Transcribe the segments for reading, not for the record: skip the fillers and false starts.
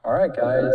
All right, guys,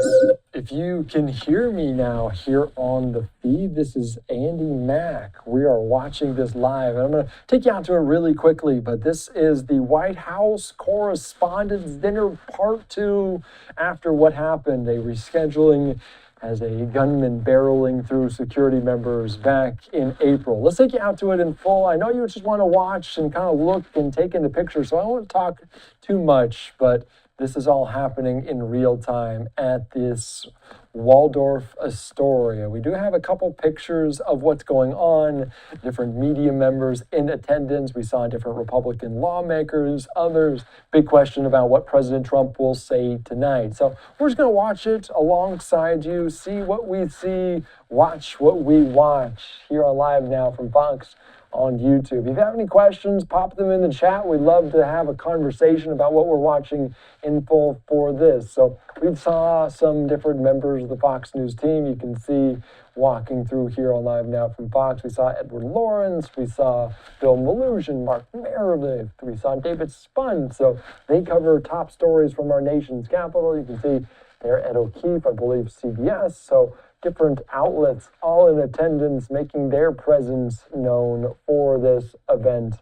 if you can hear me now here on the feed, this is Andy Mack. We are watching this live, and I'm going to take you out to it really quickly, but this is the White House Correspondents' Dinner Part 2 after what happened, a rescheduling as a gunman barreling through security members back in April. Let's take you out to it in full. I know you just want to watch and kind of look and take in the picture, so I don't want to talk too much, but this is all happening in real time at this Waldorf Astoria. We do have a couple pictures of what's going on, different media members in attendance. We saw different Republican lawmakers, others. Big question about what President Trump will say tonight. So we're just going to watch it alongside you, see what we see, watch what we watch here on LiveNOW from Fox on YouTube. If you have any questions, pop them in the chat. We'd love to have a conversation about what we're watching in full for this. So we saw some different members of the Fox News team. You can see walking through here on LiveNOW from Fox. We saw Edward Lawrence. We saw Bill Maloogian, Mark Meredith. We saw David Spun. So they cover top stories from our nation's capital. You can see there Ed O'Keefe, I believe CBS. So different outlets all in attendance, making their presence known for this event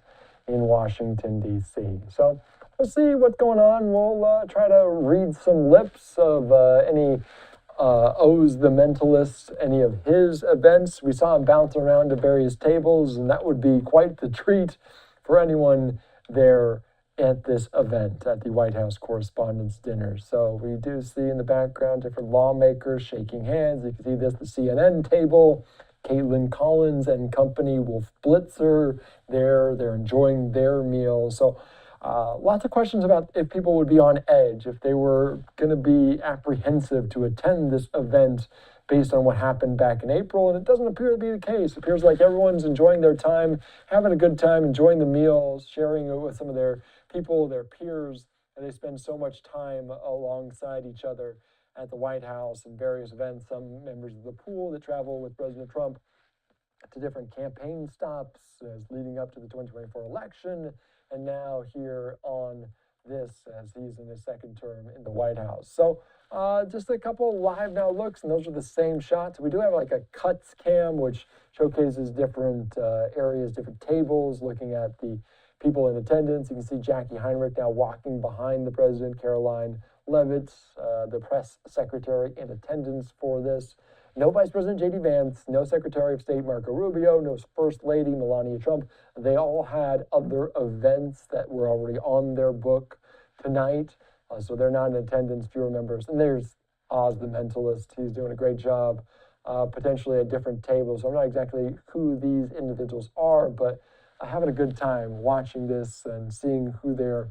in Washington, D.C. So we'll see what's going on. We'll try to read some lips of any Oz the Mentalist, any of his events. We saw him bounce around to various tables, and that would be quite the treat for anyone there at this event at the White House Correspondents' Dinner. So we do see in the background different lawmakers shaking hands. You can see this, the CNN table, Caitlin Collins and company, Wolf Blitzer there. They're enjoying their meal. So lots of questions about if people would be on edge, if they were going to be apprehensive to attend this event based on what happened back in April, and it doesn't appear to be the case. It appears like everyone's enjoying their time, having a good time, enjoying the meals, sharing it with some of their people, their peers, and they spend so much time alongside each other at the White House and various events. Some members of the pool that travel with President Trump to different campaign stops as leading up to the 2024 election, and now here on this as he's in his second term in the White House. So just a couple LiveNOW looks, and those are the same shots. We do have like a cuts cam, which showcases different areas, different tables, looking at the people in attendance. You can see Jackie Heinrich now walking behind the president, Caroline Leavitt, the press secretary in attendance for this. No Vice President J.D. Vance, no Secretary of State Marco Rubio, no First Lady Melania Trump. They all had other events that were already on their book tonight, so they're not in attendance, fewer members. And there's Oz the Mentalist. He's doing a great job, potentially at different tables. So I'm not exactly who these individuals are, but having a good time watching this and seeing who they're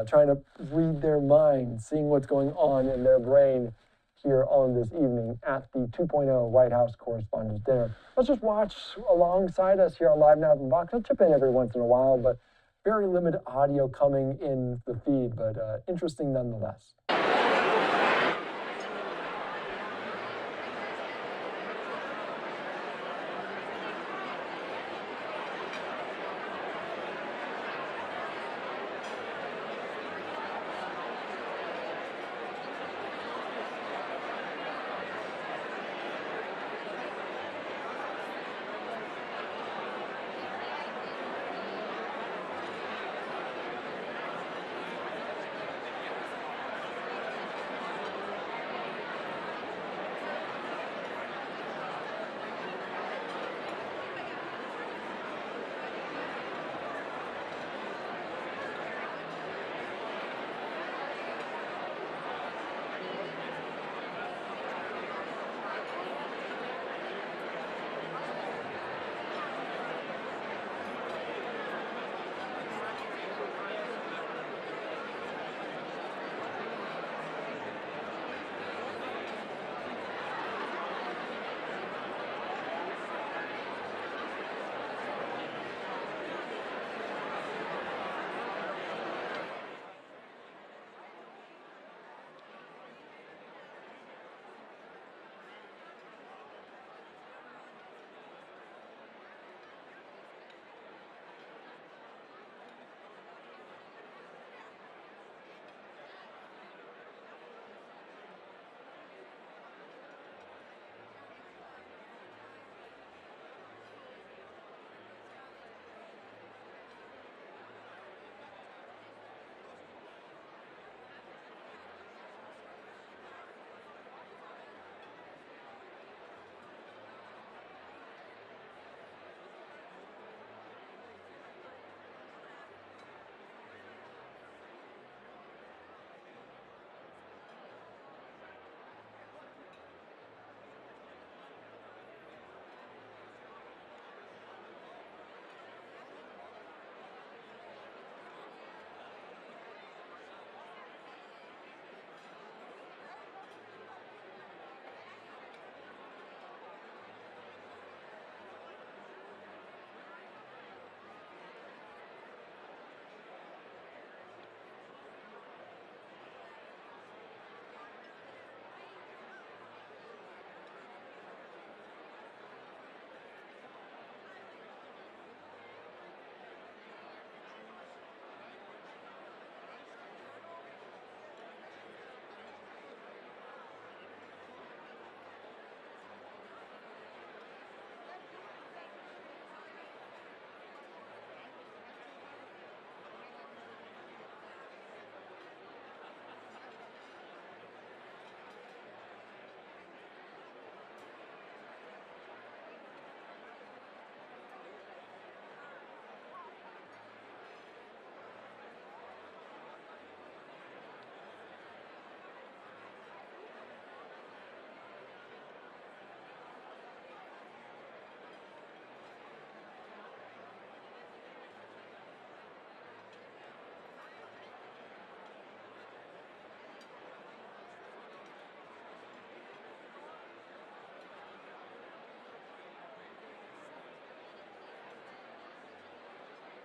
trying to read their mind, seeing what's going on in their brain here on this evening at the 2.0 White House Correspondents' Dinner. Let's just watch alongside us here on LiveNOW from Fox. I'll chip in every once in a while, but very limited audio coming in the feed, but interesting nonetheless.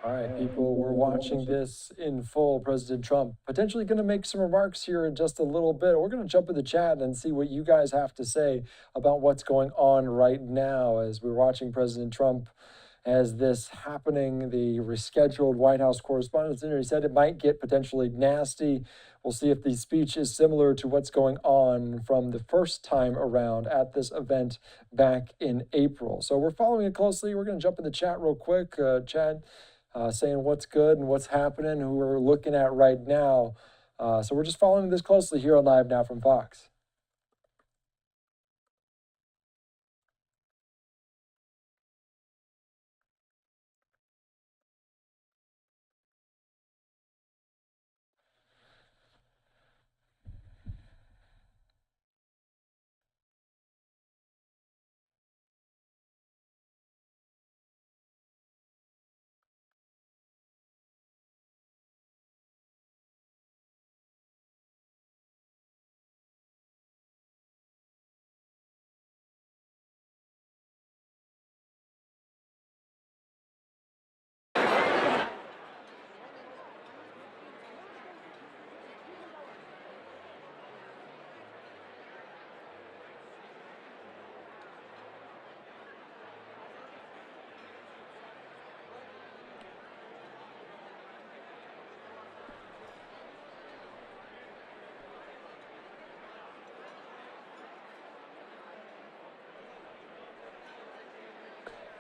All right, people, we're watching this in full. President Trump potentially going to make some remarks here in just a little bit. We're going to jump in the chat and see what you guys have to say about what's going on right now as we're watching President Trump as this happening, the rescheduled White House Correspondents' Dinner. He said it might get potentially nasty. We'll see if the speech is similar to what's going on from the first time around at this event back in April. So we're following it closely. We're going to jump in the chat real quick. Chad, saying what's good and what's happening, who we're looking at right now. So we're just following this closely here on Live Now from Fox.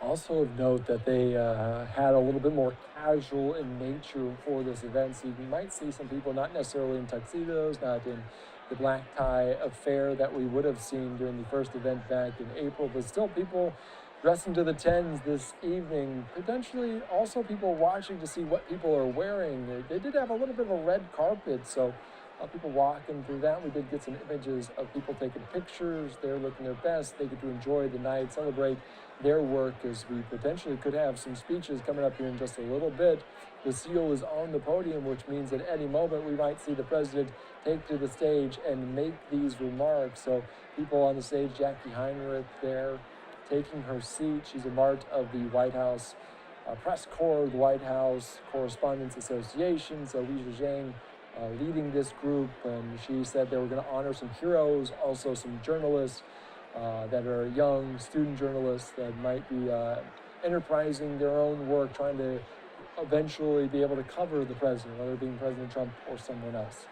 Also of note that they had a little bit more casual in nature for this event, so you might see some people not necessarily in tuxedos, not in the black tie affair that we would have seen during the first event back in April, but still people dressing to the tens this evening. Potentially also people watching to see what people are wearing. They did have a little bit of a red carpet, so people walking through that. We did get some images of people taking pictures. They're looking their best. They get to enjoy the night, celebrate their work, as we potentially could have some speeches coming up here in just a little bit. The seal is on the podium, which means at any moment we might see the president take to the stage and make these remarks. So people on the stage, Jackie Heinrich there taking her seat. She's a part of the White House press corps, the White House Correspondents Association. So Li Zhang leading this group, and she said they were going to honor some heroes, also some journalists that are young student journalists that might be enterprising their own work, trying to eventually be able to cover the president, whether it being President Trump or someone else.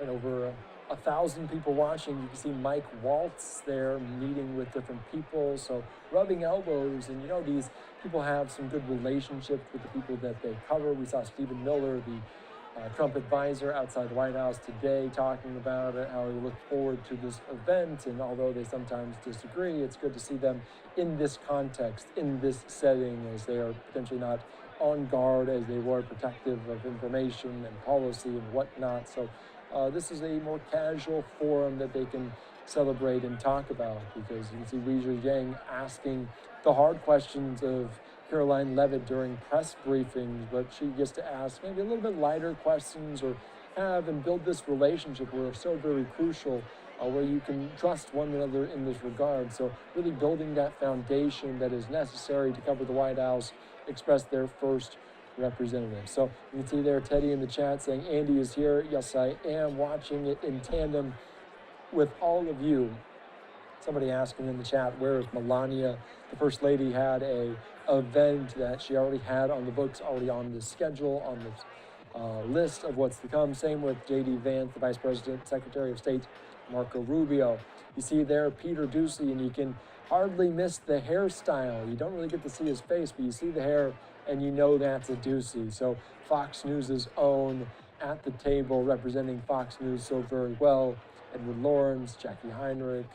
And over 1,000 people watching. You can see Mike Waltz there meeting with different people, so rubbing elbows. And you know, these people have some good relationships with the people that they cover. We saw Stephen Miller, the Trump advisor, outside the White House today, talking about it, how he looked forward to this event. And although they sometimes disagree, it's good to see them in this context, in this setting, as they are potentially not on guard as they were, protective of information and policy and whatnot. So this is a more casual forum that they can celebrate and talk about, because you can see Li Zhang asking the hard questions of Caroline Levitt during press briefings, but she gets to ask maybe a little bit lighter questions, or have and build this relationship where it's so very crucial, where you can trust one another in this regard. So really building that foundation that is necessary to cover the White House, express their first representative. So you can see there Teddy in the chat saying, Andy is here. Yes, I am watching it in tandem with all of you. Somebody asking in the chat, where is Melania? The First Lady had a event that she already had on the books, already on the schedule, on the list of what's to come. Same with J.D. Vance, the Vice President, Secretary of State, Marco Rubio. You see there Peter Doocy, and you can hardly miss the hairstyle. You don't really get to see his face, but you see the hair and you know that's a doozy. So Fox News' own at the table representing Fox News so very well, Edward Lawrence, Jackie Heinrich,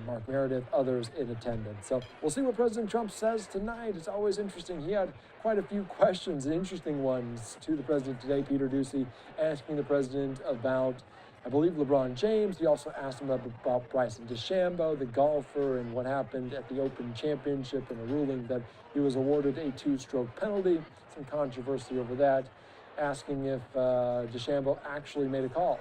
Mark Meredith, others in attendance. So we'll see what President Trump says tonight. It's always interesting. He had quite a few questions, interesting ones, to the president today. Peter Doocy asking the president about, I believe, LeBron James. He also asked him about Bryson DeChambeau, the golfer, and what happened at the Open Championship, and a ruling that he was awarded a 2-stroke penalty. Some controversy over that. Asking if DeChambeau actually made a call.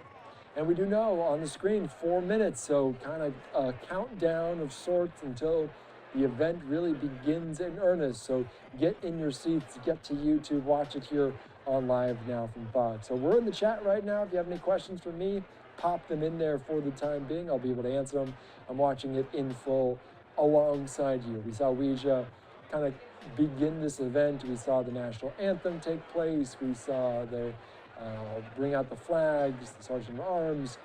And we do know on the screen 4 minutes, so kind of a countdown of sorts until the event really begins in earnest. So get in your seats, get to YouTube, watch it here on LiveNOW from Fox. So we're in the chat right now. If you have any questions for me, pop them in there for the time being. I'll be able to answer them. I'm watching it in full alongside you. We saw Ouija kind of begin this event. We saw the national anthem take place. We saw the bring out the flags, the Sergeant at Arms,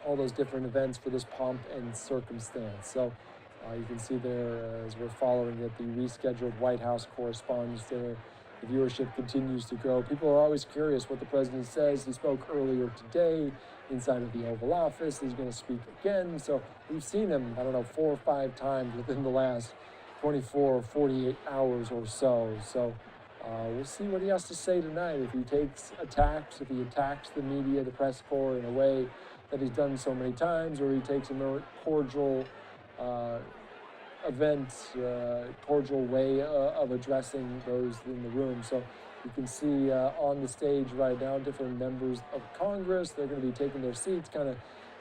all those different events for this pomp and circumstance. So you can see there as we're following it, the rescheduled White House correspondents there. The viewership continues to grow. People are always curious what the president says. He spoke earlier today inside of the Oval Office. He's going to speak again. So we've seen him, 4 or 5 times within the last 24 or 48 hours or so. So we'll see what he has to say tonight. If he attacks the media, the press corps in a way that he's done so many times, or he takes a more cordial cordial way of addressing those in the room. So you can see on the stage right now, different members of Congress. They're going to be taking their seats. You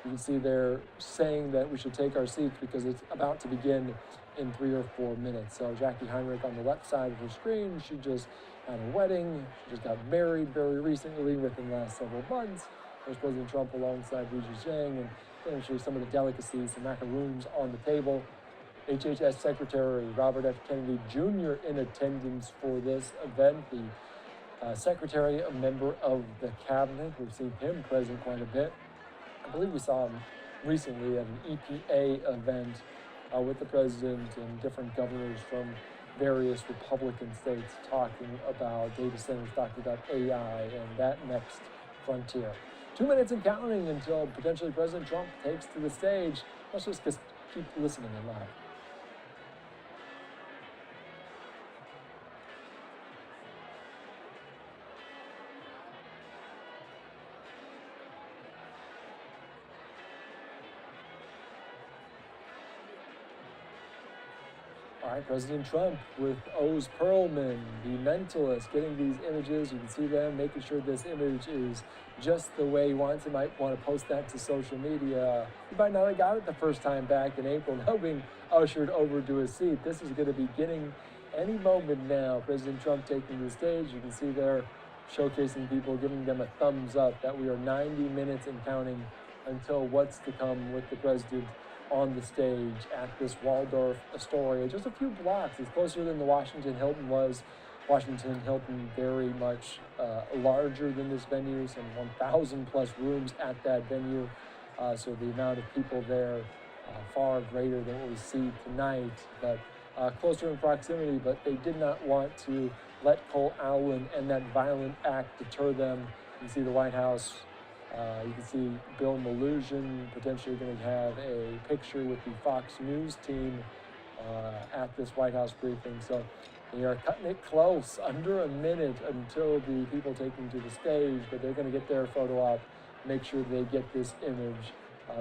can see they're saying that we should take our seats because it's about to begin in 3 or 4 minutes. So Jackie Heinrich on the left side of her screen, she just had a wedding. She just got married very recently within the last several months. There's President Trump alongside Li Zhang, and potentially some of the delicacies, the macaroons on the table. HHS Secretary Robert F. Kennedy Jr. in attendance for this event. The Secretary, a member of the cabinet. We've seen him present quite a bit. I believe we saw him recently at an EPA event with the president and different governors from various Republican states talking about data centers, talking about AI and that next frontier. 2 minutes and counting until potentially President Trump takes to the stage. Let's just keep listening and live. All right, President Trump with Oz Perlman, the mentalist, getting these images. You can see them, making sure this image is just the way he wants. He might want to post that to social media. He might not have got it the first time back in April, now being ushered over to his seat. This is going to be beginning any moment now. President Trump taking the stage. You can see there showcasing people, giving them a thumbs up that we are 90 minutes and counting until what's to come with the president on the stage at this Waldorf Astoria, just a few blocks. It's closer than the Washington Hilton was. Washington Hilton very much larger than this venue, some 1,000 plus rooms at that venue. So the amount of people there far greater than what we see tonight, but closer in proximity. But they did not want to let Cole Allen and that violent act deter them. You can see the White House. You can see Bill Maloogian potentially going to have a picture with the Fox News team at this White House briefing. So they are cutting it close, under a minute until the people taking to the stage, but they're going to get their photo op, make sure they get this image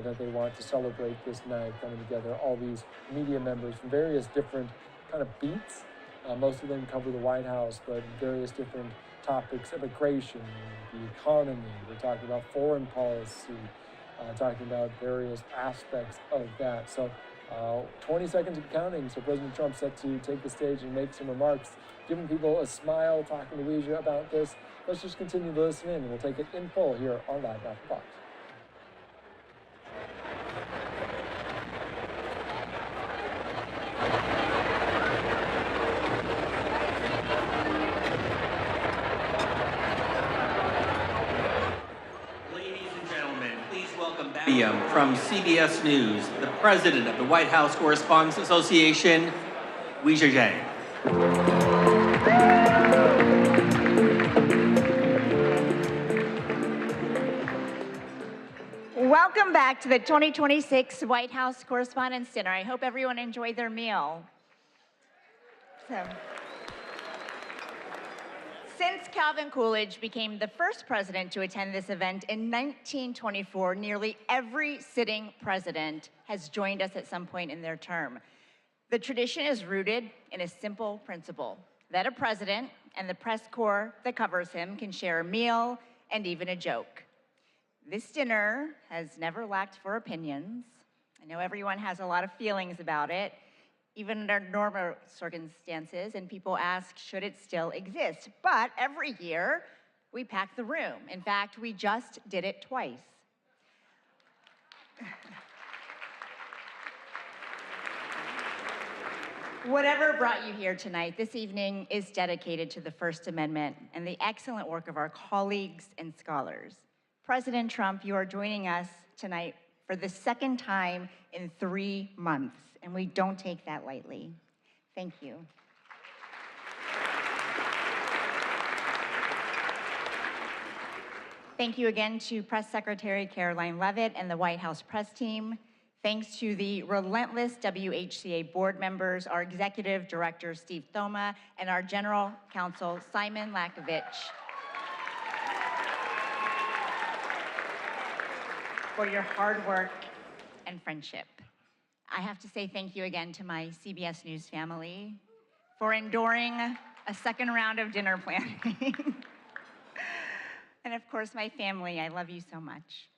that they want to celebrate this night coming together. All these media members from various different kind of beats. Most of them cover the White House, but various different topics: immigration, the economy. We're talking about foreign policy, talking about various aspects of that. So 20 seconds of counting. So President Trump set to take the stage and make some remarks, giving people a smile, talking to Ouija about this. Let's just continue to listen in, and we'll take it in full here on LiveNOW from Fox. Welcome back From CBS News, the president of the White House Correspondents Association, rescheduled. Welcome back to the 2026 White House Correspondents' Dinner. I hope everyone enjoyed their meal. Since Calvin Coolidge became the first president to attend this event in 1924, nearly every sitting president has joined us at some point in their term. The tradition is rooted in a simple principle, that a president and the press corps that covers him can share a meal and even a joke. This dinner has never lacked for opinions. I know everyone has a lot of feelings about it, even under normal circumstances, and people ask, should it still exist? But every year, we pack the room. In fact, we just did it twice. Whatever brought you here tonight, this evening is dedicated to the First Amendment and the excellent work of our colleagues and scholars. President Trump, you are joining us tonight for the second time in 3 months, and we don't take that lightly. Thank you. Thank you again to Press Secretary Caroline Leavitt and the White House press team. Thanks to the relentless WHCA board members, our executive director, Steve Thoma, and our general counsel, Simon Lakovich, for your hard work and friendship. I have to say thank you again to my CBS News family for enduring a second round of dinner planning. And of course, my family, I love you so much.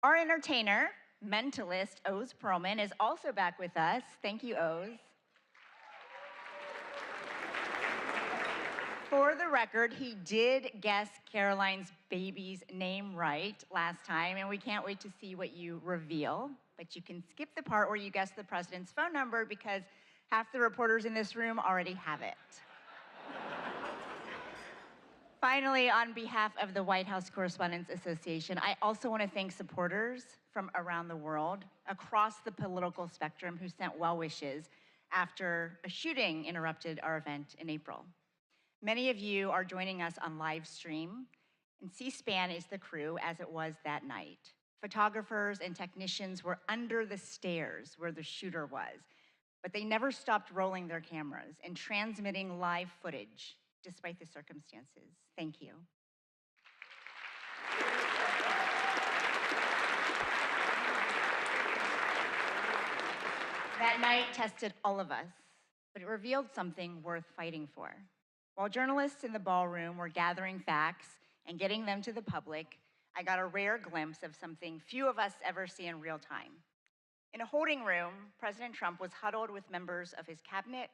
Our entertainer, mentalist, Oz Perlman, is also back with us. Thank you, Oz. For the record, he did guess Caroline's baby's name right last time, and we can't wait to see what you reveal. But you can skip the part where you guess the president's phone number because half the reporters in this room already have it. Finally, on behalf of the White House Correspondents Association, I also want to thank supporters from around the world, across the political spectrum, who sent well wishes after a shooting interrupted our event in April. Many of you are joining us on live stream, and C-SPAN is the crew as it was that night. Photographers and technicians were under the stairs where the shooter was, but they never stopped rolling their cameras and transmitting live footage despite the circumstances. Thank you. That night tested all of us, but it revealed something worth fighting for. While journalists in the ballroom were gathering facts and getting them to the public, I got a rare glimpse of something few of us ever see in real time. In a holding room, President Trump was huddled with members of his cabinet,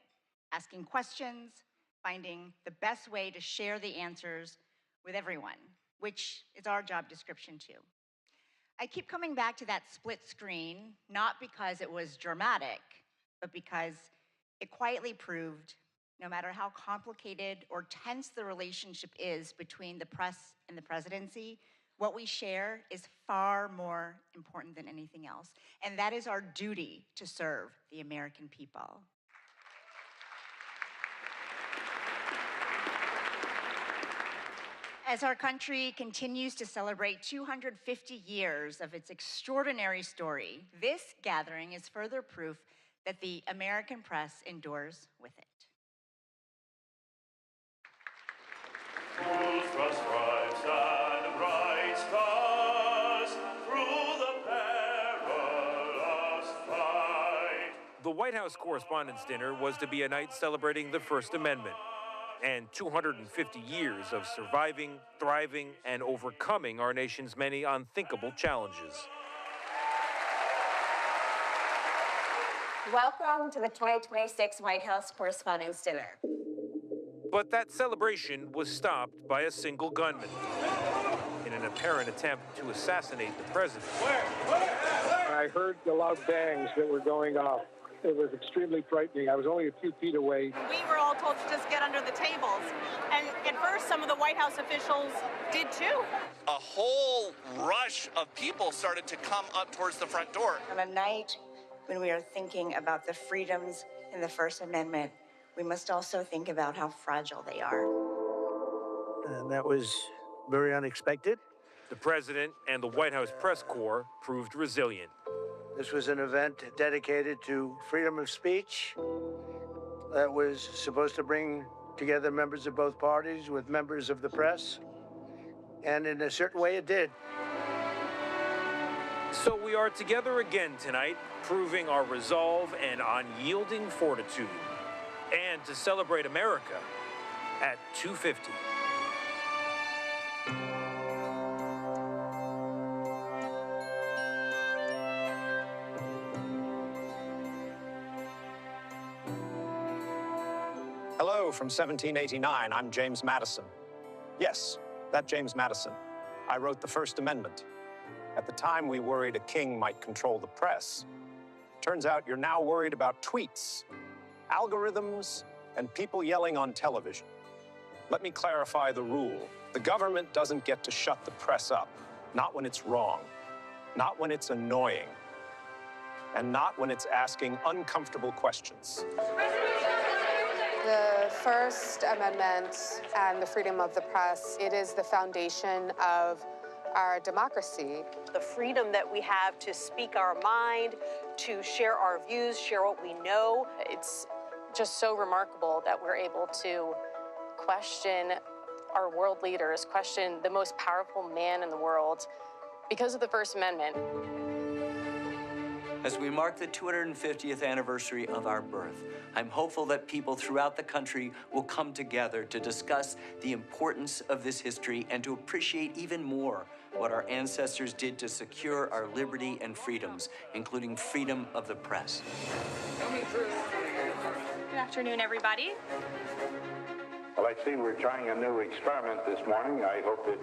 asking questions, finding the best way to share the answers with everyone, which is our job description too. I keep coming back to that split screen, not because it was dramatic, but because it quietly proved no matter how complicated or tense the relationship is between the press and the presidency, what we share is far more important than anything else, and that is our duty to serve the American people. As our country continues to celebrate 250 years of its extraordinary story, this gathering is further proof that the American press endures with it. Whose cross stripes and bright stars through the perilous fight. The White House Correspondents' Dinner was to be a night celebrating the First Amendment and 250 years of surviving, thriving, and overcoming our nation's many unthinkable challenges. Welcome to the 2026 White House Correspondents' Dinner. But that celebration was stopped by a single gunman in an apparent attempt to assassinate the president. I heard the loud bangs that were going off. It was extremely frightening. I was only a few feet away. We were all told to just get under of the tables. And at first, some of the White House officials did too. A whole rush of people started to come up towards the front door. On a night when we are thinking about the freedoms in the First Amendment, we must also think about how fragile they are. And that was very unexpected. The president and the White House press corps proved resilient. This was an event dedicated to freedom of speech that was supposed to bring together members of both parties with members of the press. And in a certain way, it did. So we are together again tonight, proving our resolve and unyielding fortitude. And to celebrate America at 2:50. Hello from 1789. I'm James Madison. Yes, that James Madison. I wrote the First Amendment. At the time, we worried a king might control the press. Turns out you're now worried about tweets, algorithms, and people yelling on television. Let me clarify the rule. The government doesn't get to shut the press up, not when it's wrong, not when it's annoying, and not when it's asking uncomfortable questions. The First Amendment and the freedom of the press, it is the foundation of our democracy. The freedom that we have to speak our mind, to share our views, share what we know. It's just so remarkable that we're able to question our world leaders, question the most powerful man in the world because of the First Amendment. As we mark the 250th anniversary of our birth, I'm hopeful that people throughout the country will come together to discuss the importance of this history and to appreciate even more what our ancestors did to secure our liberty and freedoms, including freedom of the press. Good afternoon, everybody. Well, I see we're trying a new experiment this morning. I hope it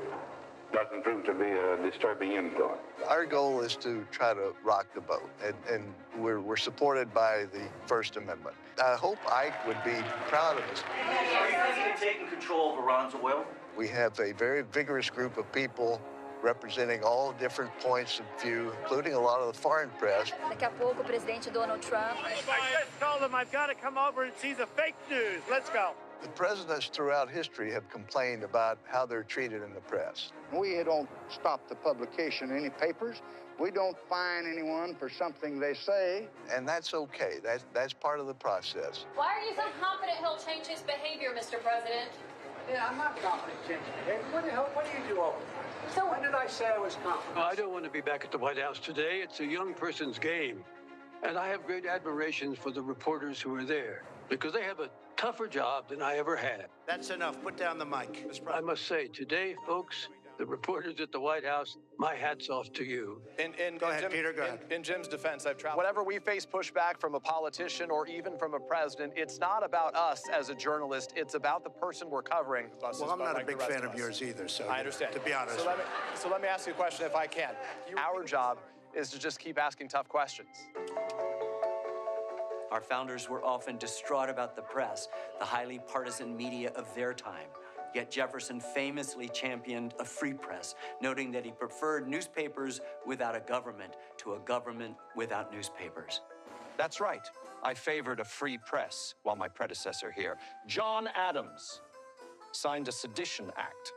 doesn't prove to be a disturbing influence. Our goal is to try to rock the boat, and we're supported by the First Amendment. I hope Ike would be proud of us. Are you president taking control of Iran's oil? We have a very vigorous group of people representing all different points of view, including a lot of the foreign press. Daqui a pouco, o presidente Donald Trump. I just told him I've got to come over and see the fake news. Let's go. The presidents throughout history have complained about how they're treated in the press. We don't stop the publication of any papers. We don't fine anyone for something they say. And that's okay. That's part of the process. Why are you so confident he'll change his behavior, Mr. President? Yeah, I'm not confident changing behavior. What the hell, what do you do over there? So when did I say I was confident? I don't want to be back at the White House today. It's a young person's game. And I have great admiration for the reporters who are there, because they have a tougher job than I ever had. That's enough. Put down the mic. I must say, today, folks, the reporters at the White House, my hat's off to you. Go ahead, Peter, go ahead. In Jim's defense, I've traveled. Whenever we face pushback from a politician or even from a president, it's not about us as a journalist. It's about the person we're covering. Well, I'm not a big fan of yours either, so I understand. To be honest. So let me ask you a question if I can. Our job is to just keep asking tough questions. Our founders were often distraught about the press, the highly partisan media of their time. Yet Jefferson famously championed a free press, noting that he preferred newspapers without a government to a government without newspapers. That's right. I favored a free press while my predecessor here, John Adams, signed a Sedition Act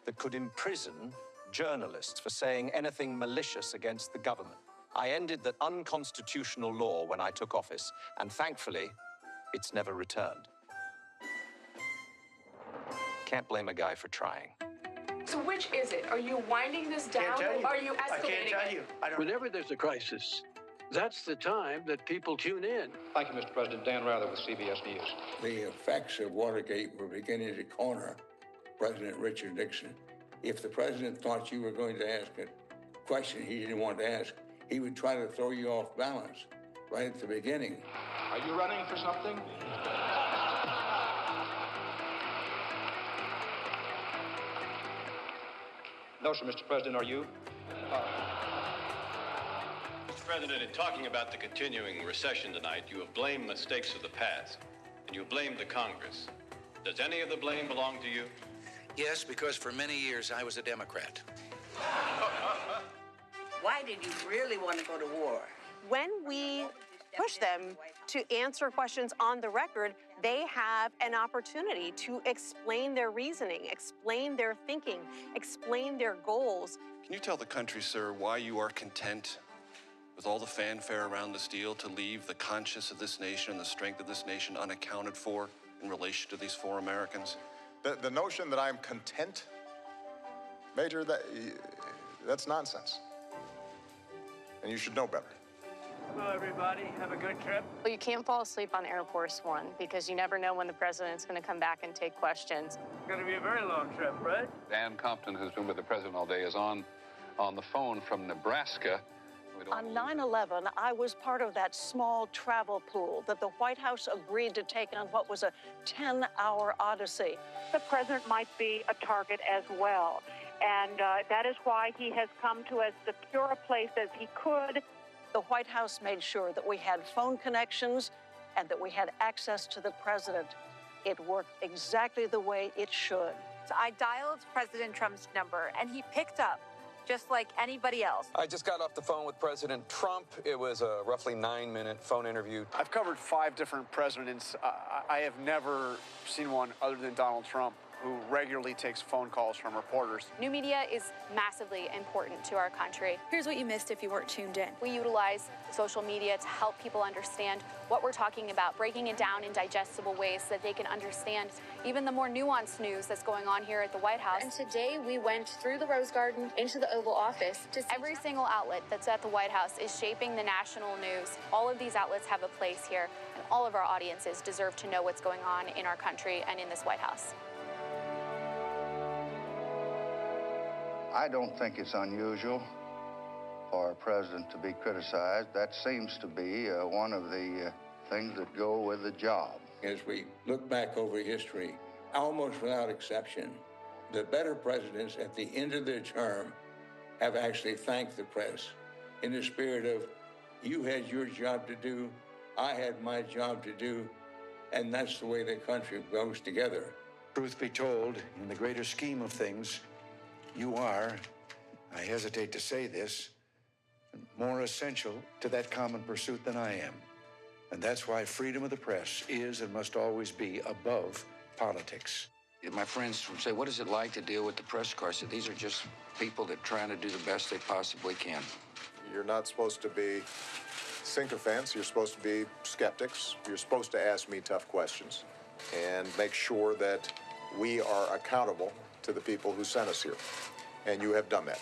that could imprison journalists for saying anything malicious against the government. I ended that unconstitutional law when I took office, and thankfully, it's never returned. Can't blame a guy for trying. So which is it? Are you winding this down or are you escalating I can't tell you. Whenever there's a crisis, that's the time that people tune in. Thank you, Mr. President. Dan Rather with CBS News. The effects of Watergate were beginning to corner President Richard Nixon. If the president thought you were going to ask a question he didn't want to ask, he would try to throw you off balance right at the beginning. Are you running for something? No, sir, Mr. President, are you? Mr. President, in talking about the continuing recession tonight, you have blamed mistakes of the past, and you have blamed the Congress. Does any of the blame belong to you? Yes, because for many years I was a Democrat. Why did you really want to go to war? When we push them to answer questions on the record, they have an opportunity to explain their reasoning, explain their thinking, explain their goals. Can you tell the country, sir, why you are content with all the fanfare around this deal to leave the conscience of this nation and the strength of this nation unaccounted for in relation to these 4 Americans? The notion that I'm content, Major, that's nonsense. And you should know better. Hello, everybody. Have a good trip. Well, you can't fall asleep on Air Force One because you never know when the president's going to come back and take questions. It's going to be a very long trip, right? Dan Compton, who's been with the president all day, is on the phone from Nebraska. On 9/11, I was part of that small travel pool that the White House agreed to take on what was a 10-hour odyssey. The president might be a target as well, and that is why he has come to as secure a place as he could. The White House made sure that we had phone connections and that we had access to the president. It worked exactly the way it should. So I dialed President Trump's number, and he picked up, just like anybody else. I just got off the phone with President Trump. It was a roughly 9-minute phone interview. I've covered 5 different presidents. I have never seen one other than Donald Trump who regularly takes phone calls from reporters. New media is massively important to our country. Here's what you missed if you weren't tuned in. We utilize social media to help people understand what we're talking about, breaking it down in digestible ways so that they can understand even the more nuanced news that's going on here at the White House. And today we went through the Rose Garden into the Oval Office to see every single outlet that's at the White House is shaping the national news. All of these outlets have a place here, and all of our audiences deserve to know what's going on in our country and in this White House. I don't think it's unusual for a president to be criticized. That seems to be one of the things that go with the job. As we look back over history, almost without exception, the better presidents at the end of their term have actually thanked the press in the spirit of, you had your job to do, I had my job to do, and that's the way the country goes together. Truth be told, in the greater scheme of things, you are, I hesitate to say this, more essential to that common pursuit than I am. And that's why freedom of the press is and must always be above politics. My friends say, what is it like to deal with the press corps? I said, these are just people that are trying to do the best they possibly can. You're not supposed to be sycophants. You're supposed to be skeptics. You're supposed to ask me tough questions and make sure that we are accountable to the people who sent us here. And you have done that.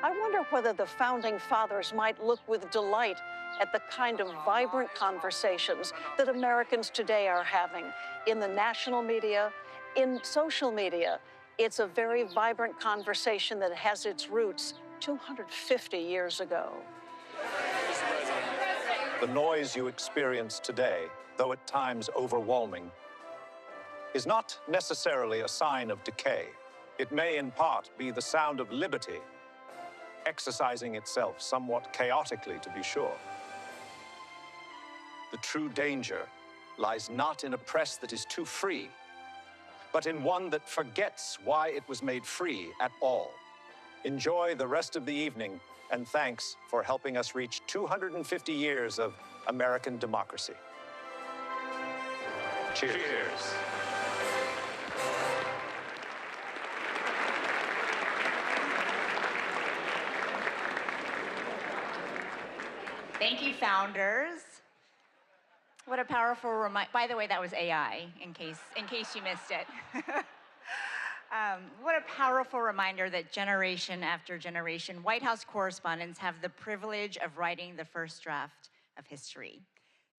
I wonder whether the founding fathers might look with delight at the kind of vibrant conversations that Americans today are having in the national media, in social media. It's a very vibrant conversation that has its roots 250 years ago. The noise you experience today, though at times overwhelming, is not necessarily a sign of decay. It may in part be the sound of liberty, exercising itself somewhat chaotically, to be sure. The true danger lies not in a press that is too free, but in one that forgets why it was made free at all. Enjoy the rest of the evening, and thanks for helping us reach 250 years of American democracy. Cheers. Cheers. Thank you, founders. What a powerful reminder. By the way, that was AI, in case you missed it. What a powerful reminder that generation after generation, White House correspondents have the privilege of writing the first draft of history.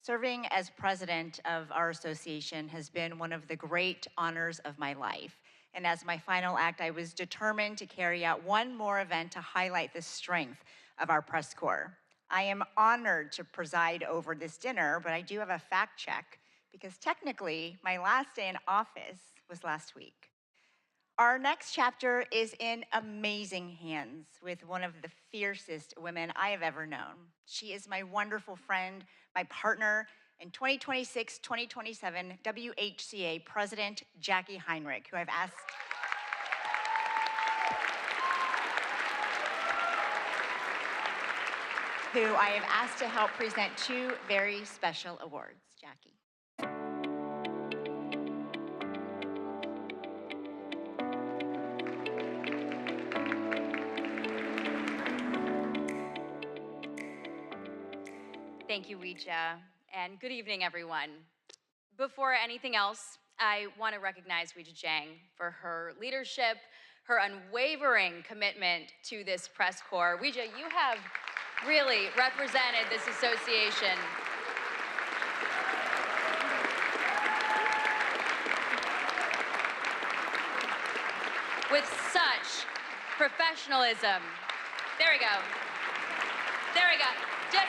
Serving as president of our association has been one of the great honors of my life. And as my final act, I was determined to carry out one more event to highlight the strength of our press corps. I am honored to preside over this dinner, but I do have a fact check because technically my last day in office was last week. Our next chapter is in amazing hands with one of the fiercest women I have ever known. She is my wonderful friend, my partner in 2026-2027 WHCA President Jackie Heinrich, who I've asked to help present two very special awards. Jackie. Thank you, Ouija, and good evening, everyone. Before anything else, I want to recognize Ouija Jiang for her leadership, her unwavering commitment to this press corps. Ouija, you have really represented this association with such professionalism. There we go. There we go. Just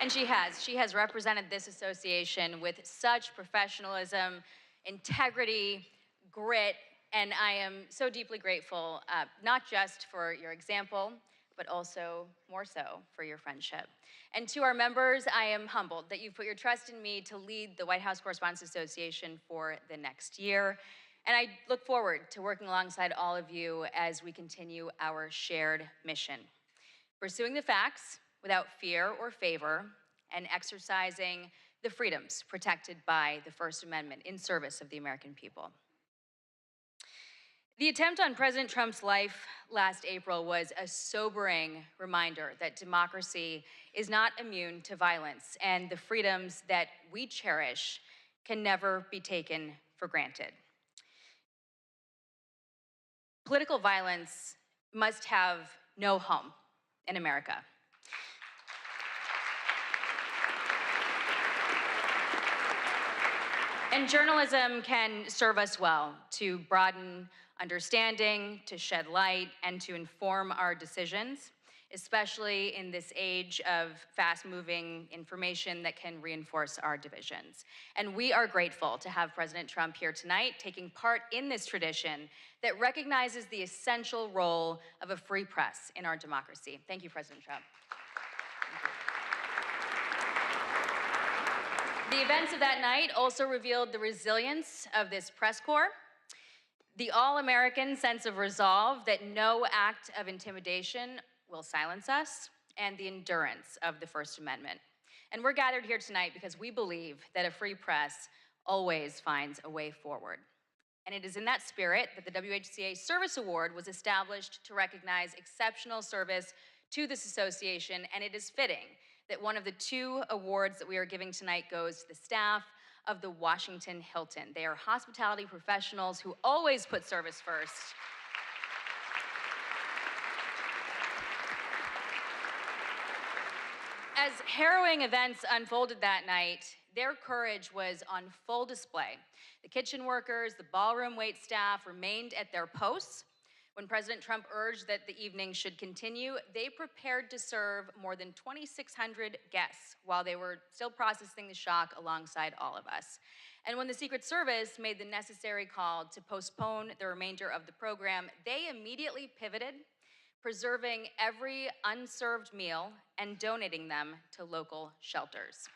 And she has represented this association with such professionalism, integrity, grit, and I am so deeply grateful, not just for your example, but also more so for your friendship. And to our members, I am humbled that you've put your trust in me to lead the White House Correspondents Association for the next year. And I look forward to working alongside all of you as we continue our shared mission. Pursuing the facts without fear or favor, and exercising the freedoms protected by the First Amendment in service of the American people. The attempt on President Trump's life last April was a sobering reminder that democracy is not immune to violence, and the freedoms that we cherish can never be taken for granted. Political violence must have no home in America. And journalism can serve us well to broaden understanding, to shed light, and to inform our decisions, especially in this age of fast-moving information that can reinforce our divisions. And we are grateful to have President Trump here tonight, taking part in this tradition that recognizes the essential role of a free press in our democracy. Thank you, President Trump. The events of that night also revealed the resilience of this press corps, the all-American sense of resolve that no act of intimidation will silence us, and the endurance of the First Amendment. And we're gathered here tonight because we believe that a free press always finds a way forward. And it is in that spirit that the WHCA Service Award was established to recognize exceptional service to this association, and it is fitting that one of the two awards that we are giving tonight goes to the staff of the Washington Hilton. They are hospitality professionals who always put service first. As harrowing events unfolded that night, their courage was on full display. The kitchen workers, the ballroom wait staff remained at their posts. When President Trump urged that the evening should continue, they prepared to serve more than 2,600 guests while they were still processing the shock alongside all of us. And when the Secret Service made the necessary call to postpone the remainder of the program, they immediately pivoted, preserving every unserved meal and donating them to local shelters.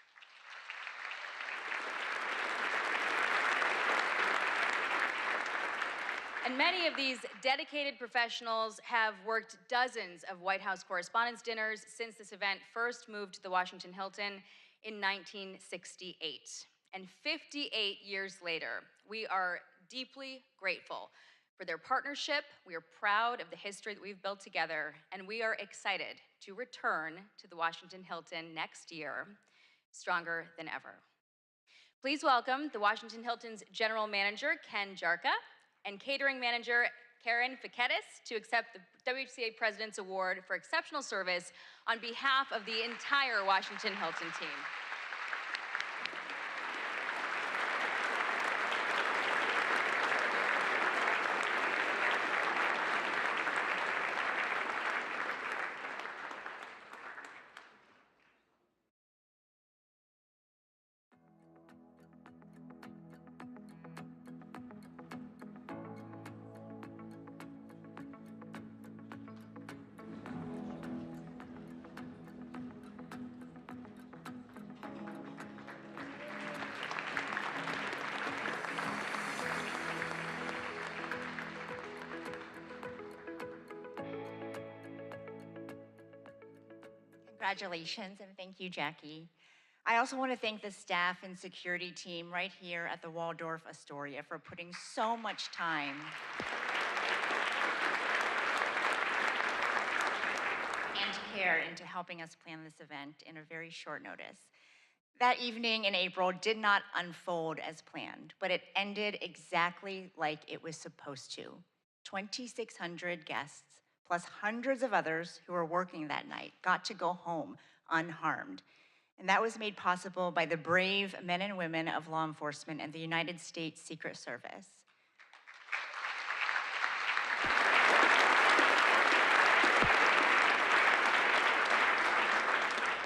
And many of these dedicated professionals have worked dozens of White House Correspondents' dinners since this event first moved to the Washington Hilton in 1968. And 58 years later, we are deeply grateful for their partnership. We are proud of the history that we've built together, and we are excited to return to the Washington Hilton next year, stronger than ever. Please welcome the Washington Hilton's General Manager, Ken Jarka, and Catering Manager, Karen Fiketis, to accept the WHCA President's Award for Exceptional Service on behalf of the entire Washington Hilton team. Congratulations, and thank you, Jackie. I also want to thank the staff and security team right here at the Waldorf Astoria for putting so much time and care into helping us plan this event in a very short notice. That evening in April did not unfold as planned, but it ended exactly like it was supposed to. 2,600 guests, plus hundreds of others who were working that night, got to go home unharmed. And that was made possible by the brave men and women of law enforcement and the United States Secret Service.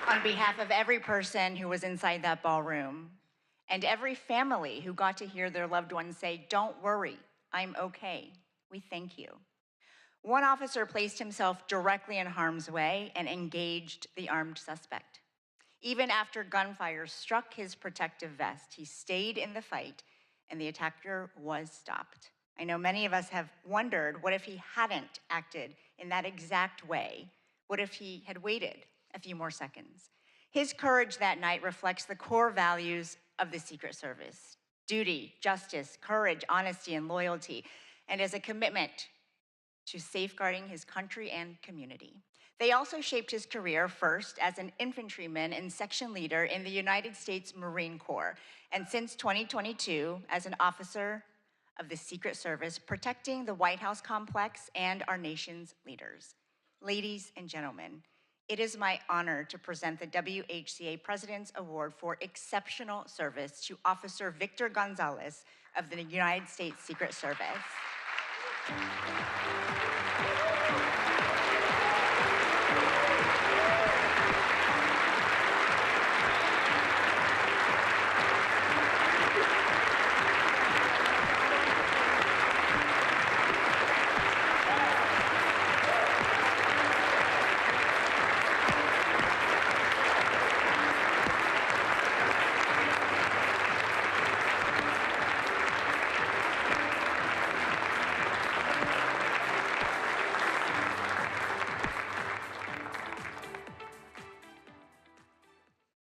On behalf of every person who was inside that ballroom, and every family who got to hear their loved ones say, "Don't worry, I'm okay," we thank you. One officer placed himself directly in harm's way and engaged the armed suspect. Even after gunfire struck his protective vest, he stayed in the fight, and the attacker was stopped. I know many of us have wondered, what if he hadn't acted in that exact way? What if he had waited a few more seconds? His courage that night reflects the core values of the Secret Service: duty, justice, courage, honesty, and loyalty, and as a commitment to safeguarding his country and community. They also shaped his career, first as an infantryman and section leader in the United States Marine Corps, and since 2022 as an officer of the Secret Service, protecting the White House complex and our nation's leaders. Ladies and gentlemen, it is my honor to present the WHCA President's Award for Exceptional Service to Officer Victor Gonzalez of the United States Secret Service.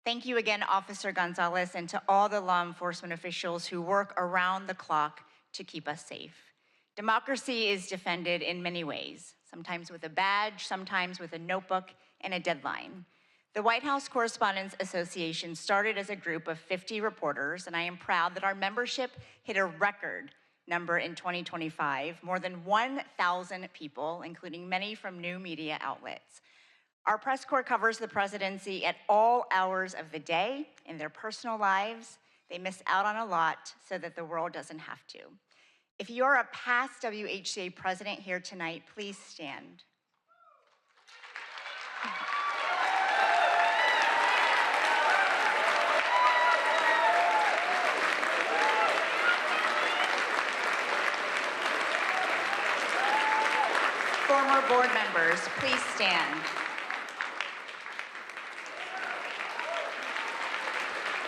Thank you again, Officer Gonzalez, and to all the law enforcement officials who work around the clock to keep us safe. Democracy is defended in many ways, sometimes with a badge, sometimes with a notebook and a deadline. The White House Correspondents Association started as a group of 50 reporters, and I am proud that our membership hit a record number in 2025, more than 1,000 people, including many from new media outlets. Our press corps covers the presidency at all hours of the day. In their personal lives, they miss out on a lot so that the world doesn't have to. If you're a past WHCA president here tonight, please stand. Former board members, please stand.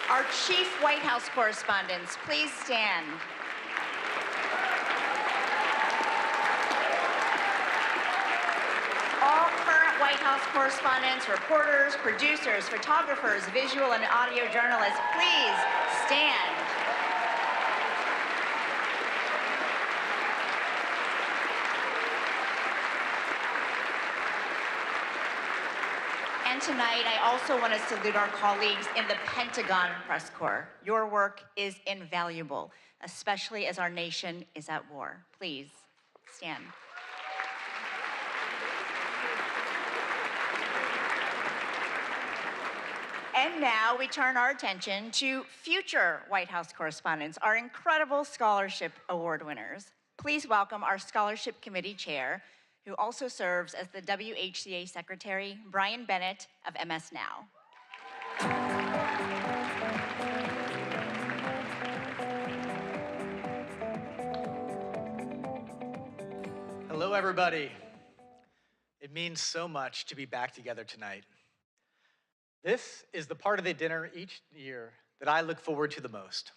Our chief White House correspondents, please stand. All current White House correspondents, reporters, producers, photographers, visual and audio journalists, please stand. And tonight, I also want to salute our colleagues in the Pentagon Press Corps. Your work is invaluable, especially as our nation is at war. Please stand. And now we turn our attention to future White House correspondents, our incredible scholarship award winners. Please welcome our Scholarship Committee Chair, who also serves as the WHCA Secretary, Brian Bennett of MS Now. Hello, everybody. It means so much to be back together tonight. This is the part of the dinner each year that I look forward to the most.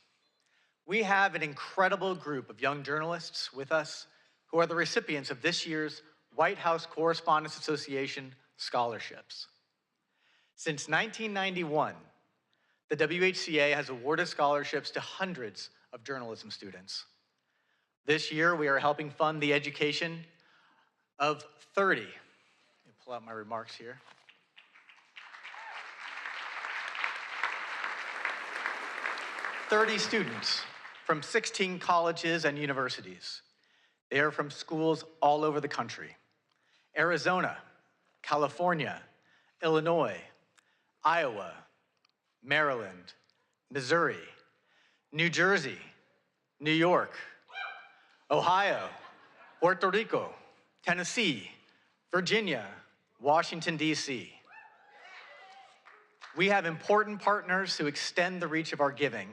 We have an incredible group of young journalists with us who are the recipients of this year's White House Correspondents Association scholarships. Since 1991, the WHCA has awarded scholarships to hundreds of journalism students. This year, we are helping fund the education of 30. Let me pull out my remarks here. 30 students from 16 colleges and universities. They are from schools all over the country: Arizona, California, Illinois, Iowa, Maryland, Missouri, New Jersey, New York, Ohio, Puerto Rico, Tennessee, Virginia, Washington, D.C. We have important partners who extend the reach of our giving,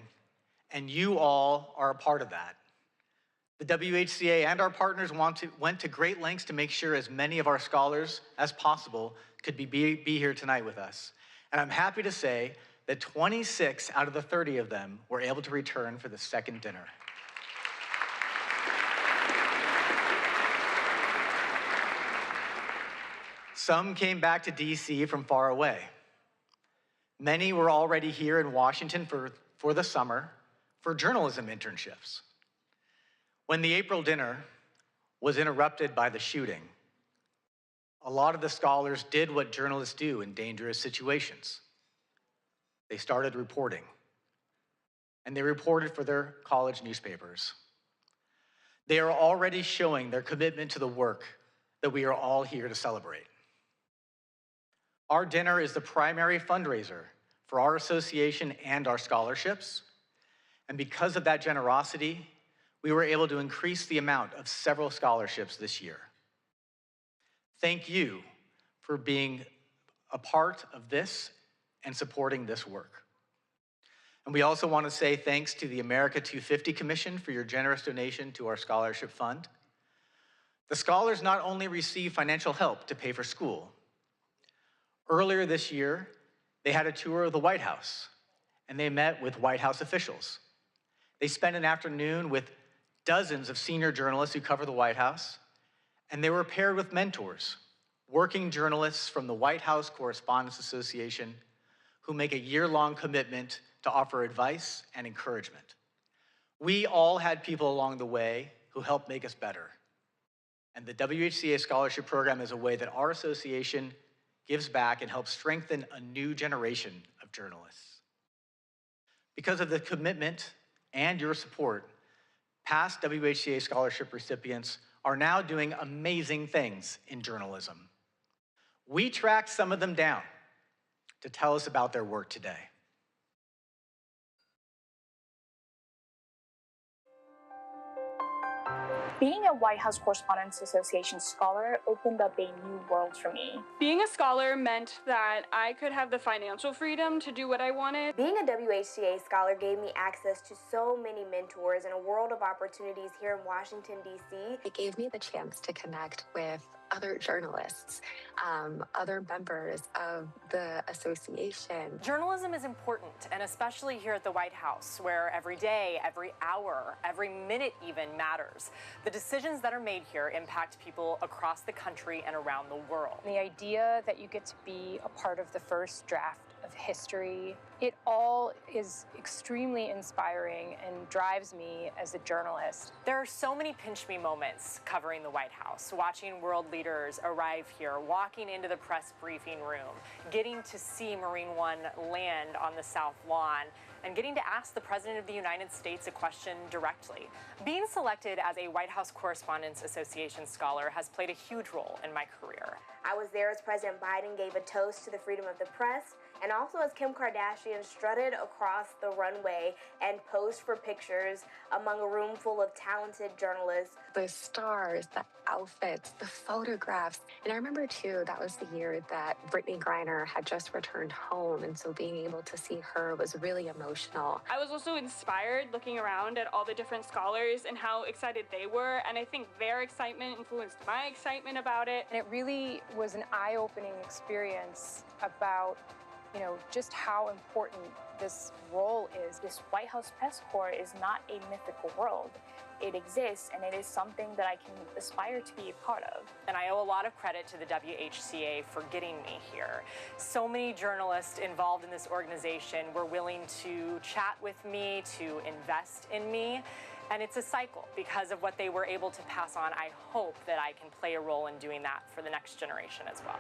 and you all are a part of that. The WHCA and our partners went to great lengths to make sure as many of our scholars as possible could be here tonight with us. And I'm happy to say that 26 out of the 30 of them were able to return for the second dinner. Some came back to DC from far away. Many were already here in Washington for the summer for journalism internships. When the April dinner was interrupted by the shooting, a lot of the scholars did what journalists do in dangerous situations. They started reporting, and they reported for their college newspapers. They are already showing their commitment to the work that we are all here to celebrate. Our dinner is the primary fundraiser for our association and our scholarships, and because of that generosity, we were able to increase the amount of several scholarships this year. Thank you for being a part of this and supporting this work. And we also want to say thanks to the America 250 Commission for your generous donation to our scholarship fund. The scholars not only receive financial help to pay for school. Earlier this year, they had a tour of the White House, and they met with White House officials. They spent an afternoon with dozens of senior journalists who cover the White House, and they were paired with mentors, working journalists from the White House Correspondents Association, who make a year-long commitment to offer advice and encouragement. We all had people along the way who helped make us better. And the WHCA Scholarship Program is a way that our association gives back and helps strengthen a new generation of journalists. Because of the commitment and your support, past WHCA scholarship recipients are now doing amazing things in journalism. We tracked some of them down to tell us about their work today. Being a White House Correspondents Association scholar opened up a new world for me. Being a scholar meant that I could have the financial freedom to do what I wanted. Being a WHCA scholar gave me access to so many mentors and a world of opportunities here in Washington, D.C. It gave me the chance to connect with other journalists, other members of the association. Journalism is important, and especially here at the White House, where every day, every hour, every minute even matters. The decisions that are made here impact people across the country and around the world. The idea that you get to be a part of the first draft of history, it all is extremely inspiring and drives me as a journalist. There are so many pinch me moments covering the White House, watching world leaders arrive here, walking into the press briefing room, getting to see Marine One land on the South Lawn, and getting to ask the President of the United States a question directly. Being selected as a White House Correspondents Association scholar has played a huge role in my career. I was there as President Biden gave a toast to the freedom of the press, and also as Kim Kardashian strutted across the runway and posed for pictures among a room full of talented journalists. The stars, the outfits, the photographs. And I remember too, that was the year that Brittany Griner had just returned home. And so being able to see her was really emotional. I was also inspired looking around at all the different scholars and how excited they were. And I think their excitement influenced my excitement about it. And it really was an eye-opening experience about just how important this role is. This White House press corps is not a mythical world. It exists, and it is something that I can aspire to be a part of. And I owe a lot of credit to the WHCA for getting me here. So many journalists involved in this organization were willing to chat with me, to invest in me. And it's a cycle because of what they were able to pass on. I hope that I can play a role in doing that for the next generation as well.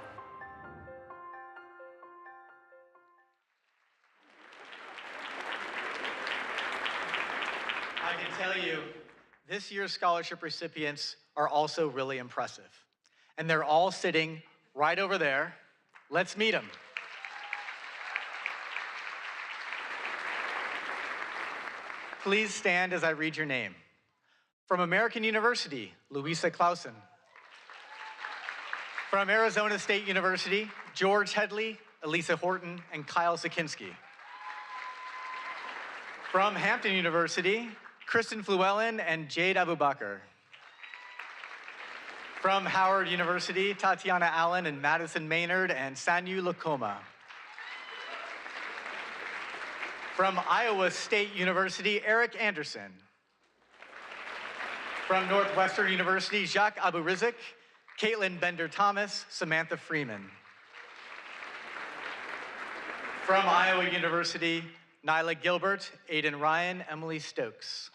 I can tell you, this year's scholarship recipients are also really impressive. And they're all sitting right over there. Let's meet them. Please stand as I read your name. From American University, Louisa Clausen. From Arizona State University, George Headley, Elisa Horton, and Kyle Sikinski. From Hampton University, Kristen Fluellen and Jade Abubakar. From Howard University, Tatiana Allen and Madison Maynard and Sanyu Lakoma. From Iowa State University, Eric Anderson. From Northwestern University, Jacques Aburizik, Caitlin Bender-Thomas, Samantha Freeman. From Iowa University, Nyla Gilbert, Aidan Ryan, Emily Stokes.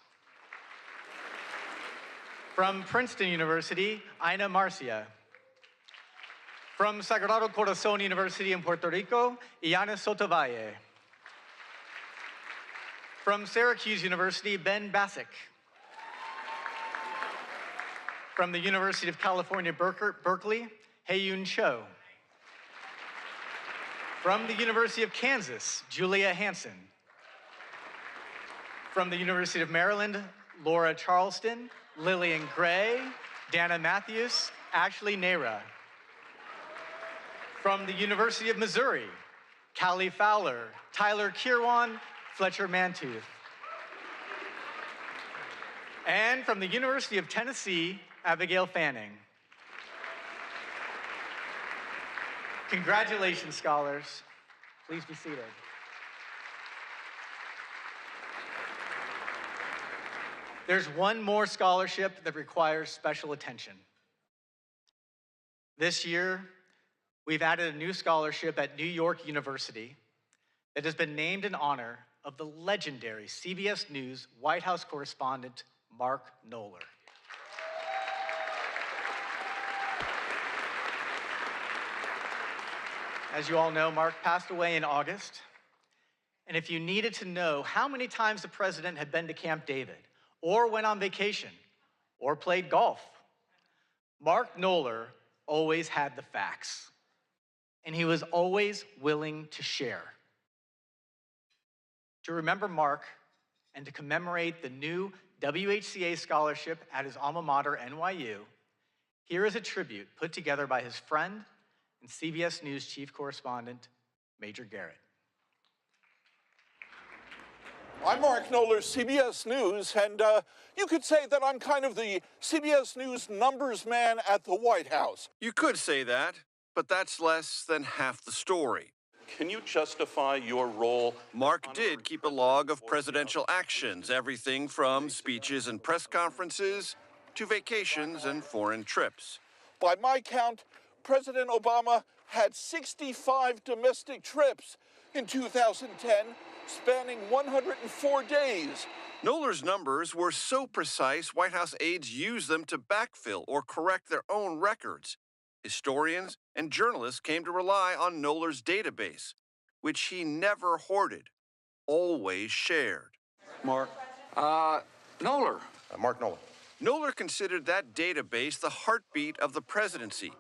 From Princeton University, Ina Marcia. From Sagrado Corazon University in Puerto Rico, Iana Sotovalle. From Syracuse University, Ben Bassick. From the University of California, Berkeley, Hae-Yoon Cho. From the University of Kansas, Julia Hansen. From the University of Maryland, Laura Charleston, Lillian Gray, Dana Matthews, Ashley Nehra. From the University of Missouri, Callie Fowler, Tyler Kirwan, Fletcher Mantooth. And from the University of Tennessee, Abigail Fanning. Congratulations, scholars. Please be seated. There's one more scholarship that requires special attention. This year, we've added a new scholarship at New York University that has been named in honor of the legendary CBS News White House correspondent, Mark Knoller. As you all know, Mark passed away in August. And if you needed to know how many times the president had been to Camp David, or went on vacation, or played golf, Mark Knoller always had the facts. And he was always willing to share. To remember Mark and to commemorate the new WHCA scholarship at his alma mater, NYU, here is a tribute put together by his friend and CBS News chief correspondent, Major Garrett. I'm Mark Knoller, CBS News, and you could say that I'm kind of the CBS News numbers man at the White House. You could say that, but that's less than half the story. Can you justify your role? Mark did keep a log of presidential actions, everything from speeches and press conferences to vacations and foreign trips. By my count, President Obama had 65 domestic trips in 2010, spanning 104 days. Knoller's numbers were so precise, White House aides used them to backfill or correct their own records. Historians and journalists came to rely on Knoller's database, which he never hoarded, always shared. Mark. Knoller. Mark Knoller. Knoller considered that database the heartbeat of the presidency.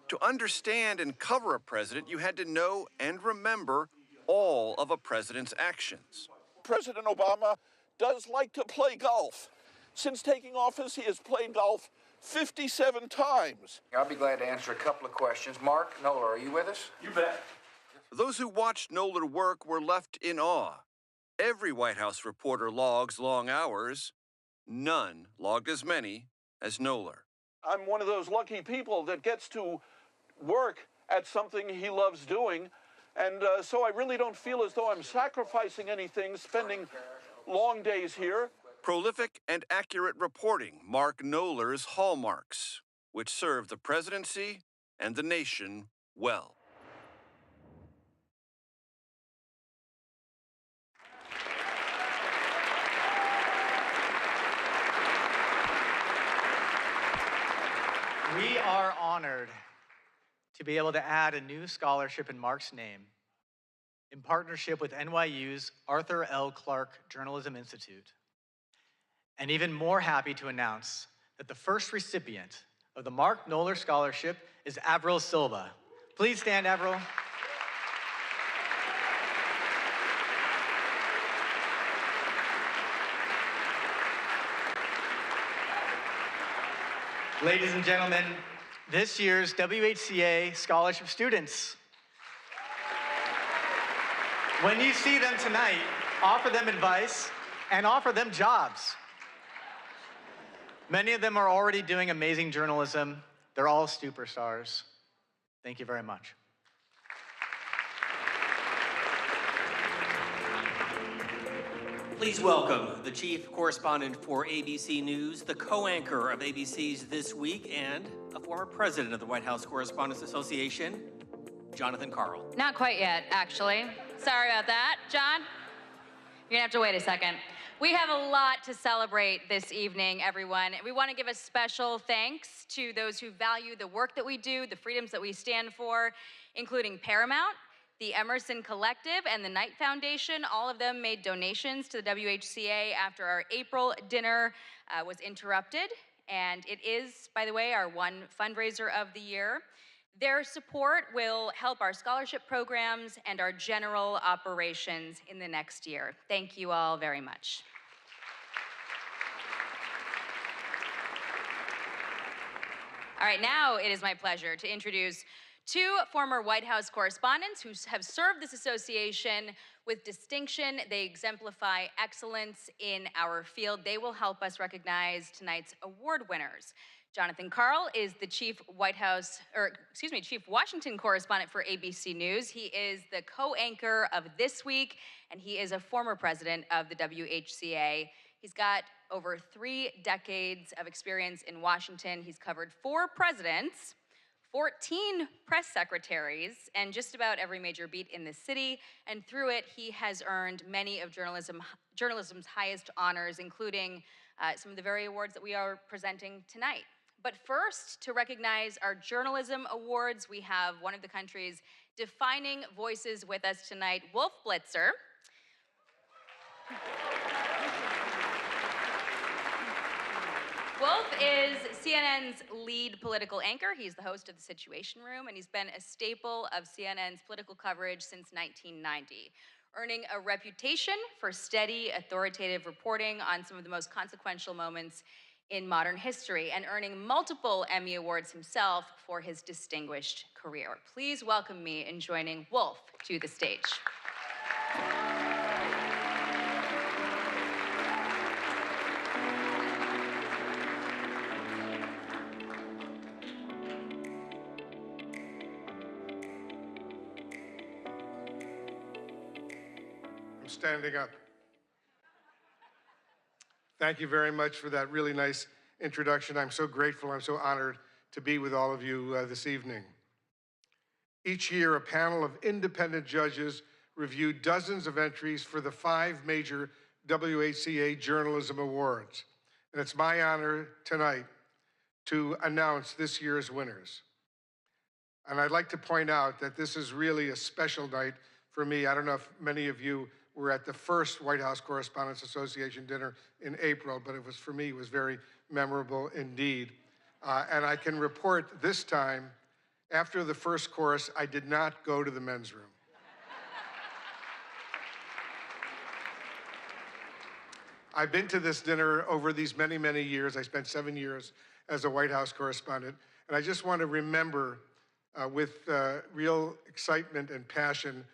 To understand and cover a president, you had to know and remember all of a president's actions. President Obama does like to play golf. Since taking office, he has played golf 57 times. I'll be glad to answer a couple of questions. Mark Knoller, are you with us? You bet. Those who watched Knoller work were left in awe. Every White House reporter logs long hours. None logged as many as Knoller. I'm one of those lucky people that gets to work at something he loves doing, And so I really don't feel as though I'm sacrificing anything, spending long days here. Prolific and accurate reporting mark Knoller's hallmarks, which serve the presidency and the nation well. We are honored to be able to add a new scholarship in Mark's name in partnership with NYU's Arthur L. Clarke Journalism Institute. And even more happy to announce that the first recipient of the Mark Knoller Scholarship is Avril Silva. Please stand, Avril. Ladies and gentlemen, this year's WHCA Scholarship students. When you see them tonight, offer them advice and offer them jobs. Many of them are already doing amazing journalism. They're all superstars. Thank you very much. Please welcome the chief correspondent for ABC News, the co-anchor of ABC's This Week, and a former president of the White House Correspondents Association, Jonathan Karl. Not quite yet, actually. Sorry about that. John, you're gonna have to wait a second. We have a lot to celebrate this evening, everyone. We want to give a special thanks to those who value the work that we do, the freedoms that we stand for, including Paramount, the Emerson Collective, and the Knight Foundation. All of them made donations to the WHCA after our April dinner was interrupted. And it is, by the way, our one fundraiser of the year. Their support will help our scholarship programs and our general operations in the next year. Thank you all very much. All right, now it is my pleasure to introduce two former White House correspondents who have served this association with distinction. They exemplify excellence in our field. They will help us recognize tonight's award winners. Jonathan Karl is the chief Washington correspondent for ABC News. He is the co-anchor of This Week, and he is a former president of the WHCA. He's got over 3 decades of experience in Washington. He's covered 4 presidents, 14 press secretaries, and just about every major beat in the city. And through it, he has earned many of journalism's highest honors, including some of the very awards that we are presenting tonight. But first, to recognize our journalism awards, we have one of the country's defining voices with us tonight, Wolf Blitzer. Wolf is CNN's lead political anchor. He's the host of The Situation Room, and he's been a staple of CNN's political coverage since 1990, earning a reputation for steady, authoritative reporting on some of the most consequential moments in modern history, and earning multiple Emmy Awards himself for his distinguished career. Please welcome me in joining Wolf to the stage. I'm standing up. Thank you very much for that really nice introduction. I'm so grateful, I'm so honored to be with all of you this evening. Each year, a panel of independent judges review dozens of entries for the 5 major WHCA Journalism Awards. And it's my honor tonight to announce this year's winners. And I'd like to point out that this is really a special night for me. I don't know if many of you were at the first White House Correspondents Association dinner in April, but it was, for me, it was very memorable indeed. And I can report this time, after the first course, I did not go to the men's room. I've been to this dinner over these many, many years. I spent 7 years as a White House correspondent. And I just want to remember with real excitement and passion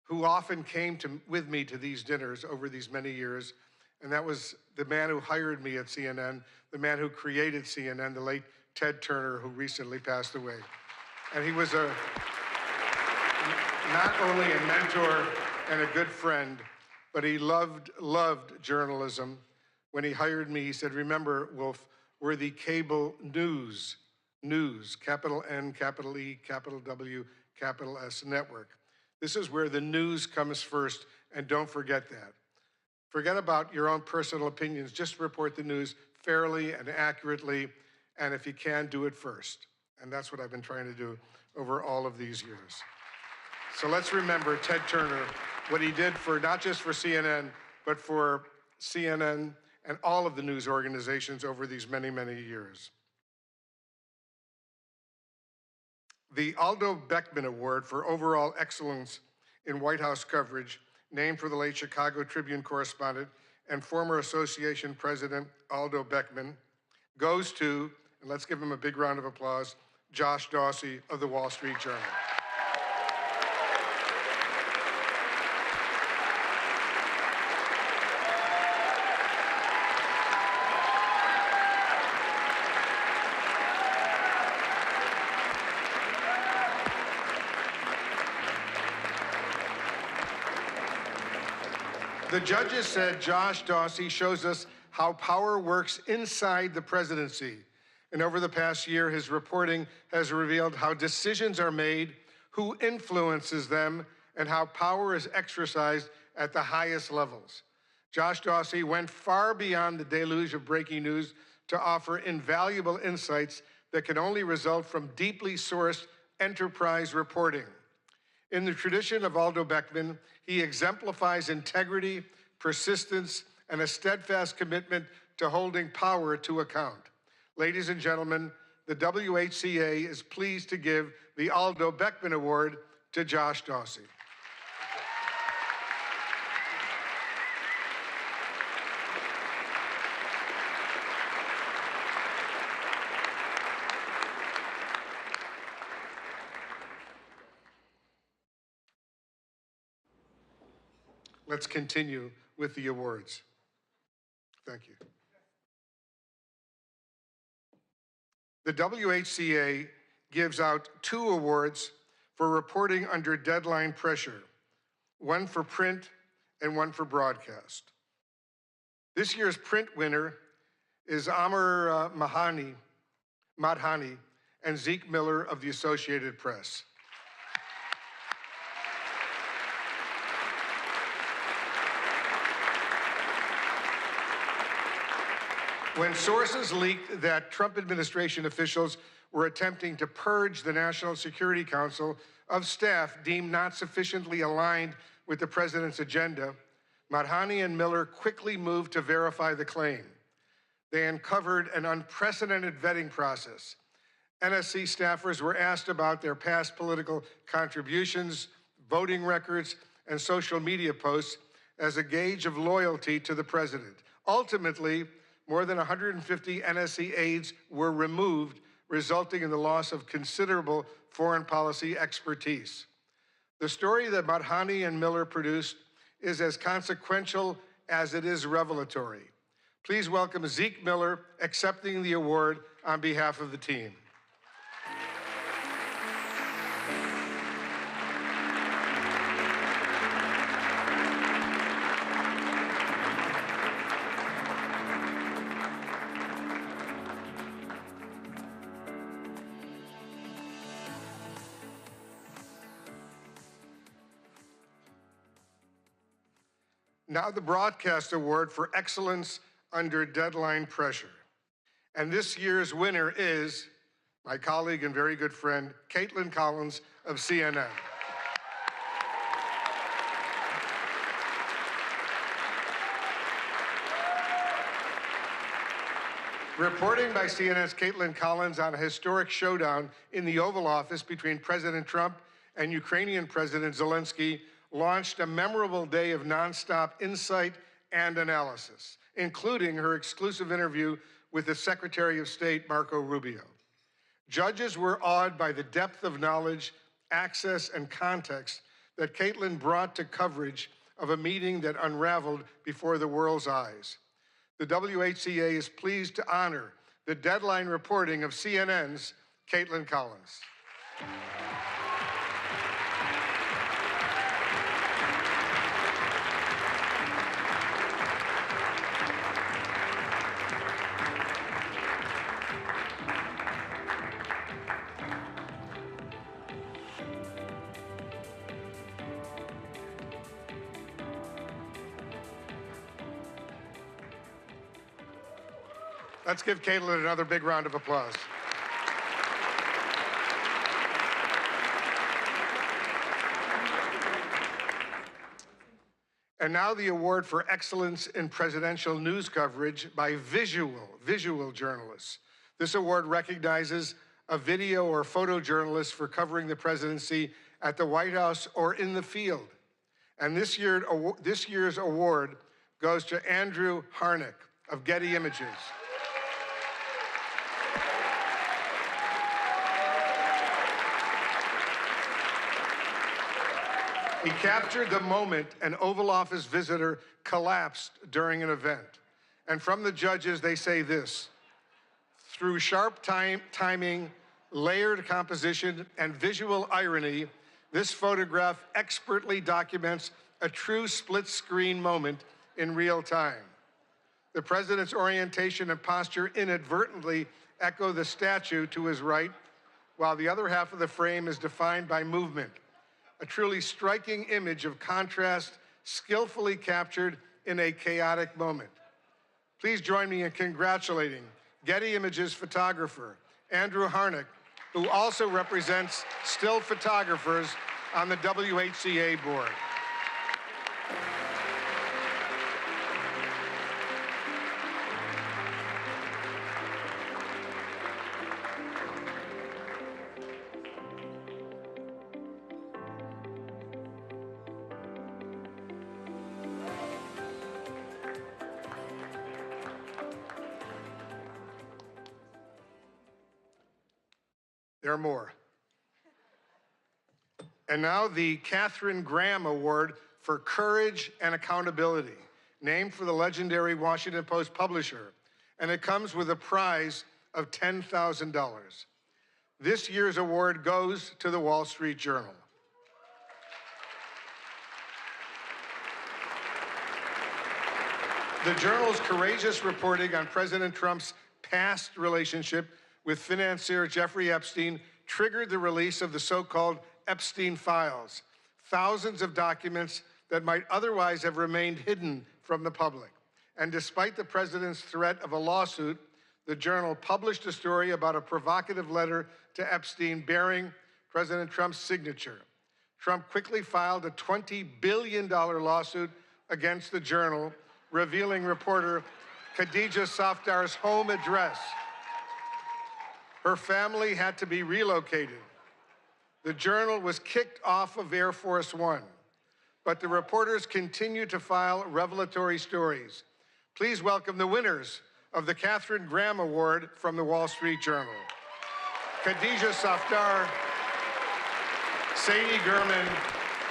who often came with me to these dinners over these many years. And that was the man who hired me at CNN, the man who created CNN, the late Ted Turner, who recently passed away. And he was a not only a mentor and a good friend, but he loved journalism. When he hired me, he said, remember, Wolf, we're the cable news, capital N, capital E, capital W, capital S network. This is where the news comes first, and don't forget that. Forget about your own personal opinions. Just report the news fairly and accurately, and if you can, do it first. And that's what I've been trying to do over all of these years. So let's remember Ted Turner, what he did for not just for CNN, but for CNN and all of the news organizations over these many, many years. The Aldo Beckman Award for Overall Excellence in White House Coverage, named for the late Chicago Tribune correspondent and former association president Aldo Beckman, goes to, and let's give him a big round of applause, Josh Dawsey of the Wall Street Journal. The judges said Josh Dawsey shows us how power works inside the presidency. And over the past year, his reporting has revealed how decisions are made, who influences them, and how power is exercised at the highest levels. Josh Dawsey went far beyond the deluge of breaking news to offer invaluable insights that can only result from deeply sourced enterprise reporting. In the tradition of Aldo Beckman, he exemplifies integrity, persistence, and a steadfast commitment to holding power to account. Ladies and gentlemen, the WHCA is pleased to give the Aldo Beckman Award to Josh Dawsey. Let's continue with the awards. Thank you. The WHCA gives out 2 awards for reporting under deadline pressure, one for print and one for broadcast. This year's print winner is Amr Madhani and Zeke Miller of the Associated Press. When sources leaked that Trump administration officials were attempting to purge the National Security Council of staff deemed not sufficiently aligned with the president's agenda, Madhani and Miller quickly moved to verify the claim. They uncovered an unprecedented vetting process. NSC staffers were asked about their past political contributions, voting records, and social media posts as a gauge of loyalty to the president. Ultimately, more than 150 NSC aides were removed, resulting in the loss of considerable foreign policy expertise. The story that Madhani and Miller produced is as consequential as it is revelatory. Please welcome Zeke Miller accepting the award on behalf of the team. Now the Broadcast Award for Excellence Under Deadline Pressure. And this year's winner is my colleague and very good friend, Caitlin Collins of CNN. Reporting by CNN's Caitlin Collins on a historic showdown in the Oval Office between President Trump and Ukrainian President Zelensky launched a memorable day of nonstop insight and analysis, including her exclusive interview with the Secretary of State, Marco Rubio. Judges were awed by the depth of knowledge, access, and context that Caitlin brought to coverage of a meeting that unraveled before the world's eyes. The WHCA is pleased to honor the deadline reporting of CNN's Caitlin Collins. Let's give Caitlin another big round of applause. And now the award for excellence in presidential news coverage by visual journalists. This award recognizes a video or photojournalist for covering the presidency at the White House or in the field. And this year's award goes to Andrew Harnick of Getty Images. He captured the moment an Oval Office visitor collapsed during an event. And from the judges, they say this: through sharp timing, layered composition, and visual irony, this photograph expertly documents a true split-screen moment in real time. The president's orientation and posture inadvertently echo the statue to his right, while the other half of the frame is defined by movement. A truly striking image of contrast, skillfully captured in a chaotic moment. Please join me in congratulating Getty Images photographer Andrew Harnick, who also represents still photographers on the WHCA board. There are more. And now the Katharine Graham Award for Courage and Accountability, named for the legendary Washington Post publisher, and it comes with a prize of $10,000. This year's award goes to the Wall Street Journal. The Journal's courageous reporting on President Trump's past relationship with financier Jeffrey Epstein triggered the release of the so-called Epstein files, thousands of documents that might otherwise have remained hidden from the public. And despite the president's threat of a lawsuit, the Journal published a story about a provocative letter to Epstein bearing President Trump's signature. Trump quickly filed a $20 billion lawsuit against the Journal, revealing reporter Khadija Safdar's home address. Her family had to be relocated. The Journal was kicked off of Air Force One, but the reporters continue to file revelatory stories. Please welcome the winners of the Katharine Graham Award from the Wall Street Journal. Khadija Safdar, Sadie Gurman,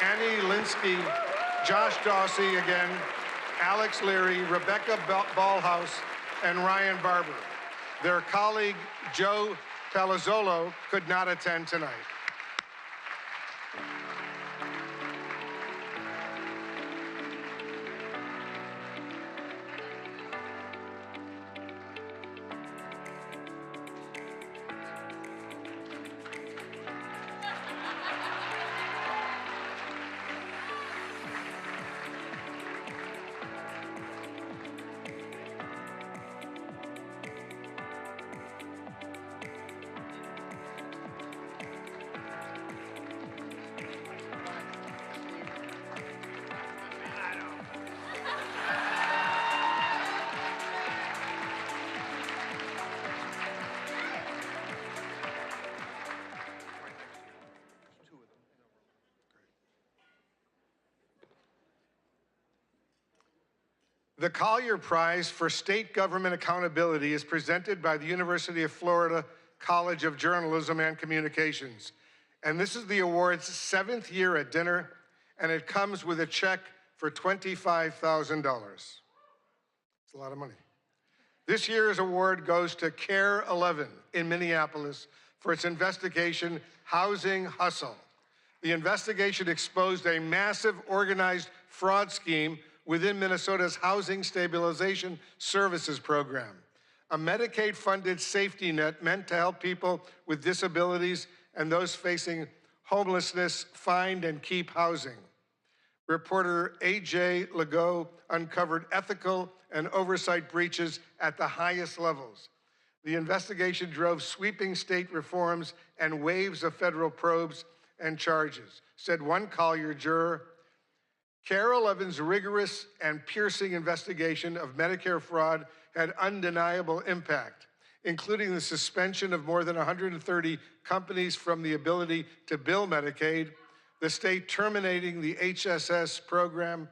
Annie Linsky, Josh Dawsey again, Alex Leary, Rebecca Ballhaus, and Ryan Barber. Their colleague, Joe Palazzolo, could not attend tonight. The Collier Prize for State Government Accountability is presented by the University of Florida College of Journalism and Communications. And this is the award's 7th year at dinner, and it comes with a check for $25,000. It's a lot of money. This year's award goes to Care 11 in Minneapolis for its investigation, Housing Hustle. The investigation exposed a massive organized fraud scheme within Minnesota's Housing Stabilization Services Program, a Medicaid-funded safety net meant to help people with disabilities and those facing homelessness find and keep housing. Reporter A.J. Legault uncovered ethical and oversight breaches at the highest levels. The investigation drove sweeping state reforms and waves of federal probes and charges, said one Collier juror. Carol Evans' rigorous and piercing investigation of Medicare fraud had undeniable impact, including the suspension of more than 130 companies from the ability to bill Medicaid, the state terminating the HSS program,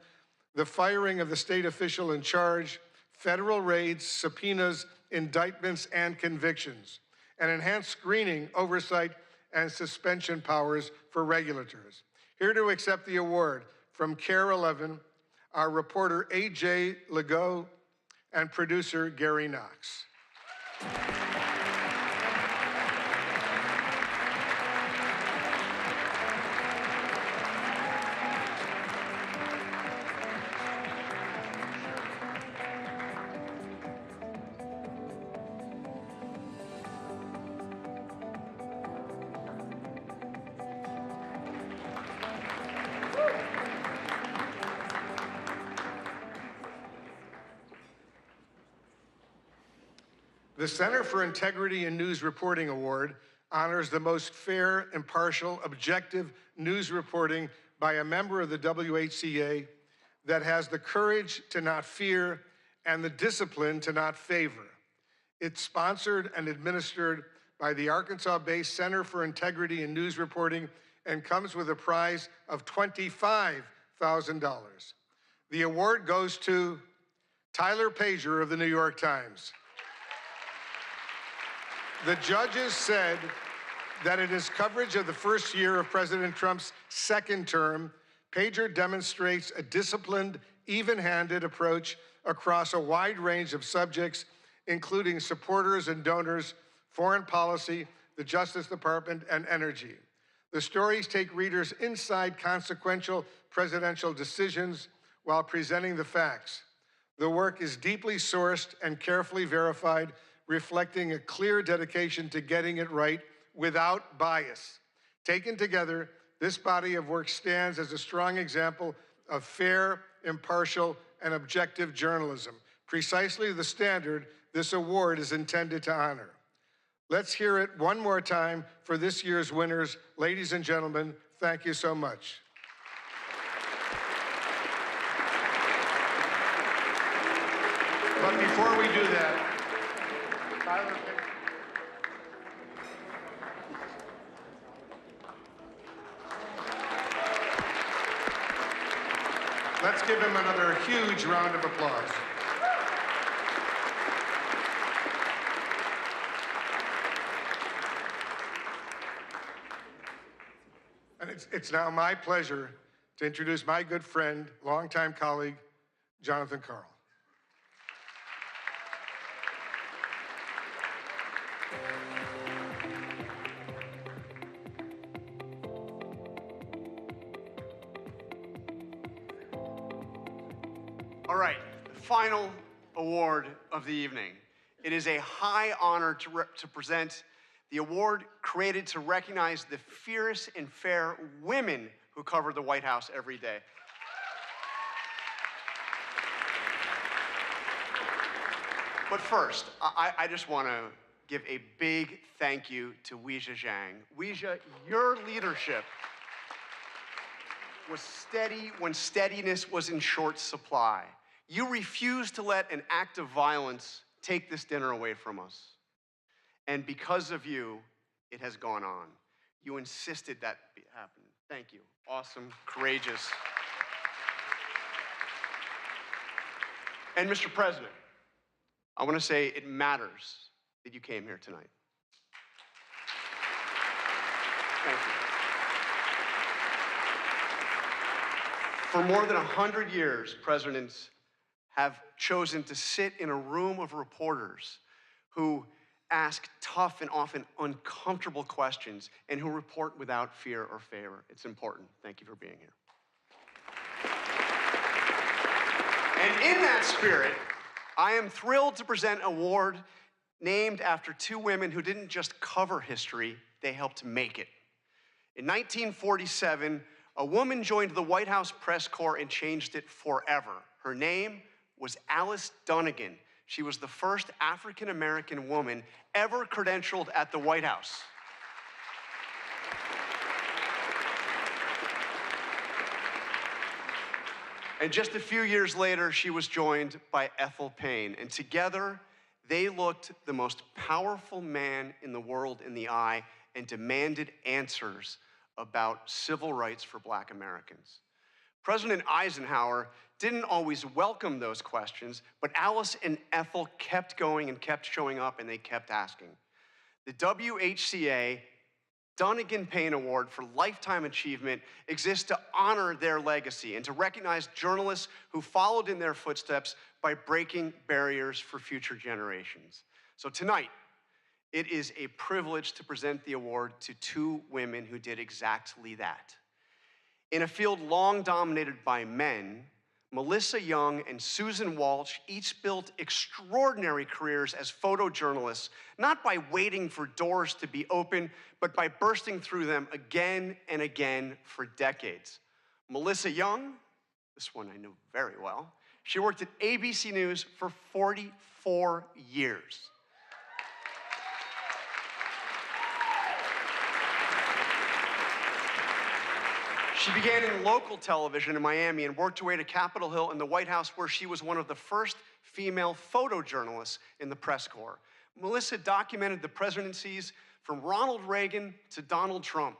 the firing of the state official in charge, federal raids, subpoenas, indictments, and convictions, and enhanced screening, oversight, and suspension powers for regulators. Here to accept the award from KARE 11, our reporter A.J. Legault and producer Gary Knox. The Center for Integrity in News Reporting Award honors the most fair, impartial, objective news reporting by a member of the WHCA that has the courage to not fear and the discipline to not favor. It's sponsored and administered by the Arkansas-based Center for Integrity in News Reporting and comes with a prize of $25,000. The award goes to Tyler Pager of the New York Times. The judges said that in his coverage of the first year of President Trump's second term, Pager demonstrates a disciplined, even-handed approach across a wide range of subjects, including supporters and donors, foreign policy, the Justice Department, and energy. The stories take readers inside consequential presidential decisions while presenting the facts. The work is deeply sourced and carefully verified, reflecting a clear dedication to getting it right without bias. Taken together, this body of work stands as a strong example of fair, impartial, and objective journalism, precisely the standard this award is intended to honor. Let's hear it one more time for this year's winners. Ladies and gentlemen, thank you so much. But before we do that, Tyler, let's give him another huge round of applause. And it's now my pleasure to introduce my good friend, longtime colleague, Jonathan Karl. All right, the final award of the evening. It is a high honor to present the award created to recognize the fierce and fair women who cover the White House every day. But first, I just want to give a big thank you to Weijia Zhang. Weijia, your leadership was steady when steadiness was in short supply. You refused to let an act of violence take this dinner away from us. And because of you, it has gone on. You insisted that happen. Thank you. Awesome, courageous. And Mr. President, I want to say it matters that you came here tonight. Thank you. For more than 100 years, presidents have chosen to sit in a room of reporters who ask tough and often uncomfortable questions and who report without fear or favor. It's important. Thank you for being here. And in that spirit, I am thrilled to present an award named after two women who didn't just cover history, they helped make it. In 1947, A woman joined the White House press corps and changed it forever. Her name was Alice Dunnigan. She was the first African-American woman ever credentialed at the White House. And just a few years later, she was joined by Ethel Payne. And together, they looked the most powerful man in the world in the eye and demanded answers about civil rights for Black Americans. President Eisenhower didn't always welcome those questions, but Alice and Ethel kept going and kept showing up, and they kept asking. The WHCA Dunnigan Payne Award for Lifetime Achievement exists to honor their legacy and to recognize journalists who followed in their footsteps by breaking barriers for future generations. So tonight, it is a privilege to present the award to two women who did exactly that. In a field long dominated by men, Melissa Young and Susan Walsh each built extraordinary careers as photojournalists, not by waiting for doors to be open, but by bursting through them again and again for decades. Melissa Young, this one I know very well, she worked at ABC News for 44 years. She began in local television in Miami and worked her way to Capitol Hill and the White House, where she was one of the first female photojournalists in the press corps. Melissa documented the presidencies from Ronald Reagan to Donald Trump.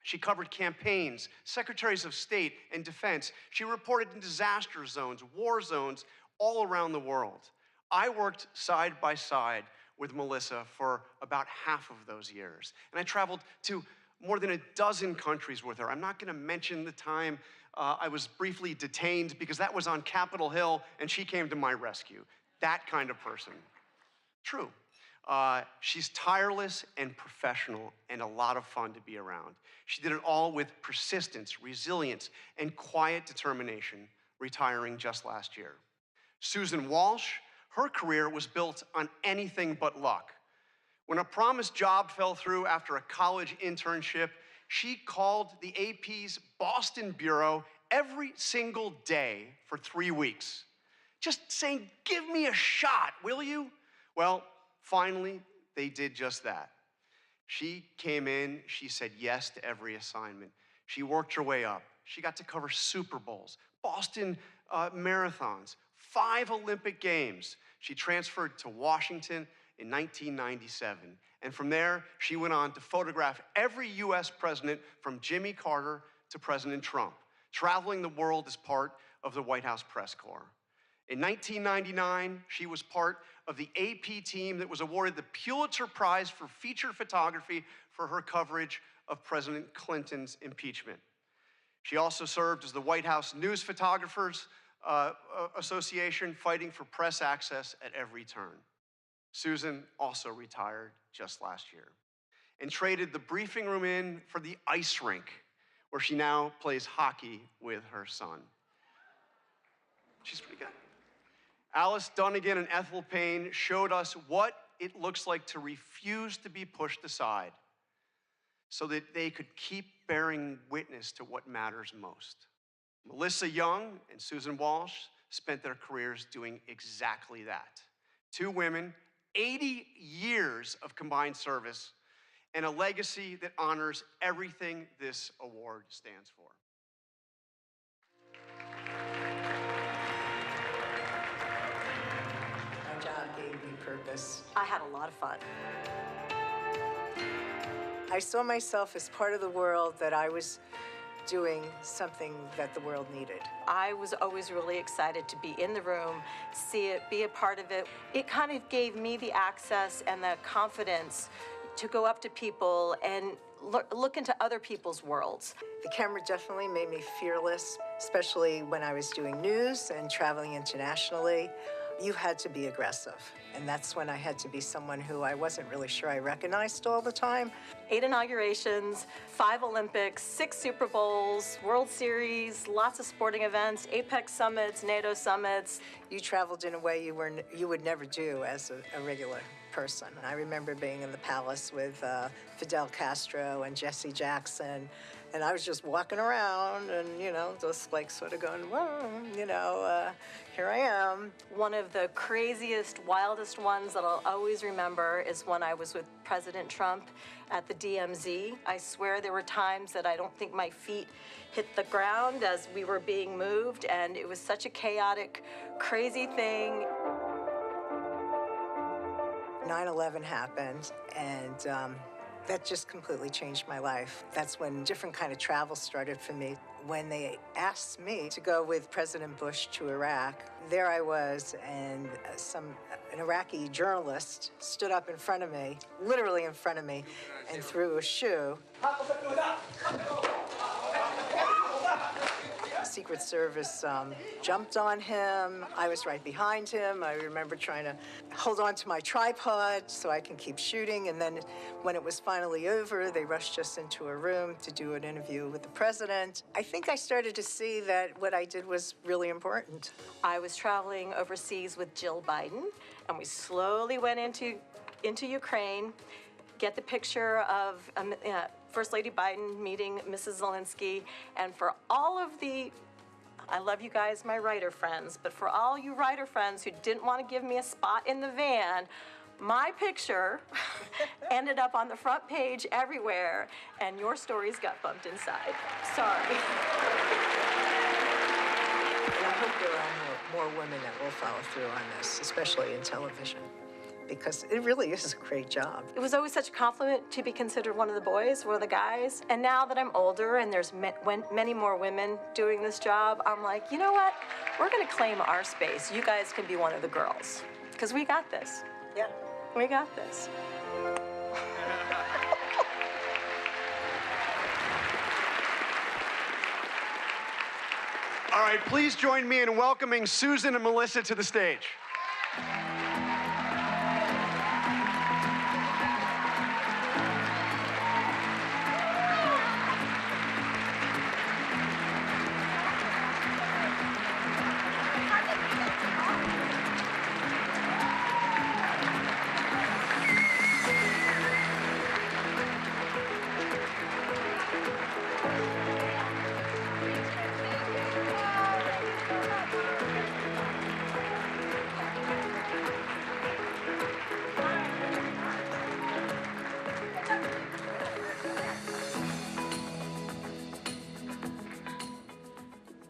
She covered campaigns, secretaries of state, and defense. She reported in disaster zones, war zones, all around the world. I worked side by side with Melissa for about half of those years, and I traveled to more than a dozen countries with her. I'm not gonna mention the time I was briefly detained because that was on Capitol Hill and she came to my rescue. That kind of person. True. She's tireless and professional and a lot of fun to be around. She did it all with persistence, resilience, and quiet determination, retiring just last year. Susan Walsh, her career was built on anything but luck. When a promised job fell through after a college internship, she called the AP's Boston bureau every single day for 3 weeks, just saying, "Give me a shot, will you?" Well, finally, they did just that. She came in, she said yes to every assignment. She worked her way up. She got to cover Super Bowls, Boston marathons, 5 Olympic Games. She transferred to Washington in 1997. And from there, she went on to photograph every US president from Jimmy Carter to President Trump, traveling the world as part of the White House press corps. In 1999, she was part of the AP team that was awarded the Pulitzer Prize for feature photography for her coverage of President Clinton's impeachment. She also served as the White House News Photographers Association, fighting for press access at every turn. Susan also retired just last year and traded the briefing room in for the ice rink, where she now plays hockey with her son. She's pretty good. Alice Dunnigan and Ethel Payne showed us what it looks like to refuse to be pushed aside so that they could keep bearing witness to what matters most. Melissa Young and Susan Walsh spent their careers doing exactly that. Two women, 80 years of combined service, and a legacy that honors everything this award stands for. My job gave me purpose. I had a lot of fun. I saw myself as part of the world that I was doing something that the world needed. I was always really excited to be in the room, see it, be a part of it. It kind of gave me the access and the confidence to go up to people and look into other people's worlds. The camera definitely made me fearless, especially when I was doing news and traveling internationally. You had to be aggressive. And that's when I had to be someone who I wasn't really sure I recognized all the time. 8 inaugurations, 5 Olympics, 6 Super Bowls, World Series, lots of sporting events, APEC summits, NATO summits. You traveled in a way you would never do as a regular person. I remember being in the palace with Fidel Castro and Jesse Jackson, and I was just walking around and, just like sort of going, whoa, here I am. One of the craziest, wildest ones that I'll always remember is when I was with President Trump at the DMZ. I swear there were times that I don't think my feet hit the ground as we were being moved, and it was such a chaotic, crazy thing. 9/11 happened, and that just completely changed my life. That's when different kind of travel started for me. When they asked me to go with President Bush to Iraq, there I was, and an Iraqi journalist stood up in front of me, literally in front of me, and threw a shoe. Secret Service jumped on him. I was right behind him. I remember trying to hold on to my tripod so I can keep shooting. And then when it was finally over, they rushed us into a room to do an interview with the president. I think I started to see that what I did was really important. I was traveling overseas with Jill Biden, and we slowly went into Ukraine, get the picture of First Lady Biden meeting Mrs. Zelensky, and for all of I love you guys, my writer friends, but for all you writer friends who didn't want to give me a spot in the van, my picture ended up on the front page everywhere, and your stories got bumped inside. Sorry. And I hope there are more women that will follow through on this, especially in television, because it really is a great job. It was always such a compliment to be considered one of the boys, one of the guys. And now that I'm older and there's many more women doing this job, I'm like, you know what? We're going to claim our space. You guys can be one of the girls, because we got this. Yeah. We got this. All right, please join me in welcoming Susan and Melissa to the stage.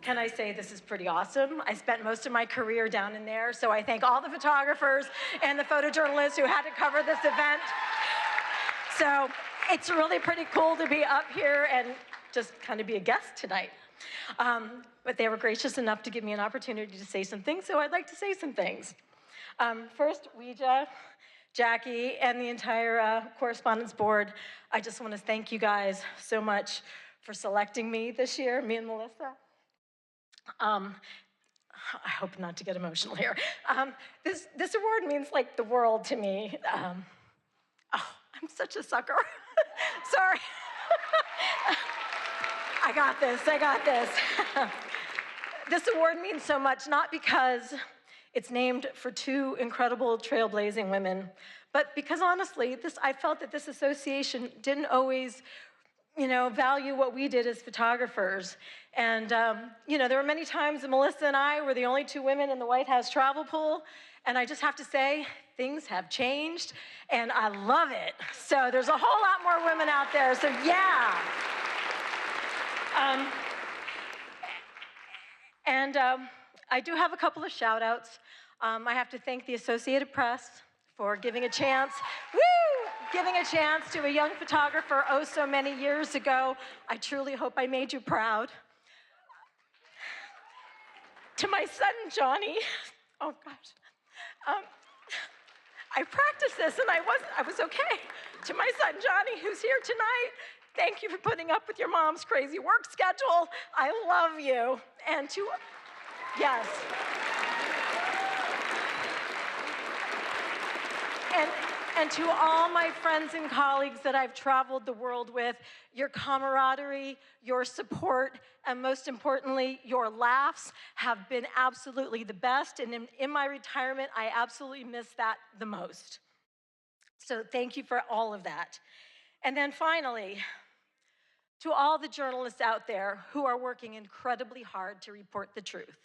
Can I say this is pretty awesome? I spent most of my career down in there, so I thank all the photographers and the photojournalists who had to cover this event. So it's really pretty cool to be up here and just kind of be a guest tonight. But they were gracious enough to give me an opportunity to say some things, so I'd like to say some things. First, Ouija, Jackie, and the entire Correspondents Board, I just want to thank you guys so much for selecting me this year, me and Melissa. I hope not to get emotional here. This award means like the world to me. Oh, I'm such a sucker. Sorry. I got this. This award means so much, not because it's named for two incredible trailblazing women, but because honestly, I felt that this association didn't always value what we did as photographers. And, there were many times that Melissa and I were the only two women in the White House travel pool, and I just have to say, things have changed, and I love it. So there's a whole lot more women out there, so yeah. I do have a couple of shout-outs. I have to thank the Associated Press for giving a chance to a young photographer oh so many years ago. I truly hope I made you proud. To my son, Johnny, oh gosh. I practiced this and I was okay. To my son, Johnny, who's here tonight, thank you for putting up with your mom's crazy work schedule. I love you. And yes. And to all my friends and colleagues that I've traveled the world with, your camaraderie, your support, and most importantly, your laughs have been absolutely the best. And in my retirement, I absolutely miss that the most. So thank you for all of that. And then finally, to all the journalists out there who are working incredibly hard to report the truth,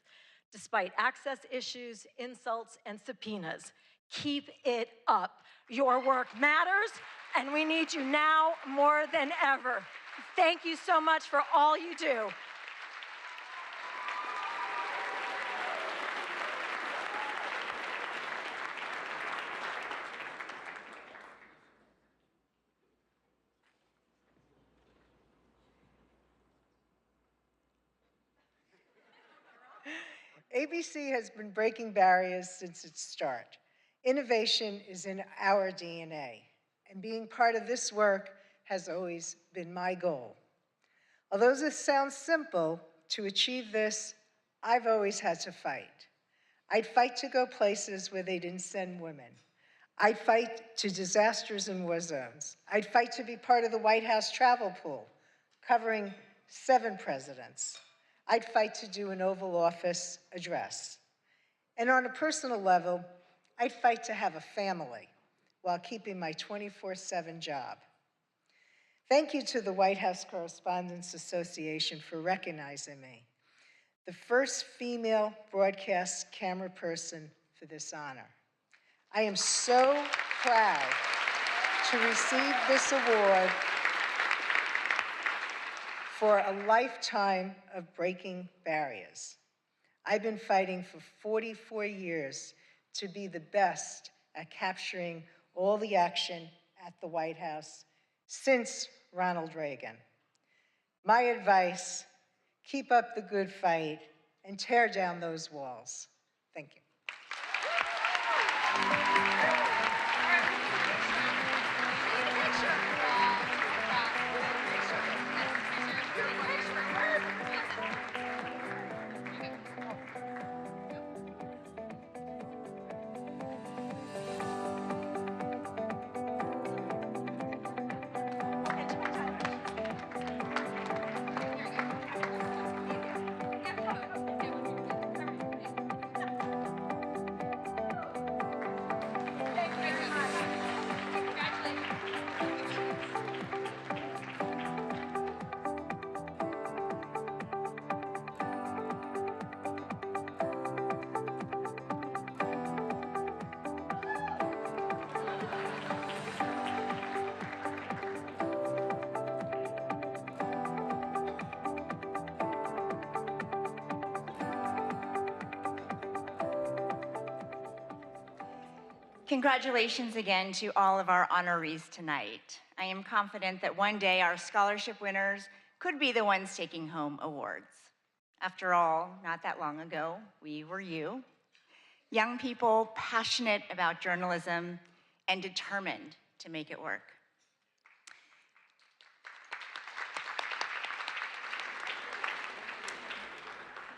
despite access issues, insults, and subpoenas, keep it up. Your work matters, and we need you now more than ever. Thank you so much for all you do. ABC has been breaking barriers since its start. Innovation is in our DNA, and being part of this work has always been my goal. Although this sounds simple, to achieve this, I've always had to fight. I'd fight to go places where they didn't send women. I'd fight to disasters in war zones. I'd fight to be part of the White House travel pool, covering 7 presidents. I'd fight to do an Oval Office address. And on a personal level, I'd fight to have a family while keeping my 24/7 job. Thank you to the White House Correspondents Association for recognizing me, the first female broadcast camera person for this honor. I am so proud to receive this award for a lifetime of breaking barriers. I've been fighting for 44 years to be the best at capturing all the action at the White House since Ronald Reagan. My advice, keep up the good fight and tear down those walls. Thank you. Congratulations again to all of our honorees tonight. I am confident that one day our scholarship winners could be the ones taking home awards. After all, not that long ago, we were you. Young people passionate about journalism and determined to make it work.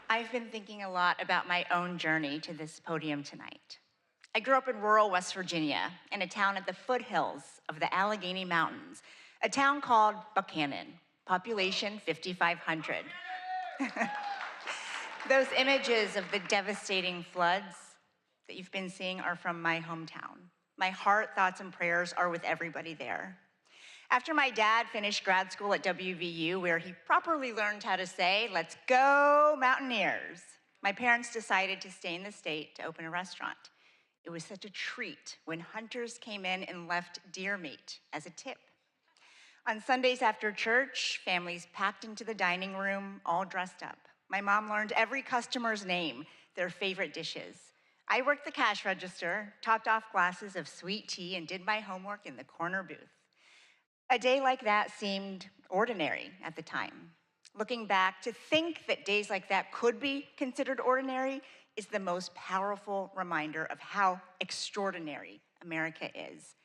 I've been thinking a lot about my own journey to this podium tonight. I grew up in rural West Virginia, in a town at the foothills of the Allegheny Mountains, a town called Buchanan, population 5,500. Those images of the devastating floods that you've been seeing are from my hometown. My heart, thoughts, and prayers are with everybody there. After my dad finished grad school at WVU, where he properly learned how to say, "Let's go Mountaineers," my parents decided to stay in the state to open a restaurant. It was such a treat when hunters came in and left deer meat as a tip. On Sundays after church, families packed into the dining room, all dressed up. My mom learned every customer's name, their favorite dishes. I worked the cash register, topped off glasses of sweet tea, and did my homework in the corner booth. A day like that seemed ordinary at the time. Looking back, to think that days like that could be considered ordinary is the most powerful reminder of how extraordinary America is.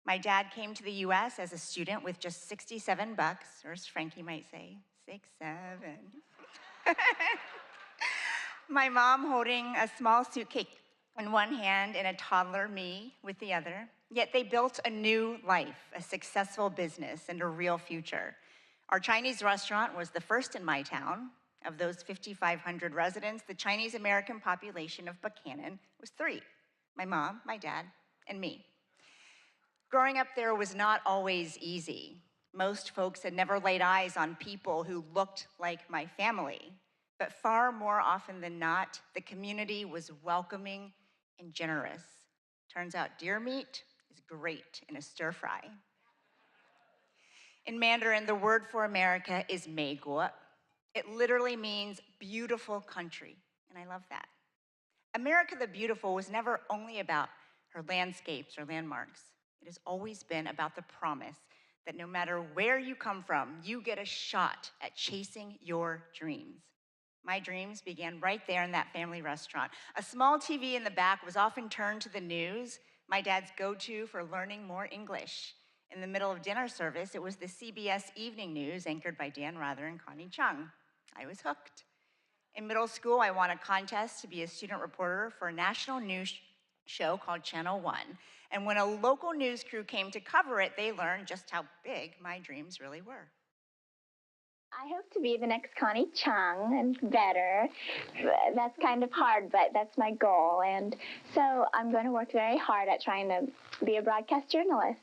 My dad came to the US as a student with just 67 bucks, or as Frankie might say, 67. My mom holding a small suitcase in one hand and a toddler, me, with the other. Yet they built a new life, a successful business, and a real future. Our Chinese restaurant was the first in my town. Of those 5,500 residents, the Chinese American population of Buchanan was 3, my mom, my dad, and me. Growing up there was not always easy. Most folks had never laid eyes on people who looked like my family. But far more often than not, the community was welcoming and generous. Turns out deer meat is great in a stir fry. In Mandarin, the word for America is 美国. It literally means beautiful country, and I love that. America the Beautiful was never only about her landscapes or landmarks. It has always been about the promise that no matter where you come from, you get a shot at chasing your dreams. My dreams began right there in that family restaurant. A small TV in the back was often turned to the news, my dad's go-to for learning more English. In the middle of dinner service, it was the CBS Evening News, anchored by Dan Rather and Connie Chung. I was hooked. In middle school, I won a contest to be a student reporter for a national news show called Channel One. And when a local news crew came to cover it, they learned just how big my dreams really were. I hope to be the next Connie Chung and better. That's kind of hard, but that's my goal. And so I'm going to work very hard at trying to be a broadcast journalist.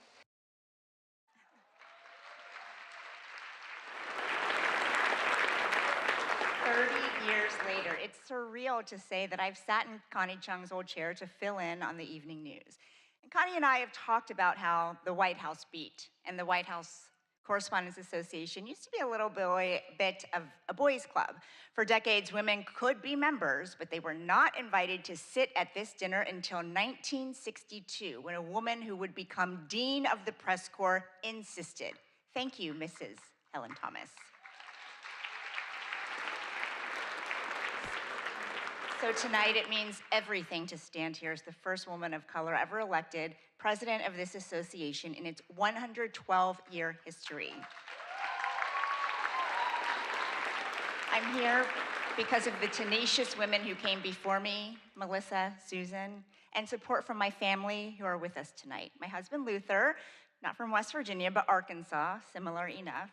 Years later, it's surreal to say that I've sat in Connie Chung's old chair to fill in on the evening news. And Connie and I have talked about how the White House beat and the White House Correspondents Association used to be a little bit of a boys' club. For decades, women could be members, but they were not invited to sit at this dinner until 1962, when a woman who would become Dean of the Press Corps insisted. Thank you, Mrs. Helen Thomas. So tonight, it means everything to stand here as the first woman of color ever elected president of this association in its 112-year history. I'm here because of the tenacious women who came before me, Melissa, Susan, and support from my family who are with us tonight. My husband, Luther, not from West Virginia, but Arkansas, similar enough.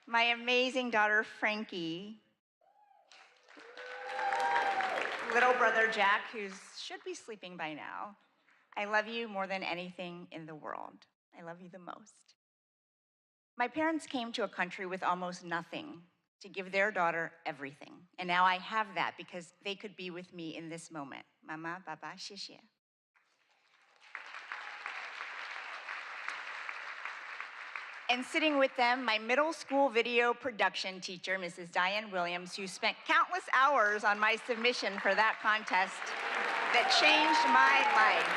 My amazing daughter, Frankie, little brother Jack, who should be sleeping by now. I love you more than anything in the world. I love you the most. My parents came to a country with almost nothing to give their daughter everything. And now I have that because they could be with me in this moment. Mama, Baba, 谢谢. And sitting with them, my middle school video production teacher, Mrs. Diane Williams, who spent countless hours on my submission for that contest that changed my life.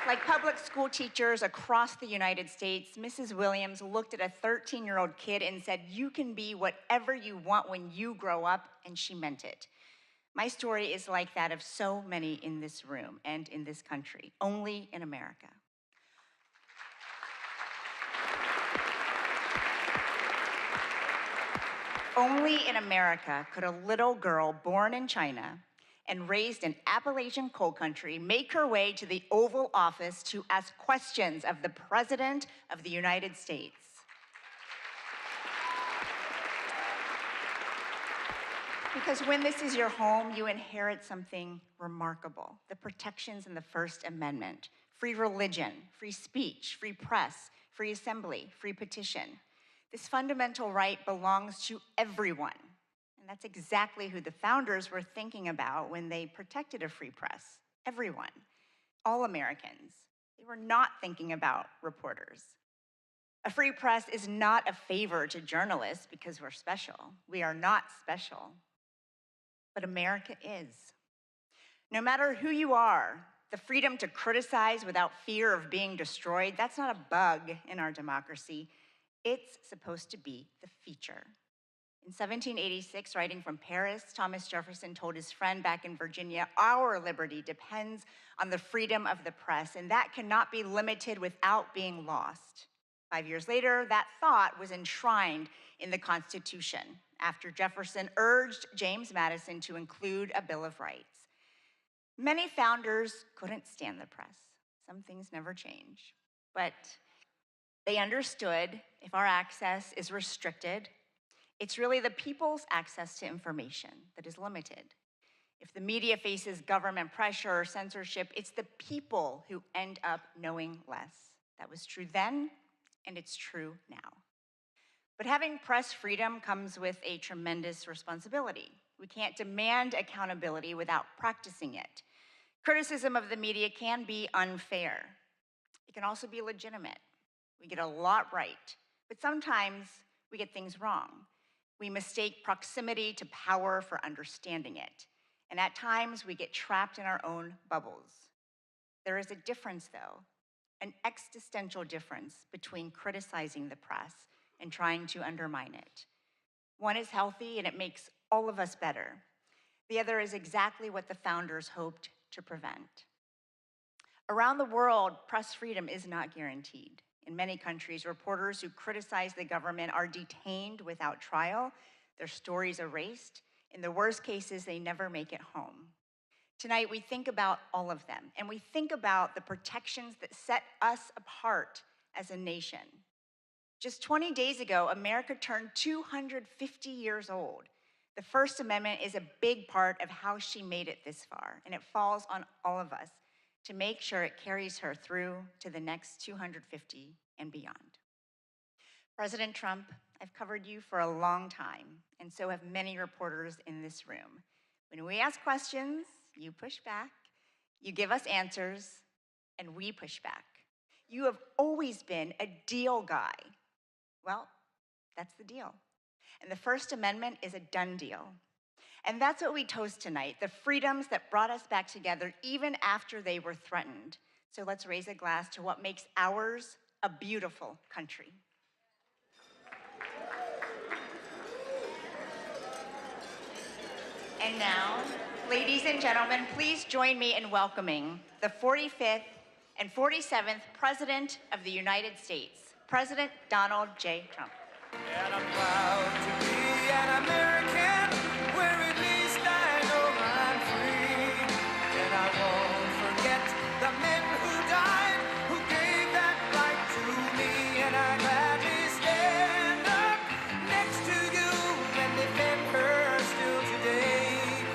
Like public school teachers across the United States, Mrs. Williams looked at a 13-year-old kid and said, "You can be whatever you want when you grow up," and she meant it. My story is like that of so many in this room and in this country, only in America. Only in America could a little girl born in China and raised in Appalachian coal country make her way to the Oval Office to ask questions of the President of the United States. Because when this is your home, you inherit something remarkable: the protections in the First Amendment: free religion, free speech, free press, free assembly, free petition. This fundamental right belongs to everyone. And that's exactly who the founders were thinking about when they protected a free press. Everyone, all Americans. They were not thinking about reporters. A free press is not a favor to journalists because we're special. We are not special. But America is. No matter who you are, the freedom to criticize without fear of being destroyed, that's not a bug in our democracy. It's supposed to be the feature. In 1786, writing from Paris, Thomas Jefferson told his friend back in Virginia, "Our liberty depends on the freedom of the press, and that cannot be limited without being lost." 5 years later, that thought was enshrined in the Constitution after Jefferson urged James Madison to include a Bill of Rights. Many founders couldn't stand the press. Some things never change. But they understood if our access is restricted, it's really the people's access to information that is limited. If the media faces government pressure or censorship, it's the people who end up knowing less. That was true then, and it's true now. But having press freedom comes with a tremendous responsibility. We can't demand accountability without practicing it. Criticism of the media can be unfair. It can also be legitimate. We get a lot right, but sometimes we get things wrong. We mistake proximity to power for understanding it. And at times we get trapped in our own bubbles. There is a difference though, an existential difference between criticizing the press and trying to undermine it. One is healthy and it makes all of us better. The other is exactly what the founders hoped to prevent. Around the world, press freedom is not guaranteed. In many countries, reporters who criticize the government are detained without trial, their stories erased. In the worst cases, they never make it home. Tonight, we think about all of them, and we think about the protections that set us apart as a nation. Just 20 days ago, America turned 250 years old. The First Amendment is a big part of how she made it this far, and it falls on all of us to make sure it carries her through to the next 250 and beyond. President Trump, I've covered you for a long time, and so have many reporters in this room. When we ask questions, you push back, you give us answers, and we push back. You have always been a deal guy. Well, that's the deal. And the First Amendment is a done deal. And that's what we toast tonight, the freedoms that brought us back together even after they were threatened. So let's raise a glass to what makes ours a beautiful country. And now, ladies and gentlemen, please join me in welcoming the 45th and 47th President of the United States, President Donald J. Trump. And I'm proud to be an American, where at least I know I'm free. And I won't forget the men who died, who gave that right to me. And I gladly stand up next to you and defend her still today.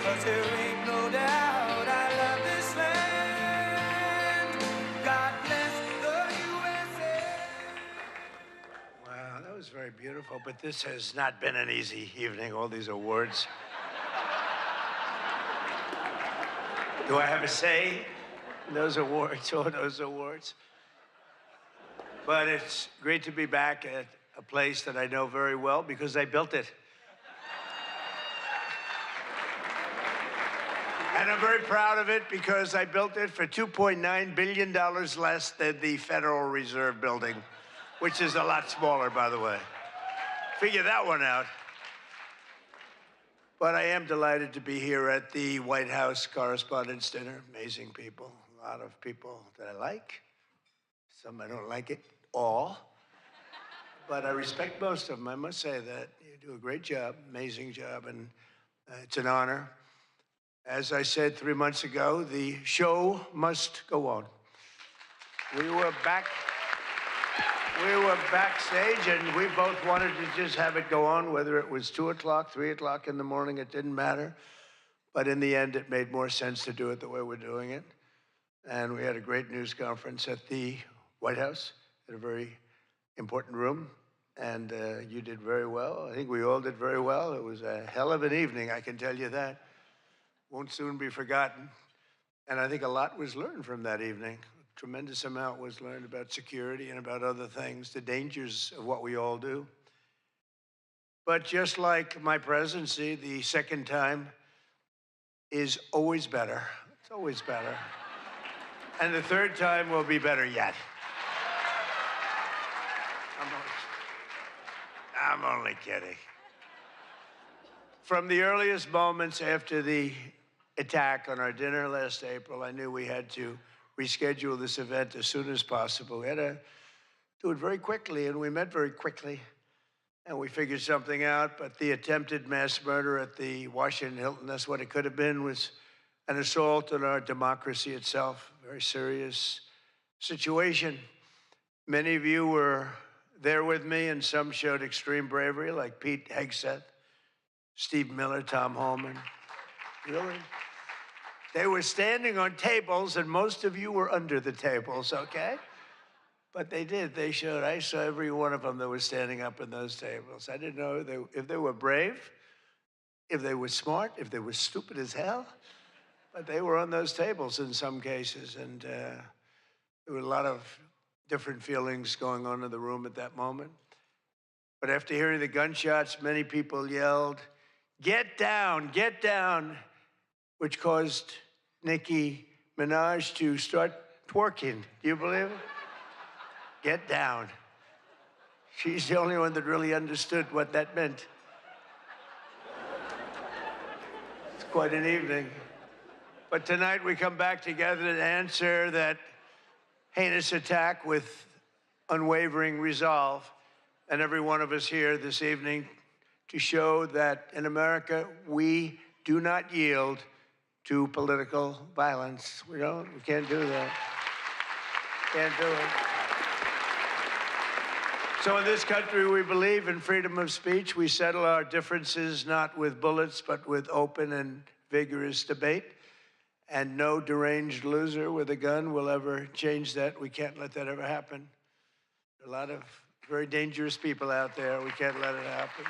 'Cause there ain't no doubt I love this land. God bless the USA. Wow, that was very beautiful, but this has not been an easy evening, all these awards. Do I have a say in those awards, all those awards? But it's great to be back at a place that I know very well because I built it. And I'm very proud of it because I built it for $2.9 billion less than the Federal Reserve building, which is a lot smaller, by the way. Figure that one out. But I am delighted to be here at the White House Correspondents' Dinner. Amazing people, a lot of people that I like. Some I don't like at all. But I respect most of them, I must say that. You do a great job, amazing job, and it's an honor. As I said 3 months ago, the show must go on. We were backstage, and we both wanted to just have it go on, whether it was 2 o'clock, 3 o'clock in the morning, it didn't matter. But in the end, it made more sense to do it the way we're doing it. And we had a great news conference at the White House, in a very important room. And you did very well. I think we all did very well. It was a hell of an evening, I can tell you that. Won't soon be forgotten. And I think a lot was learned from that evening. A tremendous amount was learned about security and about other things, the dangers of what we all do. But just like my presidency, the second time is always better. It's always better. And the third time will be better yet. I'm only kidding. From the earliest moments after the attack on our dinner last April, I knew we had to reschedule this event as soon as possible. We had to do it very quickly, and we met very quickly, and we figured something out. But the attempted mass murder at the Washington Hilton, that's what it could have been, was an assault on our democracy itself. A very serious situation. Many of you were there with me, and some showed extreme bravery, like Pete Hegseth, Steve Miller, Tom Homan. Really? They were standing on tables, and most of you were under the tables, okay? But they did. They showed. I saw every one of them that was standing up in those tables. I didn't know if they were brave, if they were smart, if they were stupid as hell. But they were on those tables in some cases, and there were a lot of different feelings going on in the room at that moment. But after hearing the gunshots, many people yelled, "Get down, get down," which caused Nicki Minaj to start twerking. Do you believe it? Get down. She's the only one that really understood what that meant. It's quite an evening. But tonight we come back together to answer that heinous attack with unwavering resolve. And every one of us here this evening to show that in America, we do not yield to political violence. We can't do that. Can't do it. So in this country, we believe in freedom of speech. We settle our differences not with bullets, but with open and vigorous debate. And no deranged loser with a gun will ever change that. We can't let that ever happen. There are a lot of very dangerous people out there. We can't let it happen.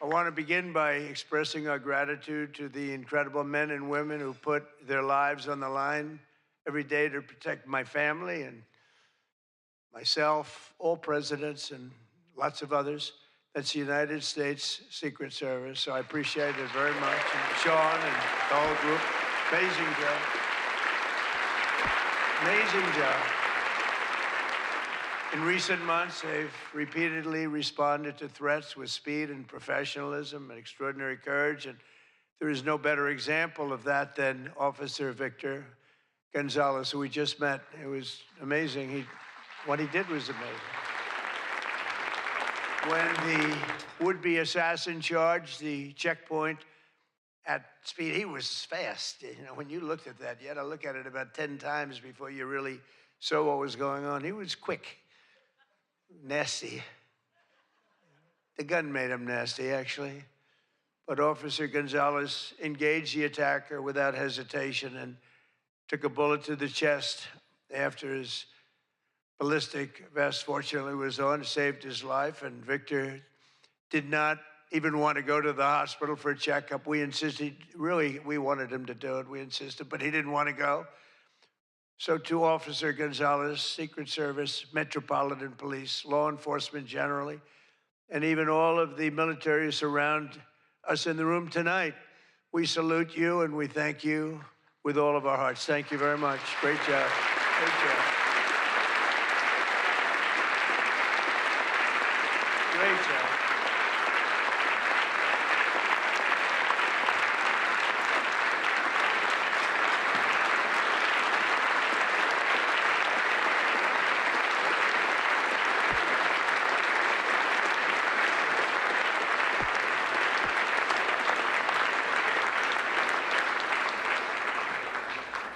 I want to begin by expressing our gratitude to the incredible men and women who put their lives on the line every day to protect my family and myself, all presidents, and lots of others. That's the United States Secret Service, so I appreciate it very much. And Sean and the whole group, amazing job. Amazing job. In recent months, they've repeatedly responded to threats with speed and professionalism and extraordinary courage, and there is no better example of that than Officer Victor Gonzalez, who we just met. It was amazing. What he did was amazing. When the would-be assassin charged the checkpoint at speed, he was fast. When you looked at that, you had to look at it about 10 times before you really saw what was going on. He was quick, nasty. The gun made him nasty, actually. But Officer Gonzalez engaged the attacker without hesitation and took a bullet to the chest after his ballistic vest, fortunately, was on, saved his life, and Victor did not even want to go to the hospital for a checkup. We insisted, really, we wanted him to do it. We insisted, but he didn't want to go. So to Officer Gonzalez, Secret Service, Metropolitan Police, law enforcement generally, and even all of the military who surround us in the room tonight, we salute you and we thank you with all of our hearts. Thank you very much. Great job. Great job. Great job.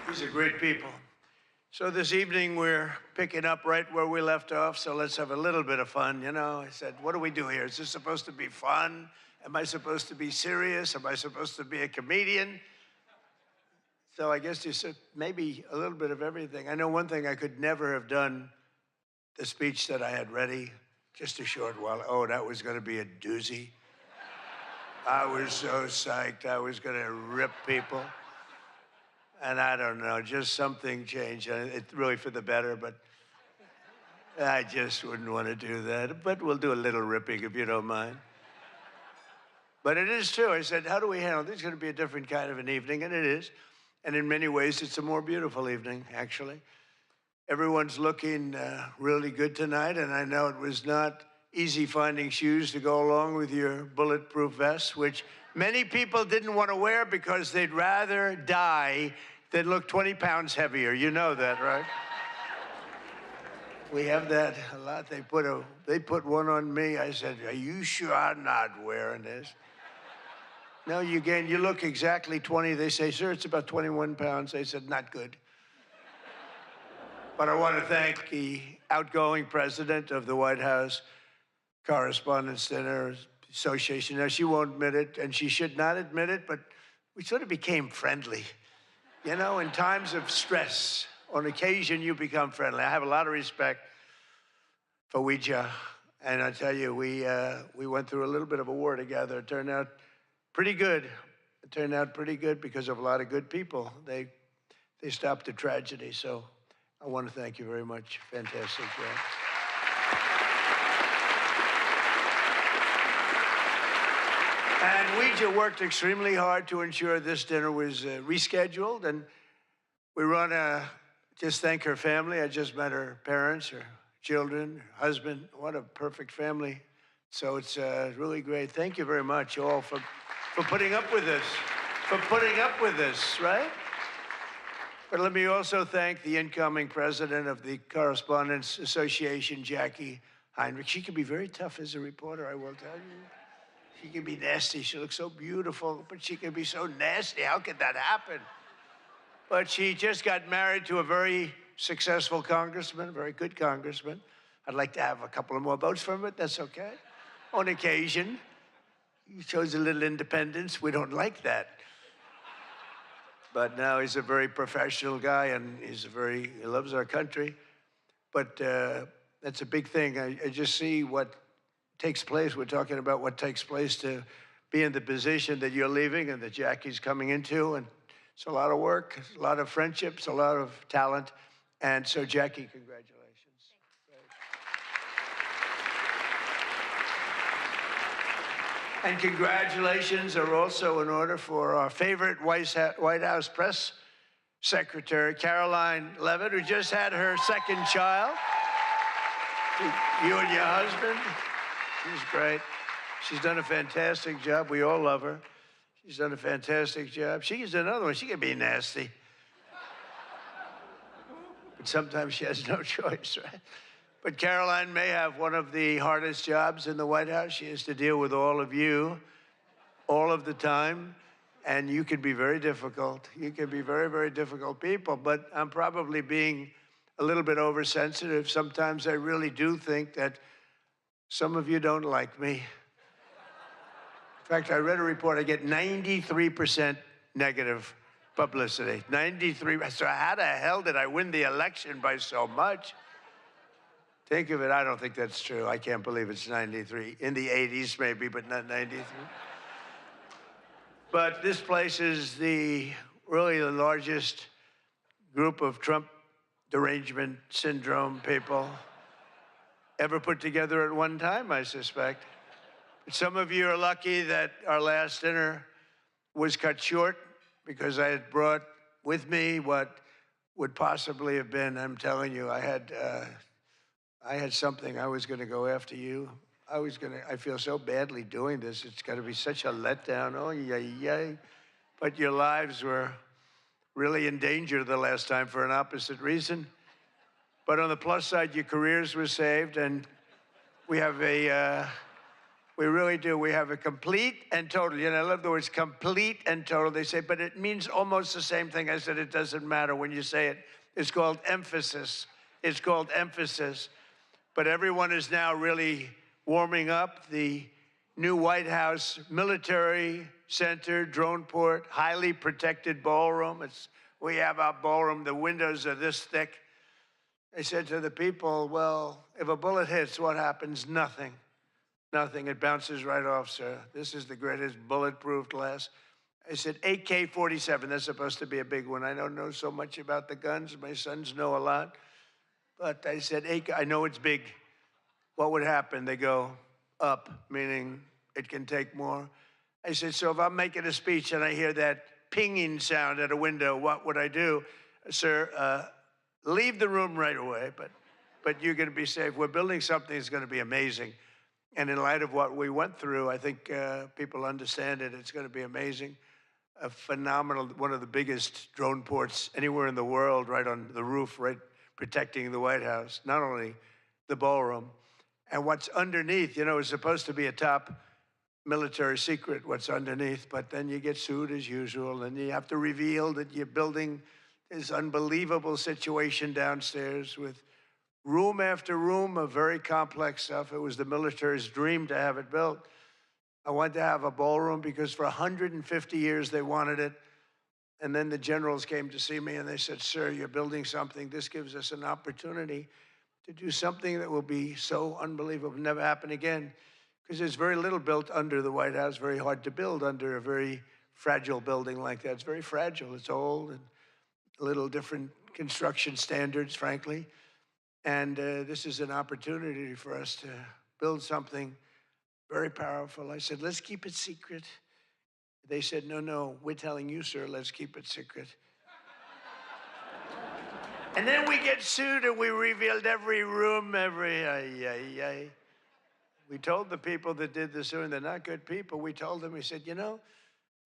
These are great people. So this evening we're picking up right where we left off, so let's have a little bit of fun. I said, what do we do here? Is this supposed to be fun? Am I supposed to be serious? Am I supposed to be a comedian? So I guess you said maybe a little bit of everything. I know one thing, I could never have done the speech that I had ready just a short while. Oh, that was going to be a doozy. I was so psyched. I was going to rip people. And I don't know, just something changed. It's really for the better, but I just wouldn't want to do that. But we'll do a little ripping if you don't mind. But it is true. I said, how do we handle this? It's going to be a different kind of an evening, and it is. And in many ways, it's a more beautiful evening, actually. Everyone's looking really good tonight, and I know it was not easy finding shoes to go along with your bulletproof vest, which many people didn't want to wear because they'd rather die than look 20 pounds heavier. You know that, right? We have that a lot. They put one on me. I said, are you sure I'm not wearing this? No, you look exactly 20. They say, sir, it's about 21 pounds. They said, not good. But I want to thank the outgoing president of the White House Correspondents' Dinner, Association. Now, she won't admit it, and she should not admit it, but we sort of became friendly. You know, in times of stress, on occasion, you become friendly. I have a lot of respect for Ouija, and I tell you, we went through a little bit of a war together. It turned out pretty good. It turned out pretty good because of a lot of good people. They stopped the tragedy, so I want to thank you very much. Fantastic job. And Ouija worked extremely hard to ensure this dinner was rescheduled, and we want to just thank her family. I just met her parents, her children, her husband. What a perfect family. So it's really great. Thank you very much, all, for putting up with this, right? But let me also thank the incoming president of the Correspondents Association, Jackie Heinrich. She can be very tough as a reporter, I will tell you. She can be nasty. She looks so beautiful, but she can be so nasty. How could that happen? But she just got married to a very successful congressman, a very good congressman. I'd like to have a couple of more votes from it. That's okay. On occasion, he shows a little independence. We don't like that. But now he's a very professional guy, and he loves our country. But that's a big thing. I just see what takes place. We're talking about what takes place to be in the position that you're leaving and that Jackie's coming into. And it's a lot of work, a lot of friendships, a lot of talent. And so, Jackie, congratulations. And congratulations are also in order for our favorite White House press secretary, Caroline Levitt, who just had her second child. You and your husband. She's great. She's done a fantastic job. We all love her. She's done a fantastic job. She's another one. She can be nasty. But sometimes she has no choice, right? But Caroline may have one of the hardest jobs in the White House. She has to deal with all of you all of the time. And you can be very difficult. You can be very, very difficult people. But I'm probably being a little bit oversensitive. Sometimes I really do think that some of you don't like me. In fact, I read a report, I get 93% negative publicity. 93, so how the hell did I win the election by so much? Think of it, I don't think that's true. I can't believe it's 93. In the 80s maybe, but not 93. But this place is really the largest group of Trump derangement syndrome people ever put together at one time, I suspect. Some of you are lucky that our last dinner was cut short because I had brought with me what would possibly have been, I'm telling you, I had something. I was going to go after you. I feel so badly doing this. It's going to be such a letdown. Oh, yay. But your lives were really in danger the last time for an opposite reason. But on the plus side, your careers were saved, and we have we really do. We have a complete and total. You know, I love the words complete and total. They say, but it means almost the same thing. I said, it doesn't matter when you say it. It's called emphasis. It's called emphasis. But everyone is now really warming up. The new White House Military Center, drone port, highly protected ballroom. We have our ballroom. The windows are this thick. I said to the people, well, if a bullet hits, what happens? Nothing. Nothing. It bounces right off, sir. This is the greatest bulletproof glass. I said, AK-47, that's supposed to be a big one. I don't know so much about the guns. My sons know a lot. But I said, I know it's big. What would happen? They go up, meaning it can take more. I said, so if I'm making a speech and I hear that pinging sound at a window, what would I do? Sir, leave the room right away, but you're going to be safe. We're building something that's going to be amazing. And in light of what we went through, I think people understand it. It's going to be amazing. A phenomenal, one of the biggest drone ports anywhere in the world, right on the roof, right protecting the White House, not only the ballroom. And what's underneath, you know, is supposed to be a top military secret, what's underneath, but then you get sued as usual, and you have to reveal that you're building this unbelievable situation downstairs with room after room of very complex stuff. It was the military's dream to have it built. I wanted to have a ballroom because for 150 years they wanted it. And then the generals came to see me and they said, sir, you're building something. This gives us an opportunity to do something that will be so unbelievable, never happen again. Because there's very little built under the White House, very hard to build under a very fragile building like that. It's very fragile, it's old and a little different construction standards, frankly. And this is an opportunity for us to build something very powerful. I said, let's keep it secret. They said, no, no, we're telling you, sir, let's keep it secret. And then we get sued and we revealed every room, We told the people that did the suing, they're not good people. We told them, we said, you know,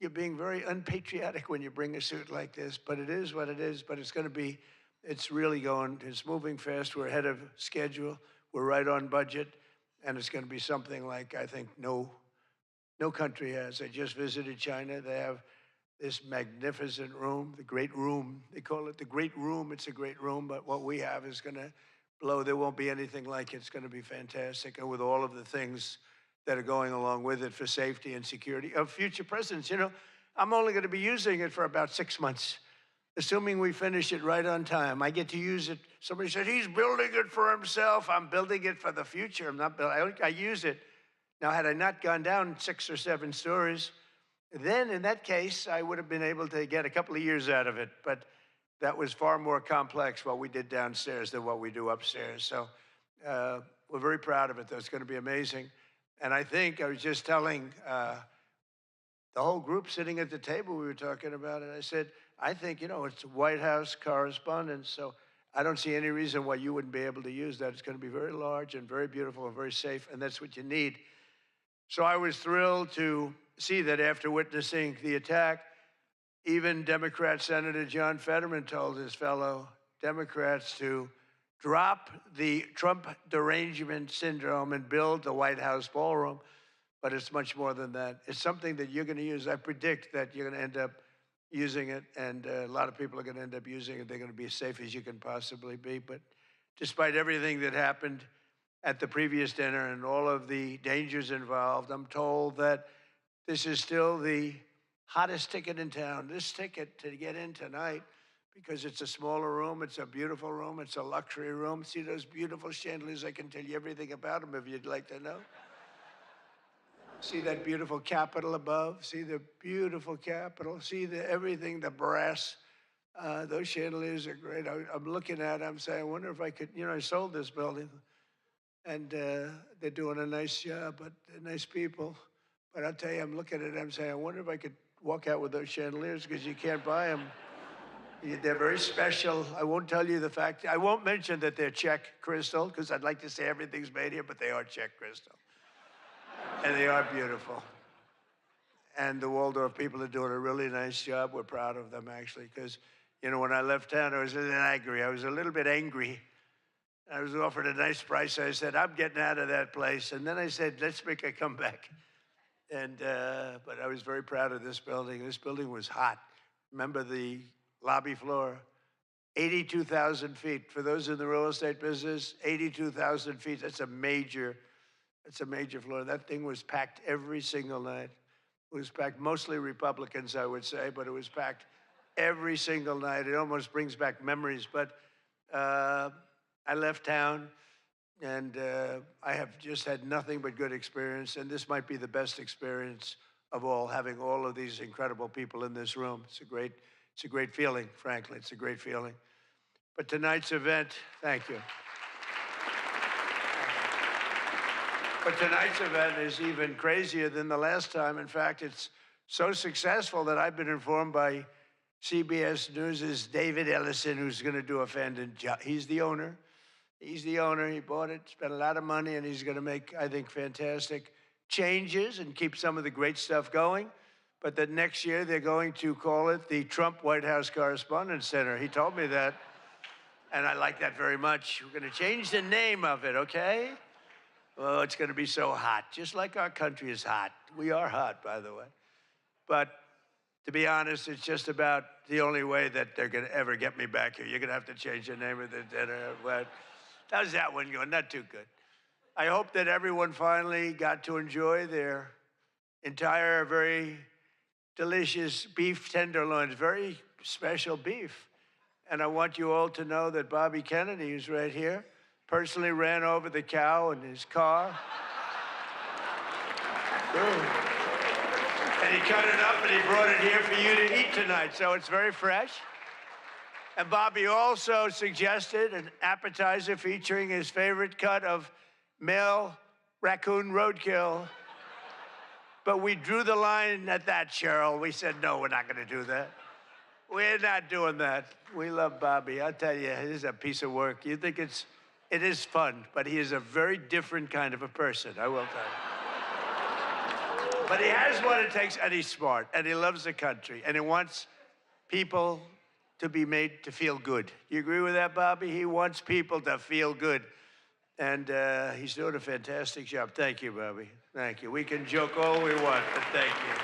you're being very unpatriotic when you bring a suit like this, but it is what it is, but it's going to be, it's really going, it's moving fast. We're ahead of schedule. We're right on budget. And it's going to be something like, I think, no country has. I just visited China. They have this magnificent room, the Great Room. They call it the Great Room. It's a great room, but what we have is going to blow. There won't be anything like it. It's going to be fantastic. And with all of the things that are going along with it for safety and security of future presidents. You know, I'm only going to be using it for about 6 months, assuming we finish it right on time. I get to use it. Somebody said, he's building it for himself. I'm building it for the future. I'm not building, I use it. Now, had I not gone down 6 or 7 stories, then in that case, I would have been able to get a couple of years out of it. But that was far more complex what we did downstairs than what we do upstairs. So we're very proud of it, though. It's going to be amazing. And I think I was just telling the whole group sitting at the table we were talking about it. I said, I think, you know, it's White House Correspondents, so I don't see any reason why you wouldn't be able to use that. It's going to be very large and very beautiful and very safe, and that's what you need. So I was thrilled to see that after witnessing the attack, even Democrat Senator John Fetterman told his fellow Democrats to drop the Trump derangement syndrome and build the White House ballroom. But it's much more than that. It's something that you're going to use. I predict that you're going to end up using it, and a lot of people are going to end up using it. They're going to be as safe as you can possibly be. But despite everything that happened at the previous dinner and all of the dangers involved, I'm told that this is still the hottest ticket in town. This ticket to get in tonight, because it's a smaller room, it's a beautiful room, it's a luxury room. See those beautiful chandeliers? I can tell you everything about them if you'd like to know. See that beautiful Capitol above? See the beautiful Capitol? See everything, the brass. Those chandeliers are great. I'm looking at it, I'm saying, I wonder if I could, you know, I sold this building, and they're doing a nice job, but they're nice people. But I'll tell you, I'm looking at it, I'm saying, I wonder if I could walk out with those chandeliers, because you can't buy them. They're very special. I won't tell you the fact. I won't mention that they're Czech crystal, because I'd like to say everything's made here, but they are Czech crystal. And they are beautiful. And the Waldorf people are doing a really nice job. We're proud of them, actually, because, you know, when I left town, I was a little angry. I was a little bit angry. I was offered a nice price. I said, I'm getting out of that place. And then I said, let's make a comeback. And, but I was very proud of this building. This building was hot. Remember the lobby floor? 82,000 feet. For those in the real estate business, 82,000 feet, that's a major floor. That thing was packed every single night. It was packed, mostly Republicans, I would say, but it was packed every single night. It almost brings back memories. But I left town, and I have just had nothing but good experience, and this might be the best experience of all, having all of these incredible people in this room. It's a great feeling, frankly. It's a great feeling. But tonight's event, thank you. But tonight's event is even crazier than the last time. In fact, it's so successful that I've been informed by CBS News' David Ellison, who's going to do a fantastic job. He's the owner. He's the owner. He bought it, spent a lot of money, and he's going to make, I think, fantastic changes and keep some of the great stuff going. But that next year they're going to call it the Trump White House Correspondents Center. He told me that, and I like that very much. We're going to change the name of it, okay? Oh, it's going to be so hot, just like our country is hot. We are hot, by the way. But to be honest, it's just about the only way that they're going to ever get me back here. You're going to have to change the name of the dinner. But how's that one going? Not too good. I hope that everyone finally got to enjoy their entire, very delicious beef tenderloins, very special beef. And I want you all to know that Bobby Kennedy, who's right here, personally ran over the cow in his car. And he cut it up and he brought it here for you to eat tonight. So it's very fresh. And Bobby also suggested an appetizer featuring his favorite cut of male raccoon roadkill. But we drew the line at that, Cheryl. We said, no, we're not going to do that. We're not doing that. We love Bobby. I'll tell you, he's a piece of work. You think it is fun, but he is a very different kind of a person, I will tell you. But he has what it takes, and he's smart, and he loves the country, and he wants people to be made to feel good. You agree with that, Bobby? He wants people to feel good. And he's doing a fantastic job. Thank you, Bobby. Thank you. We can joke all we want, but thank you.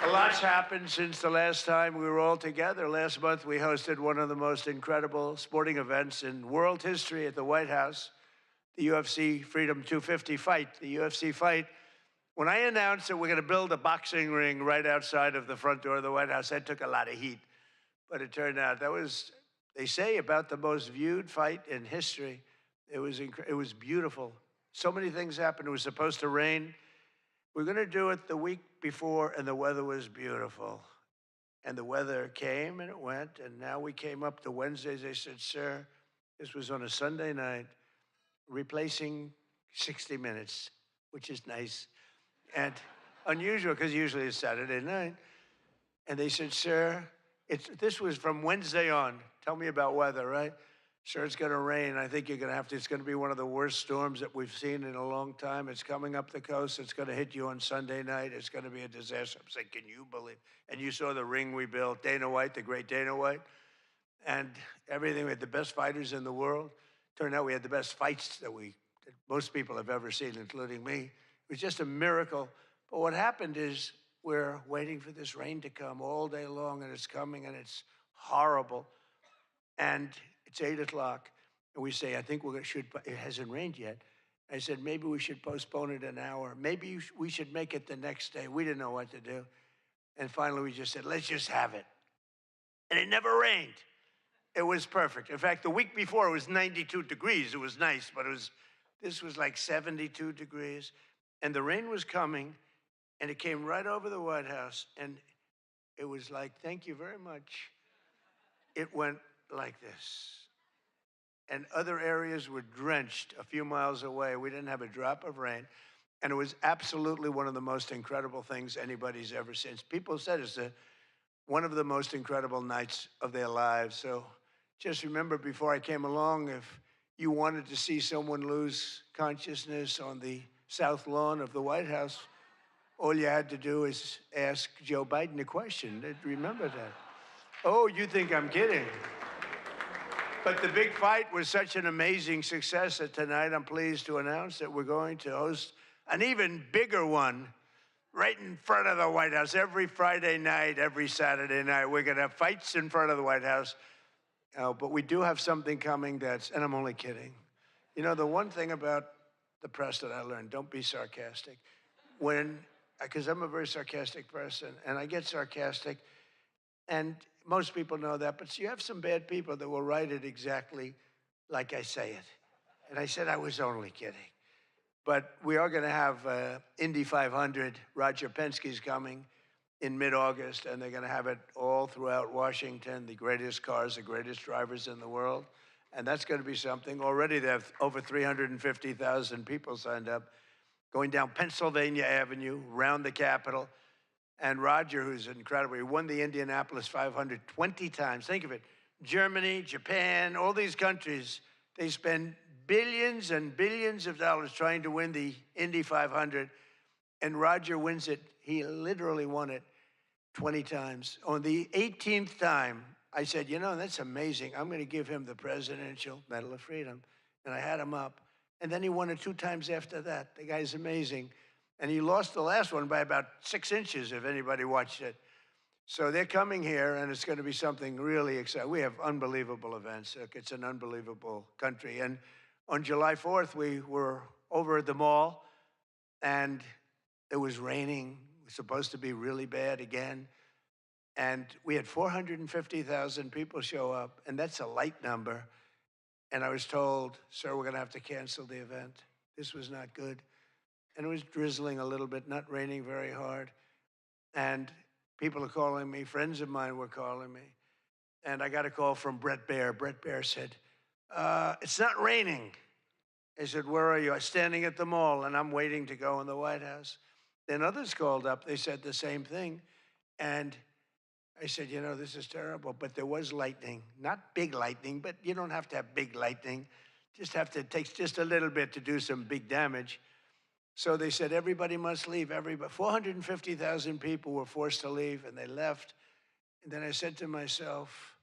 A lot's happened since the last time we were all together. Last month, we hosted one of the most incredible sporting events in world history at the White House, the UFC Freedom 250 fight. The UFC fight, when I announced that we're going to build a boxing ring right outside of the front door of the White House, that took a lot of heat. But it turned out that was, they say, about the most viewed fight in history. It was beautiful. So many things happened. It was supposed to rain. We're going to do it the week before, and the weather was beautiful. And the weather came, and it went, and now we came up to Wednesdays. They said, sir, this was on a Sunday night, replacing 60 Minutes, which is nice and unusual, because usually it's Saturday night. And they said, sir, this was from Wednesday on. Tell me about weather, right? Sure, it's going to rain. I think you're going to have to. It's going to be one of the worst storms that we've seen in a long time. It's coming up the coast. It's going to hit you on Sunday night. It's going to be a disaster. I'm saying, can you believe? And you saw the ring we built, Dana White, the great Dana White, and everything. We had the best fighters in the world. Turned out we had the best fights that most people have ever seen, including me. It was just a miracle. But what happened is we're waiting for this rain to come all day long, and it's coming, and it's horrible. And it's 8 o'clock, and we say, I think it hasn't rained yet. I said, maybe we should postpone it an hour. Maybe we should make it the next day. We didn't know what to do. And finally, we just said, let's just have it. And it never rained. It was perfect. In fact, the week before, it was 92 degrees. It was nice, but this was like 72 degrees. And the rain was coming, and it came right over the White House, and it was like, thank you very much. It went like this. And other areas were drenched a few miles away. We didn't have a drop of rain. And it was absolutely one of the most incredible things anybody's ever seen. People said it's one of the most incredible nights of their lives. So just remember, before I came along, if you wanted to see someone lose consciousness on the South Lawn of the White House, all you had to do is ask Joe Biden a question. They'd remember that. Oh, you think I'm kidding? But the big fight was such an amazing success that tonight I'm pleased to announce that we're going to host an even bigger one right in front of the White House. Every Friday night, every Saturday night, we're going to have fights in front of the White House. But we do have something coming and I'm only kidding. You know, the one thing about the press that I learned, don't be sarcastic. Because I'm a very sarcastic person, and I get sarcastic, and most people know that, but you have some bad people that will write it exactly like I say it. And I said I was only kidding. But we are going to have Indy 500. Roger Penske's coming in mid-August, and they're going to have it all throughout Washington, the greatest cars, the greatest drivers in the world. And that's going to be something. Already they have over 350,000 people signed up, going down Pennsylvania Avenue, around the Capitol. And Roger, who's incredible, he won the Indianapolis 500 20 times. Think of it. Germany, Japan, all these countries, they spend billions and billions of dollars trying to win the Indy 500. And Roger wins it. He literally won it 20 times. On the 18th time, I said, you know, that's amazing. I'm going to give him the Presidential Medal of Freedom. And I had him up. And then he won it 2 times after that. The guy's amazing. And he lost the last one by about 6 inches, if anybody watched it. So they're coming here, and it's going to be something really exciting. We have unbelievable events. It's an unbelievable country. And on July 4th, we were over at the mall, and It was raining. It was supposed to be really bad again. And we had 450,000 people show up, and that's a light number. And I was told, sir, we're going to have to cancel the event. This was not good. And it was drizzling a little bit, not raining very hard. And people are calling me, friends of mine were calling me. And I got a call from Brett Baer. Brett Baer said, it's not raining. I said, where are you? I'm standing at the mall, and I'm waiting to go in the White House. Then others called up. They said the same thing. And I said, you know, this is terrible. But there was lightning. Not big lightning, but you don't have to have big lightning. It takes just a little bit to do some big damage. So they said, everybody must leave. 450,000 people were forced to leave, and they left. And then I said to myself,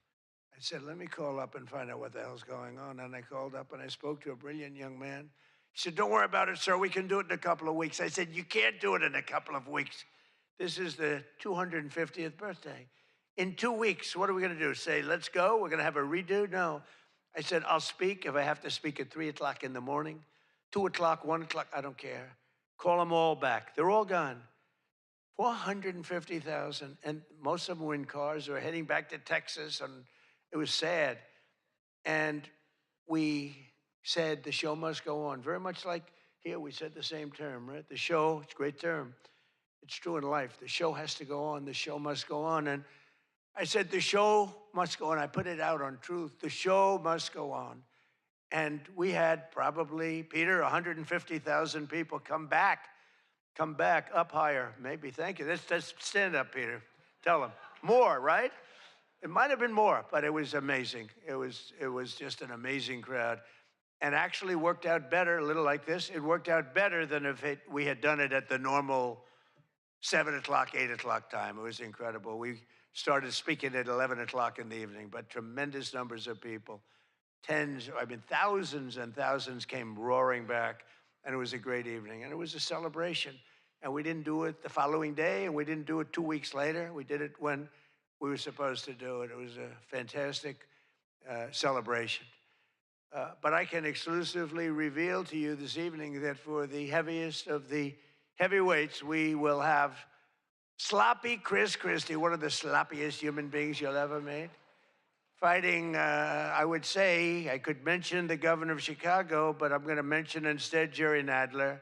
I said, let me call up and find out what the hell's going on. And I called up and I spoke to a brilliant young man. He said, don't worry about it, sir. We can do it in a couple of weeks. I said, you can't do it in a couple of weeks. This is the 250th birthday. In 2 weeks, what are we going to do? Say, let's go? We're going to have a redo? No. I said, I'll speak if I have to speak at 3 o'clock in the morning, 2 o'clock, 1 o'clock, I don't care. Call them all back. They're all gone. 450,000, and most of them were in cars or heading back to Texas, and it was sad. And we said the show must go on. Very much like here, we said the same term, right? The show, it's a great term. It's true in life. The show has to go on. The show must go on. And I said, the show must go on. I put it out on Truth. The show must go on. And we had probably, Peter, 150,000 people come back up higher. Maybe, thank you. Let's stand up, Peter. Tell them. More, right? It might have been more, but it was amazing. It was just an amazing crowd. And actually worked out better, a little like this. It worked out better than if we had done it at the normal 7 o'clock, 8 o'clock time. It was incredible. We started speaking at 11 o'clock in the evening, but tremendous numbers of people. Thousands and thousands came roaring back, and it was a great evening. And it was a celebration. And we didn't do it the following day, and we didn't do it 2 weeks later. We did it when we were supposed to do it. It was a fantastic celebration. But I can exclusively reveal to you this evening that for the heaviest of the heavyweights, we will have sloppy Chris Christie, one of the sloppiest human beings you'll ever meet, fighting, I would say, I could mention the governor of Chicago, but I'm going to mention instead Jerry Nadler.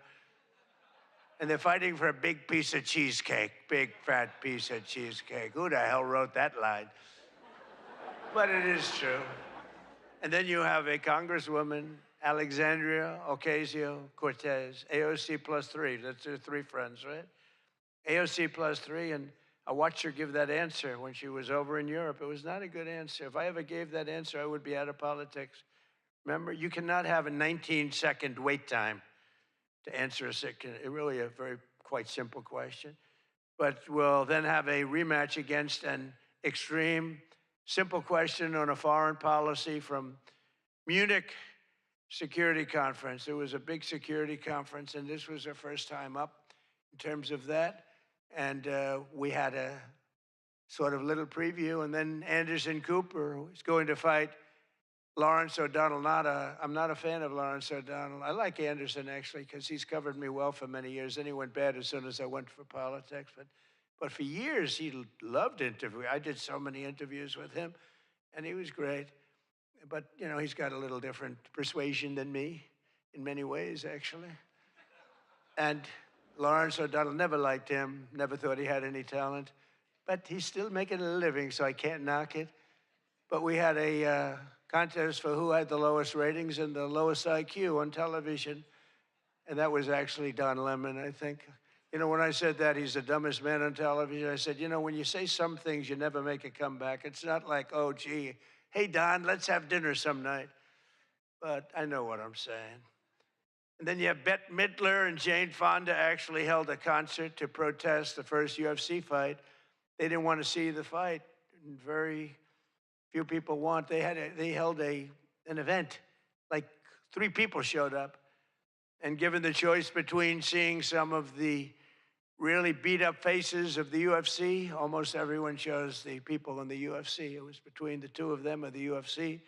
And they're fighting for a big piece of cheesecake, big fat piece of cheesecake. Who the hell wrote that line? But it is true. And then you have a Congresswoman, Alexandria Ocasio-Cortez, AOC plus 3. That's her 3 friends, right? AOC plus 3, and I watched her give that answer when she was over in Europe. It was not a good answer. If I ever gave that answer, I would be out of politics. Remember, you cannot have a 19-second wait time to answer a really quite simple question. But we'll then have a rematch against an extreme, simple question on a foreign policy from Munich Security Conference. It was a big security conference, and this was our first time up in terms of that. And we had a sort of little preview, and then Anderson Cooper was going to fight Lawrence O'Donnell. I'm not a fan of Lawrence O'Donnell. I like Anderson, actually, because he's covered me well for many years. Then he went bad as soon as I went for politics. But for years, he loved interviewing. I did so many interviews with him, and he was great. But, you know, he's got a little different persuasion than me in many ways, actually. And Lawrence O'Donnell, never liked him, never thought he had any talent. But he's still making a living, so I can't knock it. But we had a contest for who had the lowest ratings and the lowest IQ on television. And that was actually Don Lemon, I think. You know, when I said that he's the dumbest man on television, I said, you know, when you say some things, you never make a comeback. It's not like, oh, gee, hey, Don, let's have dinner some night. But I know what I'm saying. And then you have Bette Midler and Jane Fonda actually held a concert to protest the first UFC fight. They didn't want to see the fight. And very few people want. They held an event. Like 3 people showed up. And given the choice between seeing some of the really beat up faces of the UFC, almost everyone chose the people in the UFC. It was between the 2 of them or the UFC.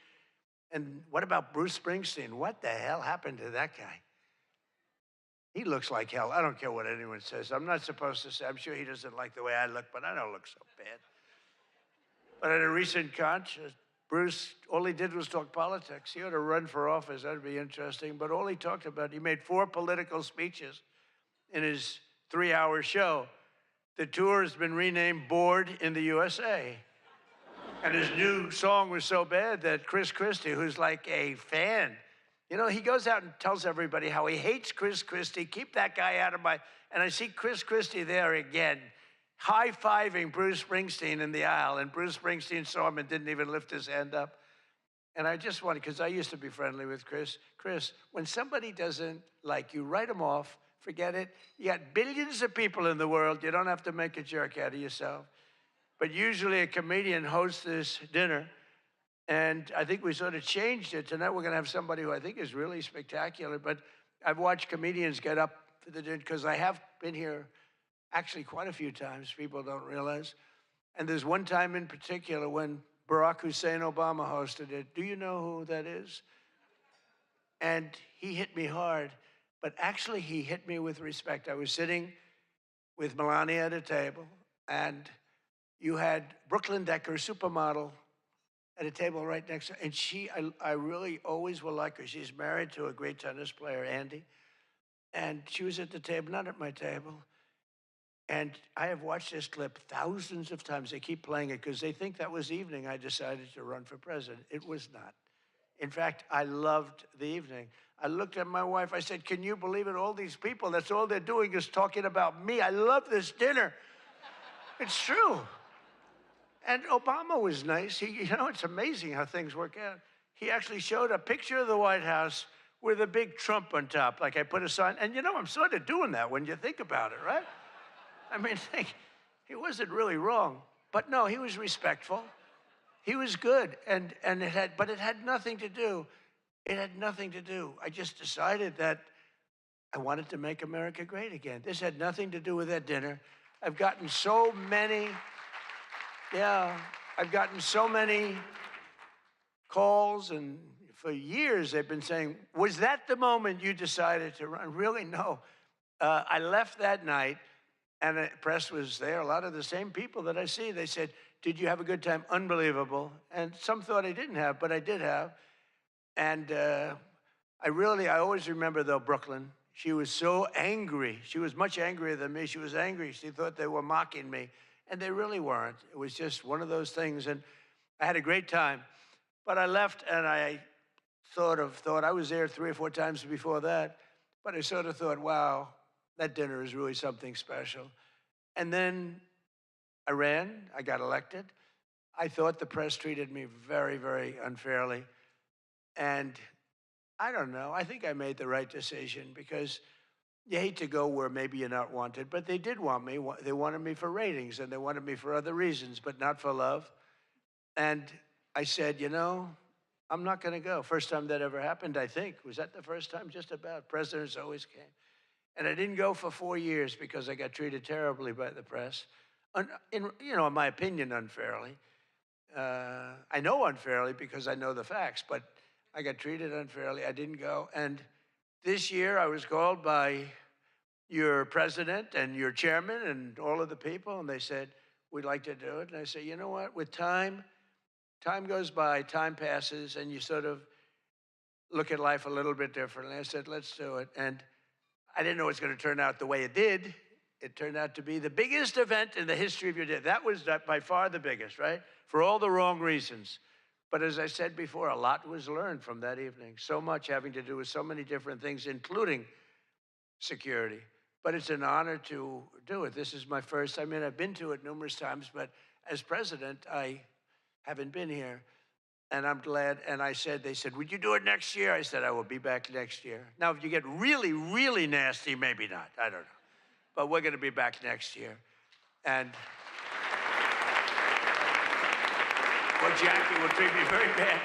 And what about Bruce Springsteen? What the hell happened to that guy? He looks like hell. I don't care what anyone says. I'm not supposed to say. I'm sure he doesn't like the way I look, but I don't look so bad. But at a recent concert, Bruce, all he did was talk politics. He ought to run for office. That'd be interesting. But all he talked about, he made 4 political speeches in his 3-hour show. The tour has been renamed Bored in the USA. And his new song was so bad that Chris Christie, who's like a fan, you know, he goes out and tells everybody how he hates Chris Christie. Keep that guy out of my... And I see Chris Christie there again, high-fiving Bruce Springsteen in the aisle. And Bruce Springsteen saw him and didn't even lift his hand up. And I just wanted, because I used to be friendly with Chris. Chris, when somebody doesn't like you, write them off, forget it. You got billions of people in the world. You don't have to make a jerk out of yourself. But usually a comedian hosts this dinner. And I think we sort of changed it. Tonight we're going to have somebody who I think is really spectacular. But I've watched comedians get up for the dinner, because I have been here actually quite a few times. People don't realize. And there's one time in particular when Barack Hussein Obama hosted it. Do you know who that is? And he hit me hard. But actually, he hit me with respect. I was sitting with Melania at a table, and you had Brooklyn Decker, supermodel, at a table right next to her. And I really always will like her. She's married to a great tennis player, Andy. And she was at the table, not at my table. And I have watched this clip thousands of times. They keep playing it because they think that was the evening I decided to run for president. It was not. In fact, I loved the evening. I looked at my wife. I said, can you believe it? All these people, that's all they're doing is talking about me. I love this dinner. It's true. And Obama was nice. You know, it's amazing how things work out. He actually showed a picture of the White House with a big Trump on top. Like I put a sign. And you know, I'm sort of doing that when you think about it, right? I mean, he wasn't really wrong. But no, he was respectful. He was good. But it had nothing to do. It had nothing to do. I just decided that I wanted to make America great again. This had nothing to do with that dinner. I've gotten so many calls, and for years they've been saying, was that the moment you decided to run? Really, no. I left that night, and the press was there. A lot of the same people that I see, they said, did you have a good time? Unbelievable. And some thought I didn't have, but I did have. And I always remember, though, Brooklyn. She was so angry. She was much angrier than me. She was angry. She thought they were mocking me. And they really weren't. It was just one of those things. And I had a great time. But I left, and I sort of thought, I was there 3 or 4 times before that. But I sort of thought, wow, that dinner is really something special. And then I ran. I got elected. I thought the press treated me very, very unfairly. And I don't know. I think I made the right decision, because you hate to go where maybe you're not wanted, but they did want me. They wanted me for ratings, and they wanted me for other reasons, but not for love. And I said, you know, I'm not going to go. First time that ever happened, I think. Was that the first time? Just about. Presidents always came. And I didn't go for 4 years because I got treated terribly by the press. In my opinion, unfairly. I know unfairly because I know the facts, but I got treated unfairly. I didn't go. And this year I was called by your president and your chairman and all of the people, and they said, we'd like to do it. And I said, you know what? With time goes by, time passes, and you sort of look at life a little bit differently. I said, let's do it. And I didn't know it was going to turn out the way it did. It turned out to be the biggest event in the history of your day. That was by far the biggest, right? For all the wrong reasons. But as I said before, a lot was learned from that evening. So much having to do with so many different things, including security. But it's an honor to do it. This is my first. I mean, I've been to it numerous times, but as president, I haven't been here. And I'm glad. And they said, would you do it next year? I said, I will be back next year. Now, if you get really, really nasty, maybe not. I don't know. But we're going to be back next year. And well, Jackie will treat me very bad.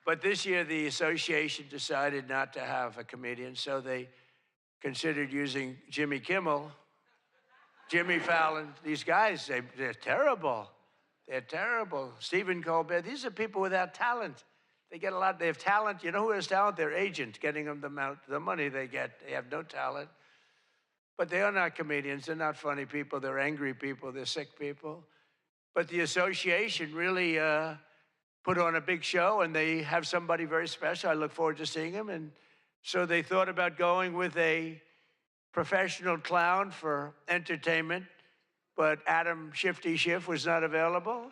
But this year, the association decided not to have a comedian, so they considered using Jimmy Kimmel, Jimmy Fallon. These guys, they're terrible. They're terrible. Stephen Colbert. These are people without talent. They get a lot, they have talent. You know who has talent? Their agent, getting them the money they get. They have no talent. But they are not comedians. They're not funny people. They're angry people. They're sick people. But the association really put on a big show, and they have somebody very special. I look forward to seeing him. And so they thought about going with a professional clown for entertainment, but Adam Shifty Schiff was not available.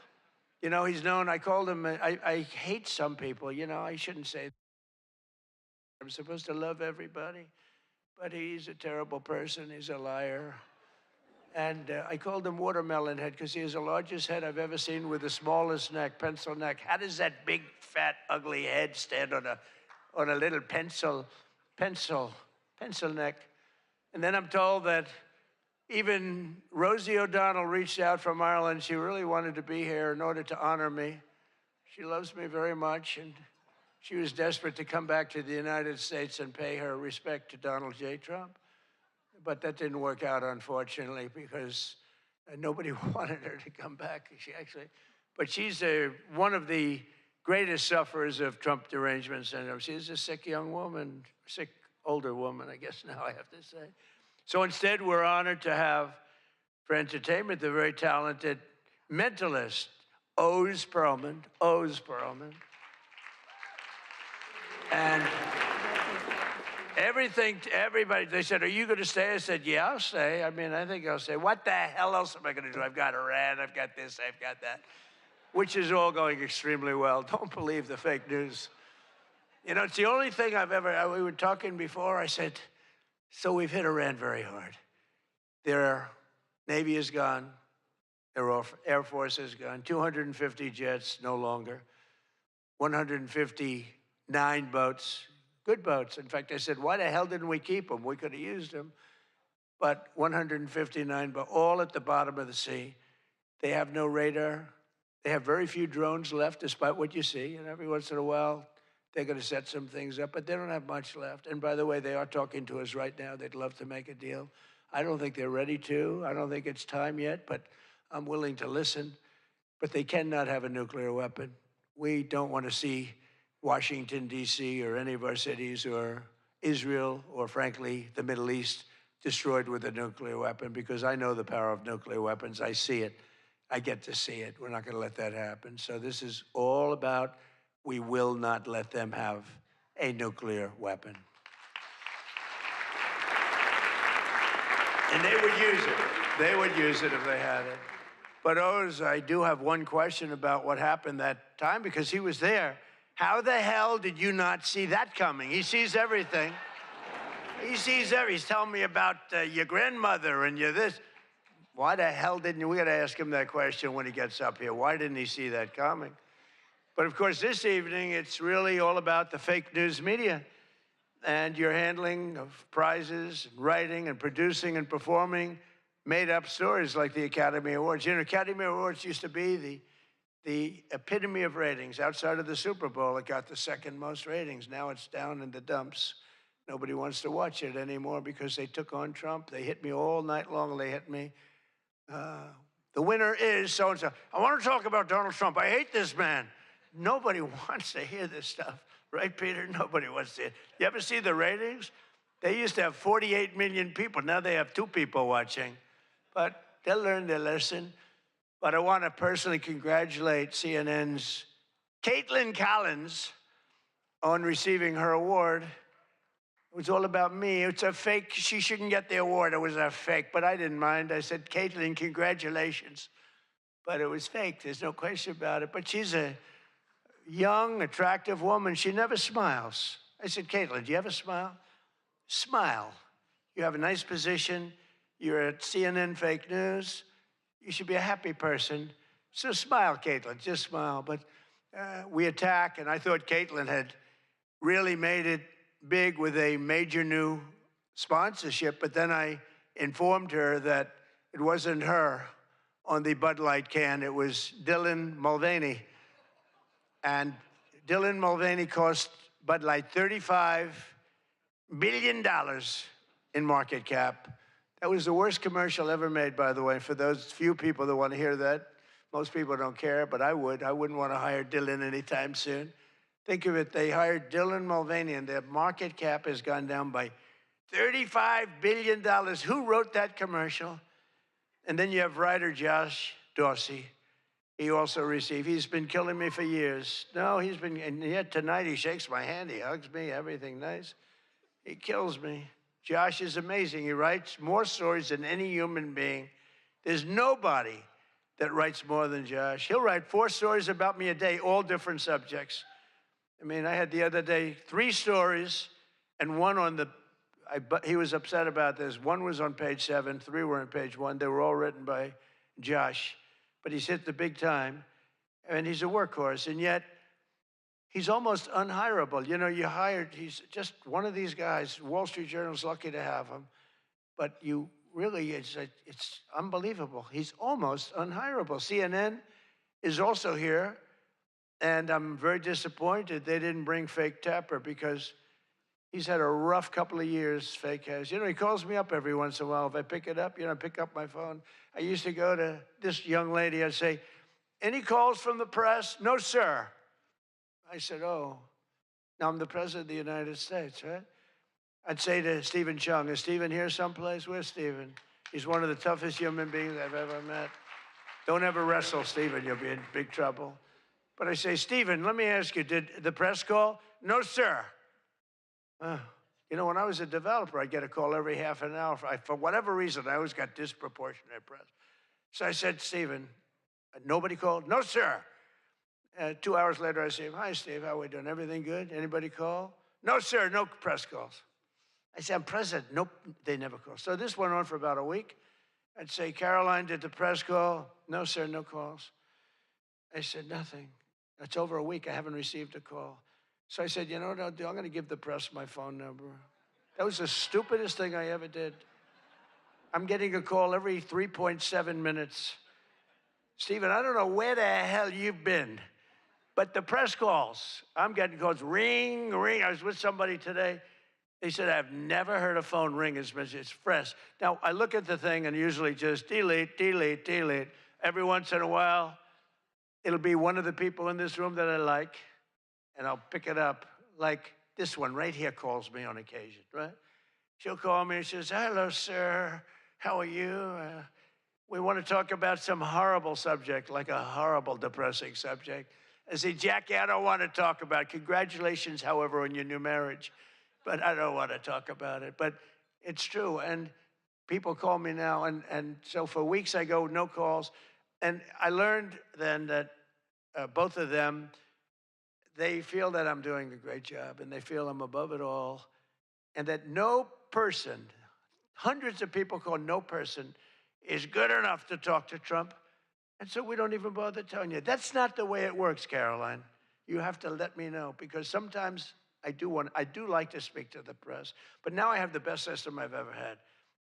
You know, he's known, I called him, I hate some people, you know, I shouldn't say that. I'm supposed to love everybody, but he's a terrible person, he's a liar. And I called him Watermelon Head because he has the largest head I've ever seen with the smallest neck, pencil neck. How does that big, fat, ugly head stand on a little pencil neck? And then I'm told that even Rosie O'Donnell reached out from Ireland. She really wanted to be here in order to honor me. She loves me very much, and she was desperate to come back to the United States and pay her respect to Donald J. Trump. But that didn't work out, unfortunately, because nobody wanted her to come back. But she's one of the greatest sufferers of Trump derangement syndrome. She's a sick young woman, sick older woman, I guess now I have to say. So instead, we're honored to have, for entertainment, the very talented mentalist, Oz Perlman. And everybody, they said, are you going to stay? I said, yeah, I'll stay. I mean, I think I'll stay. What the hell else am I going to do? I've got Iran, I've got this, I've got that, which is all going extremely well. Don't believe the fake news. You know, it's the only thing we were talking before, I said, so we've hit Iran very hard. Their Navy is gone. Their Air Force is gone. 250 jets, no longer. 159 boats, good boats. In fact, I said, why the hell didn't we keep them? We could have used them. But 159 boats, all at the bottom of the sea. They have no radar. They have very few drones left, despite what you see. And every once in a while, they're going to set some things up, but they don't have much left. And by the way, they are talking to us right now. They'd love to make a deal. I don't think they're ready to. I don't think it's time yet, but I'm willing to listen. But they cannot have a nuclear weapon. We don't want to see Washington, D.C., or any of our cities, or Israel, or frankly, the Middle East, destroyed with a nuclear weapon, because I know the power of nuclear weapons. I see it. I get to see it. We're not going to let that happen. So this is all about, we will not let them have a nuclear weapon. And they would use it. They would use it if they had it. But Oz, I do have one question about what happened that time, because he was there. How the hell did you not see that coming? He sees everything. He sees everything. He's telling me about your grandmother and your this. Why the hell didn't you? We got to ask him that question when he gets up here. Why didn't he see that coming? But of course, this evening, it's really all about the fake news media and your handling of prizes, and writing and producing and performing made-up stories like the Academy Awards. You know, Academy Awards used to be the epitome of ratings. Outside of the Super Bowl, it got the second most ratings. Now it's down in the dumps. Nobody wants to watch it anymore because they took on Trump. They hit me all night long. They hit me. The winner is so-and-so. I want to talk about Donald Trump. I hate this man. Nobody wants to hear this stuff. Right, Peter? Nobody wants to hear it. You ever see the ratings? They used to have 48 million people. Now they have 2 people watching. But they'll learn their lesson. But I want to personally congratulate CNN's Caitlin Collins on receiving her award. It was all about me. It's a fake. She shouldn't get the award. It was a fake. But I didn't mind. I said, Caitlin, congratulations. But it was fake. There's no question about it. But she's a young, attractive woman. She never smiles. I said, Caitlin, do you have a smile? Smile. You have a nice position. You're at CNN Fake News. You should be a happy person. So smile, Caitlin. Just smile. But we attack, and I thought Caitlin had really made it big with a major new sponsorship, but then I informed her that it wasn't her on the Bud Light can, it was Dylan Mulvaney. And Dylan Mulvaney cost Bud Light $35 billion in market cap. That was the worst commercial ever made, by the way, for those few people that want to hear that. Most people don't care, but I would. I wouldn't want to hire Dylan anytime soon. Think of it, they hired Dylan Mulvaney, and their market cap has gone down by $35 billion. Who wrote that commercial? And then you have writer Josh Dorsey. He also received, he's been killing me for years. No, he's been, and yet tonight he shakes my hand, he hugs me, everything nice. He kills me. Josh is amazing. He writes more stories than any human being. There's nobody that writes more than Josh. He'll write 4 stories about me a day, all different subjects. I mean, I had the other day 3 stories and one on the, he was upset about this. 1 was on page 7, 3 were on page 1. They were all written by Josh, but he's hit the big time, and he's a workhorse, and yet he's almost unhireable. You know, he's just one of these guys. Wall Street Journal's lucky to have him, but you really, it's unbelievable. He's almost unhireable. CNN is also here, and I'm very disappointed they didn't bring Fake Tapper because he's had a rough couple of years, Fake has. You know, he calls me up every once in a while. If I pick it up, I pick up my phone. I used to go to this young lady, I'd say, any calls from the press? No, sir. I said, oh, now I'm the president of the United States, right? I'd say to Stephen Chung, is Stephen here someplace? Where's Stephen? He's one of the toughest human beings I've ever met. Don't ever wrestle Stephen, you'll be in big trouble. But I say, Stephen, let me ask you, did the press call? No, sir. You know, when I was a developer, I'd get a call every half an hour. For whatever reason, I always got disproportionate press. So I said, Stephen, nobody called? No, sir. 2 hours later, I say, hi, Steve, how are we doing? Everything good? Anybody call? No, sir, no press calls. I said, I'm president. Nope, they never call. So this went on for about a week. I'd say, Caroline, did the press call? No, sir, no calls. I said, nothing. It's over a week. I haven't received a call. So I said, you know what I'll do? I'm going to give the press my phone number. That was the stupidest thing I ever did. I'm getting a call every 3.7 minutes. Stephen, I don't know where the hell you've been, but the press calls, I'm getting calls, ring, ring. I was with somebody today. They said, I've never heard a phone ring as much as it's fresh. Now, I look at the thing and usually just delete, delete, delete. Every once in a while, it'll be one of the people in this room that I like, and I'll pick it up. Like this one right here calls me on occasion, right? She'll call me and she says, hello, sir. How are you? We want to talk about some horrible subject, like a horrible, depressing subject. I say, Jackie, I don't want to talk about it. Congratulations, however, on your new marriage. But I don't want to talk about it. But it's true. And people call me now. And so for weeks I go, no calls. And I learned then that both of them, they feel that I'm doing a great job. And they feel I'm above it all. And that no person, hundreds of people call no person, is good enough to talk to Trump. And so we don't even bother telling you. That's not the way it works, Caroline. You have to let me know, because sometimes I do like to speak to the press, but now I have the best system I've ever had.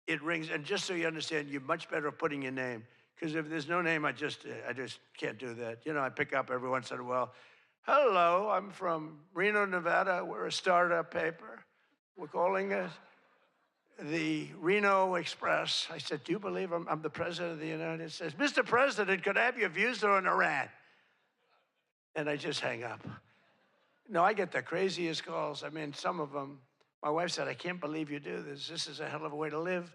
It rings, and just so you understand, you're much better at putting your name, because if there's no name, I just can't do that. You know, I pick up every once in a while. Hello, I'm from Reno, Nevada. We're a startup paper. We're calling it the Reno Express. I said, do you believe I'm the president of the United States? Mr. President, could I have your views on Iran? And I just hang up. No, I get the craziest calls. I mean, some of them, my wife said, I can't believe you do this. This is a hell of a way to live.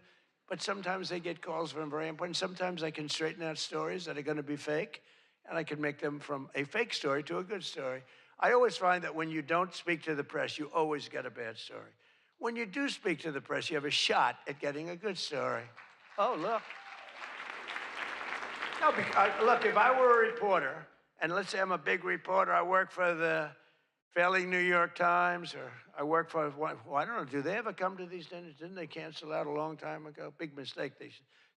But sometimes they get calls from very important. Sometimes I can straighten out stories that are going to be fake, and I can make them from a fake story to a good story. I always find that when you don't speak to the press, you always get a bad story. When you do speak to the press, you have a shot at getting a good story. Oh, look. No, look, if I were a reporter, and let's say I'm a big reporter, I work for the failing New York Times, or I work for, well, I don't know, do they ever come to these dinners? Didn't they cancel out a long time ago? Big mistake,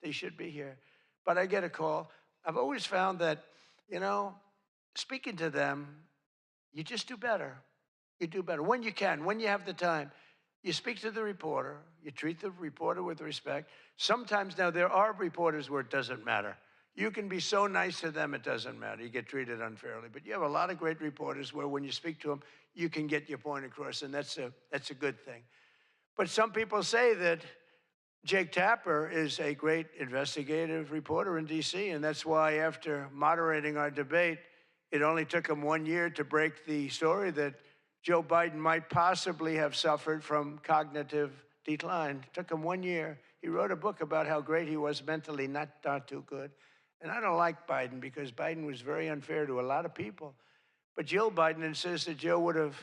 they should be here. But I get a call. I've always found that, you know, speaking to them, you just do better. You do better when you can, when you have the time. You speak to the reporter, you treat the reporter with respect. Sometimes now there are reporters where it doesn't matter. You can be so nice to them, it doesn't matter. You get treated unfairly. But you have a lot of great reporters where when you speak to them, you can get your point across, and that's a good thing. But some people say that Jake Tapper is a great investigative reporter in D.C., and that's why after moderating our debate It only took him 1 year to break the story that Joe Biden might possibly have suffered from cognitive decline. It took him 1 year. He wrote a book about how great he was mentally, not too good. And I don't like Biden because Biden was very unfair to a lot of people. But Jill Biden insists that Joe would have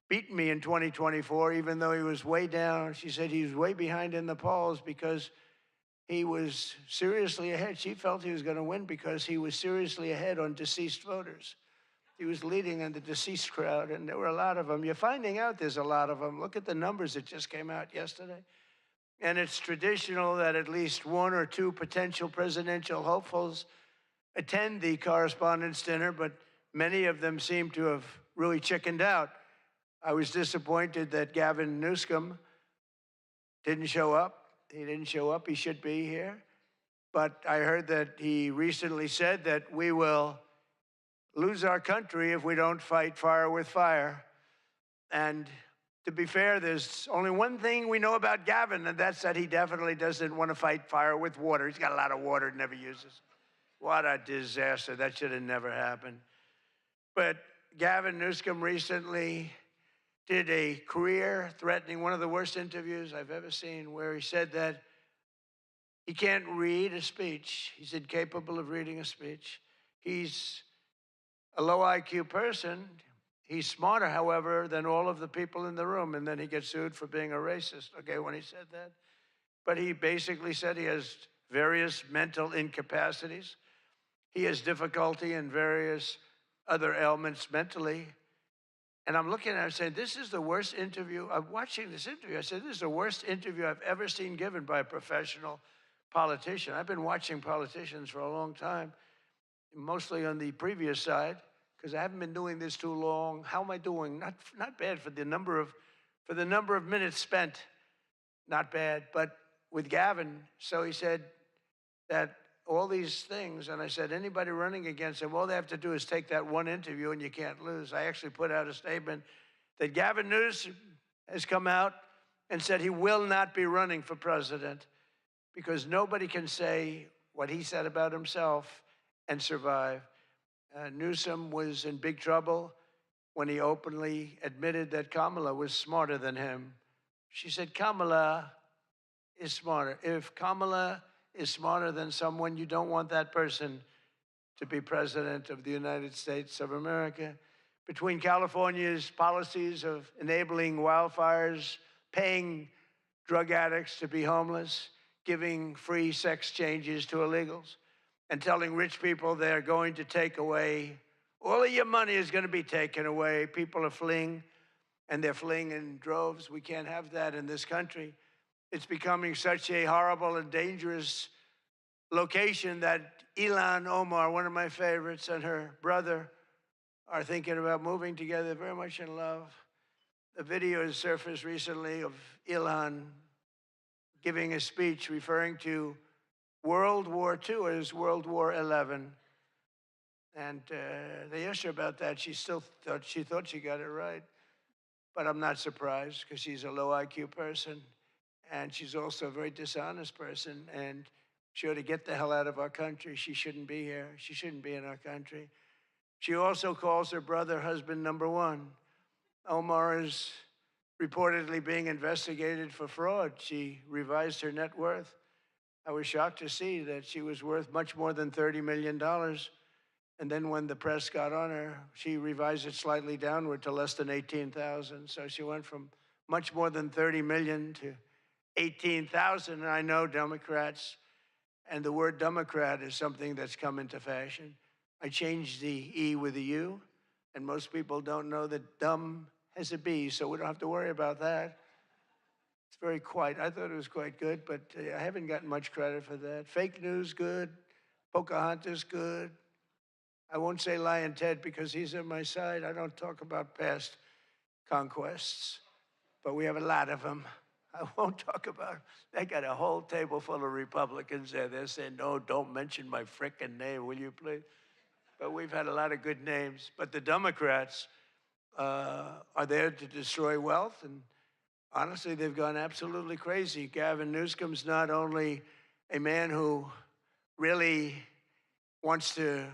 beaten me in 2024, even though he was way down. She said he was way behind in the polls because he was seriously ahead. She felt he was going to win because he was seriously ahead on deceased voters. He was leading in the deceased crowd, and there were a lot of them. You're finding out there's a lot of them. Look at the numbers that just came out yesterday. And it's traditional that at least one or two potential presidential hopefuls attend the correspondents' dinner, but many of them seem to have really chickened out. I was disappointed that Gavin Newsom didn't show up. He didn't show up. He should be here. But I heard that he recently said that we will lose our country if we don't fight fire with fire. And to be fair, there's only one thing we know about Gavin, and that's that he definitely doesn't want to fight fire with water. He's got a lot of water, never uses. What a disaster. That should have never happened. But Gavin Newsom recently did a career-threatening, one of the worst interviews I've ever seen, where he said that he can't read a speech. He's incapable of reading a speech. He's a low IQ person. He's smarter, however, than all of the people in the room. And then he gets sued for being a racist, okay, when he said that. But he basically said he has various mental incapacities. He has difficulty in various other ailments mentally. And I'm looking at it saying, this is the worst interview. I'm watching this interview. I said, this is the worst interview I've ever seen given by a professional politician. I've been watching politicians for a long time, mostly on the previous side, because I haven't been doing this too long. How am I doing? Not bad for the number of minutes spent. Not bad. But with Gavin, so he said that all these things, and I said, anybody running against him, all they have to do is take that one interview and you can't lose. I actually put out a statement that Gavin Newsom has come out and said he will not be running for president because nobody can say what he said about himself and survive. Newsom was in big trouble when he openly admitted that Kamala was smarter than him. She said, Kamala is smarter. If Kamala is smarter than someone, you don't want that person to be president of the United States of America. Between California's policies of enabling wildfires, paying drug addicts to be homeless, giving free sex changes to illegals, and telling rich people they're going to take away, all of your money is going to be taken away. People are fleeing, and they're fleeing in droves. We can't have that in this country. It's becoming such a horrible and dangerous location that Ilhan Omar, one of my favorites, and her brother are thinking about moving together, very much in love. The video has surfaced recently of Ilhan giving a speech referring to World War II as World War XI. And they asked her about that. She thought she got it right. But I'm not surprised because she's a low IQ person. And she's also a very dishonest person. And she ought to get the hell out of our country. She shouldn't be here. She shouldn't be in our country. She also calls her brother husband number one. Omar is reportedly being investigated for fraud. She revised her net worth. I was shocked to see that she was worth much more than $30 million. And then when the press got on her, she revised it slightly downward to less than 18,000. So she went from much more than 30 million to 18,000. And I know Democrats, and the word Democrat is something that's come into fashion. I changed the E with a U, and most people don't know that dumb has a B, so we don't have to worry about that. It's very quiet. I thought it was quite good, but I haven't gotten much credit for that. Fake news, good. Pocahontas, good. I won't say Lion Ted because he's on my side. I don't talk about past conquests, but we have a lot of them. I won't talk about them. They got a whole table full of Republicans there. They're saying, no, don't mention my frickin' name, will you please? But we've had a lot of good names. But the Democrats are there to destroy wealth, and honestly, they've gone absolutely crazy. Gavin Newsom's not only a man who really wants to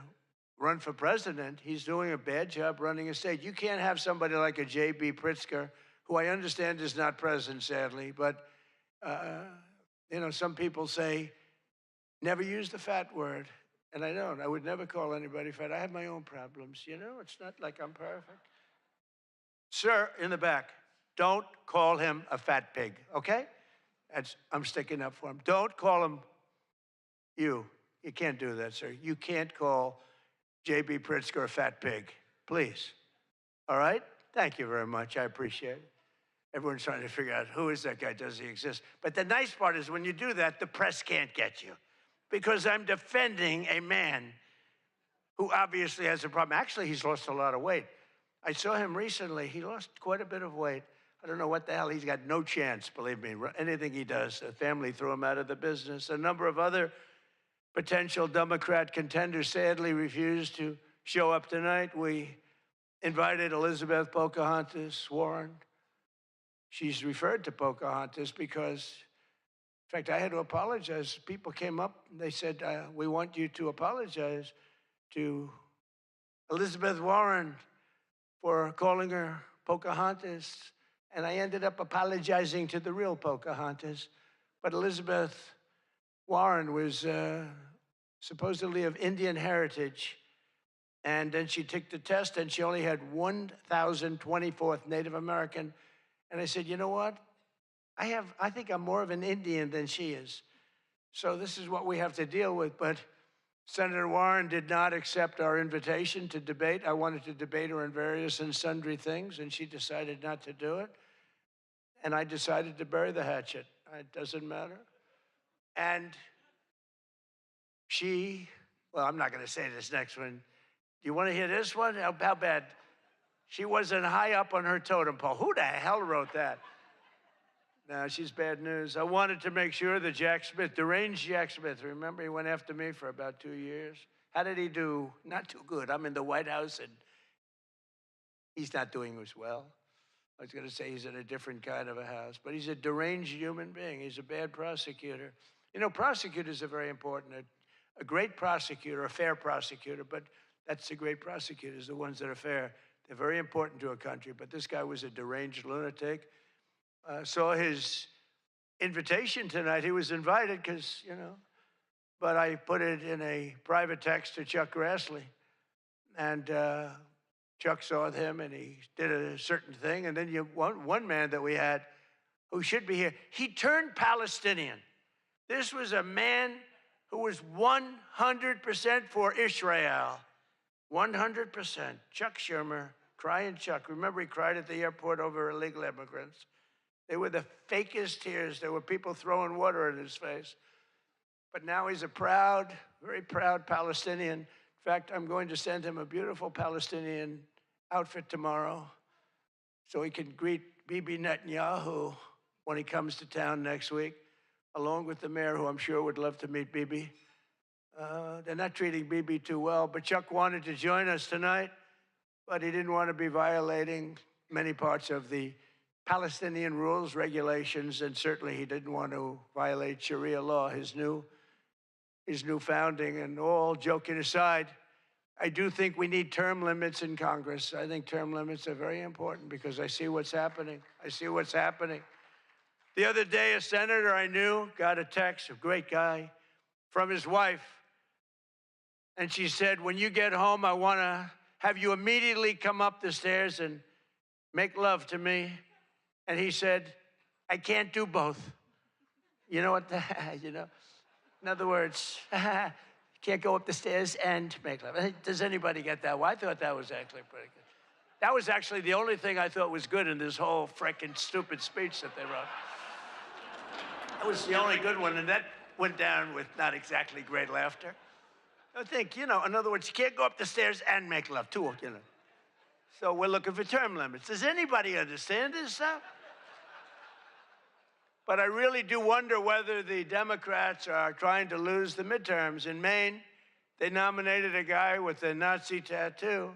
run for president. He's doing a bad job running a state. You can't have somebody like a J.B. Pritzker, who I understand is not present, sadly, but, you know, some people say, never use the fat word. And I don't. I would never call anybody fat. I have my own problems, you know? It's not like I'm perfect. Sir, in the back, don't call him a fat pig, okay? I'm sticking up for him. Don't call him you. You can't do that, sir. You can't call J.B. Pritzker a fat pig, please. All right? Thank you very much. I appreciate it. Everyone's trying to figure out who is that guy, does he exist? But the nice part is when you do that, the press can't get you, because I'm defending a man who obviously has a problem. Actually, he's lost a lot of weight. I saw him recently. He lost quite a bit of weight. I don't know what the hell. He's got no chance, believe me. Anything he does, the family threw him out of the business. A number of other potential Democrat contenders sadly refused to show up tonight. We invited Elizabeth Pocahontas Warren. She's referred to Pocahontas because, in fact, I had to apologize. People came up and they said, we want you to apologize to Elizabeth Warren for calling her Pocahontas. And I ended up apologizing to the real Pocahontas. But Elizabeth Warren was supposedly of Indian heritage. And then she took the test and she only had 1,024th Native American. And I said, you know what? I think I'm more of an Indian than she is. So this is what we have to deal with. But Senator Warren did not accept our invitation to debate. I wanted to debate her on various and sundry things, and she decided not to do it. And I decided to bury the hatchet. It doesn't matter. And she, well, I'm not going to say this next one. Do you want to hear this one? How bad? She wasn't high up on her totem pole. Who the hell wrote that? No, she's bad news. I wanted to make sure that Jack Smith, deranged Jack Smith, remember he went after me for about 2 years? How did he do? Not too good. I'm in the White House and he's not doing as well. I was going to say he's in a different kind of a house, but he's a deranged human being. He's a bad prosecutor. You know, prosecutors are very important. A great prosecutor, a fair prosecutor, but that's the great prosecutors, the ones that are fair. They're very important to a country, but this guy was a deranged lunatic. Saw his invitation tonight. He was invited because, you know, but I put it in a private text to Chuck Grassley. And Chuck saw him and he did a certain thing. And then one man that we had who should be here, he turned Palestinian. This was a man who was 100% for Israel. 100%. Chuck Schumer, crying Chuck. Remember, he cried at the airport over illegal immigrants. They were the fakest tears. There were people throwing water in his face. But now he's a proud, very proud Palestinian. In fact, I'm going to send him a beautiful Palestinian outfit tomorrow so he can greet Bibi Netanyahu when he comes to town next week, along with the mayor, who I'm sure would love to meet Bibi. They're not treating Bibi too well, but Chuck wanted to join us tonight, but he didn't want to be violating many parts of the Palestinian rules, regulations, and certainly he didn't want to violate Sharia law, his new founding. And all joking aside, I do think we need term limits in Congress. I think term limits are very important because I see what's happening. I see what's happening. The other day, a senator I knew got a text, a great guy, from his wife. And she said, when you get home, I want to have you immediately come up the stairs and make love to me. And he said, I can't do both. You know what? You know, in other words, can't go up the stairs and make love. Does anybody get that? Well, I thought that was actually pretty good. That was actually the only thing I thought was good in this whole frickin' stupid speech that they wrote. That was the only good one, and that went down with not exactly great laughter. I think, you know, in other words, you can't go up the stairs and make love, too, you know. So we're looking for term limits. Does anybody understand this stuff? But I really do wonder whether the Democrats are trying to lose the midterms. In Maine, they nominated a guy with a Nazi tattoo.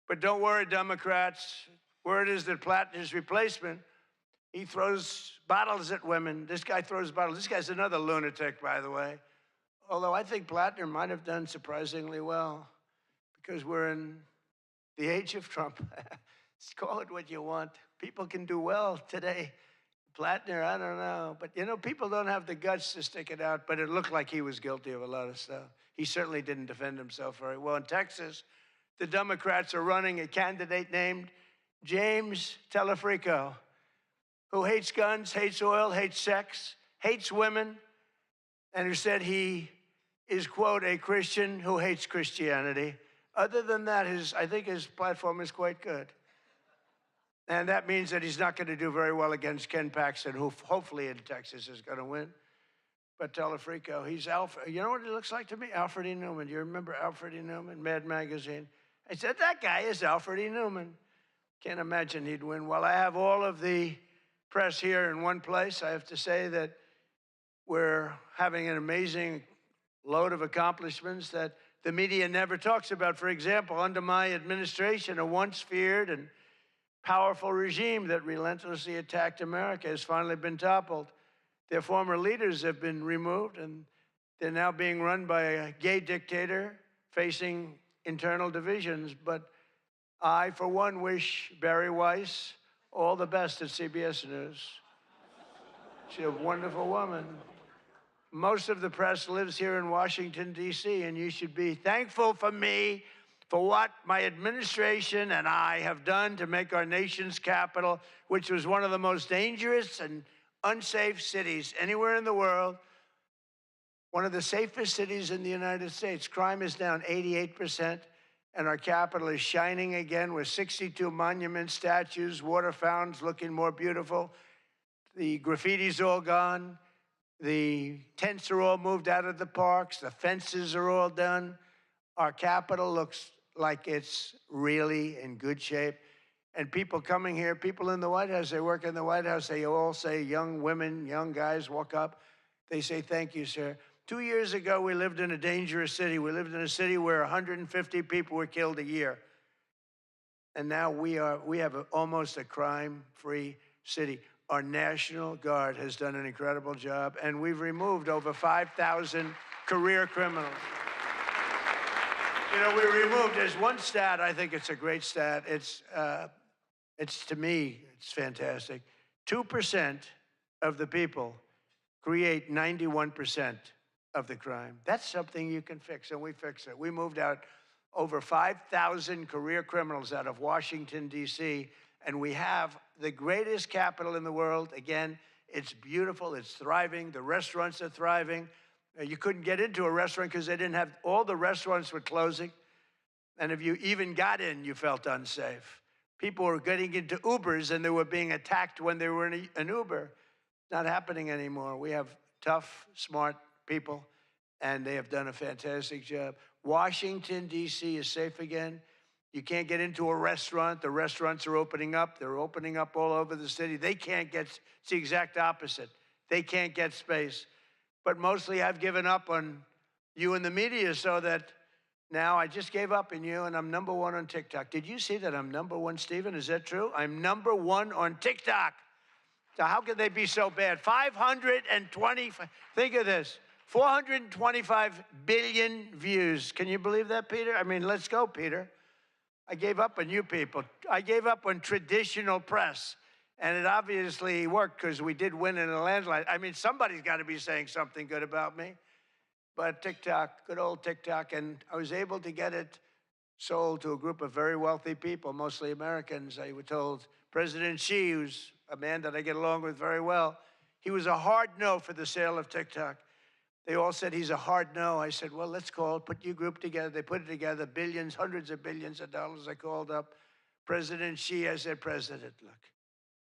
But don't worry, Democrats. Word is that Plattner's replacement, he throws bottles at women. This guy throws bottles. This guy's another lunatic, by the way. Although I think Plattner might have done surprisingly well, because we're in the age of Trump. Call it what you want. People can do well today. Plattner, I don't know. But, you know, people don't have the guts to stick it out, but it looked like he was guilty of a lot of stuff. He certainly didn't defend himself very well. In Texas, the Democrats are running a candidate named James Telefrico, who hates guns, hates oil, hates sex, hates women, and who said he is, quote, a Christian who hates Christianity. Other than that, I think his platform is quite good. And that means that he's not going to do very well against Ken Paxton, who hopefully in Texas is going to win. But Telefrico, he's Alfred. You know what he looks like to me? Alfred E. Newman. Do you remember Alfred E. Newman, Mad Magazine? I said, that guy is Alfred E. Newman. Can't imagine he'd win. Well, I have all of the press here in one place. I have to say that we're having an amazing load of accomplishments that the media never talks about. For example, under my administration, a once feared and powerful regime that relentlessly attacked America has finally been toppled. Their former leaders have been removed, and they're now being run by a gay dictator facing internal divisions. But I, for one, wish Barry Weiss all the best at CBS News. She's a wonderful woman. Most of the press lives here in Washington, D.C., and you should be thankful for me for what my administration and I have done to make our nation's capital, which was one of the most dangerous and unsafe cities anywhere in the world, one of the safest cities in the United States. Crime is down 88%, and our capital is shining again with 62 monuments, statues, water fountains looking more beautiful. The graffiti's all gone. The tents are all moved out of the parks. The fences are all done. Our capital looks like it's really in good shape. And people coming here, people in the White House, they work in the White House, they all say, young women, young guys walk up. They say, thank you, sir. 2 years ago, we lived in a dangerous city. We lived in a city where 150 people were killed a year. And now we have almost a crime-free city. Our National Guard has done an incredible job, and we've removed over 5,000 career criminals. You know, we removed, there's one stat, I think it's a great stat. It's to me, it's fantastic. 2% of the people create 91% of the crime. That's something you can fix, and we fix it. We moved out over 5,000 career criminals out of Washington, D.C., and we have the greatest capital in the world. Again, it's beautiful, it's thriving, the restaurants are thriving. You couldn't get into a restaurant because they didn't have, all the restaurants were closing. And if you even got in, you felt unsafe. People were getting into Ubers and they were being attacked when they were in an Uber. Not happening anymore. We have tough, smart people, and they have done a fantastic job. Washington, D.C. is safe again. You can't get into a restaurant. The restaurants are opening up. They're opening up all over the city. They can't get, it's the exact opposite. They can't get space. But mostly I've given up on you and the media so that now I just gave up on you and I'm #1 on TikTok. Did you see that I'm #1, Stephen? Is that true? I'm #1 on TikTok. So how could they be so bad? 520, think of this, 425 billion views. Can you believe that, Peter? I mean, let's go, Peter. I gave up on you people. I gave up on traditional press. And it obviously worked because we did win in a landslide. I mean, somebody's got to be saying something good about me. But TikTok, good old TikTok, and I was able to get it sold to a group of very wealthy people, mostly Americans. I was told President Xi, who's a man that I get along with very well, he was a hard no for the sale of TikTok. They all said he's a hard no. I said, well, let's call it, put your group together. They put it together, billions, hundreds of billions of dollars. I called up President Xi. I said, President, look.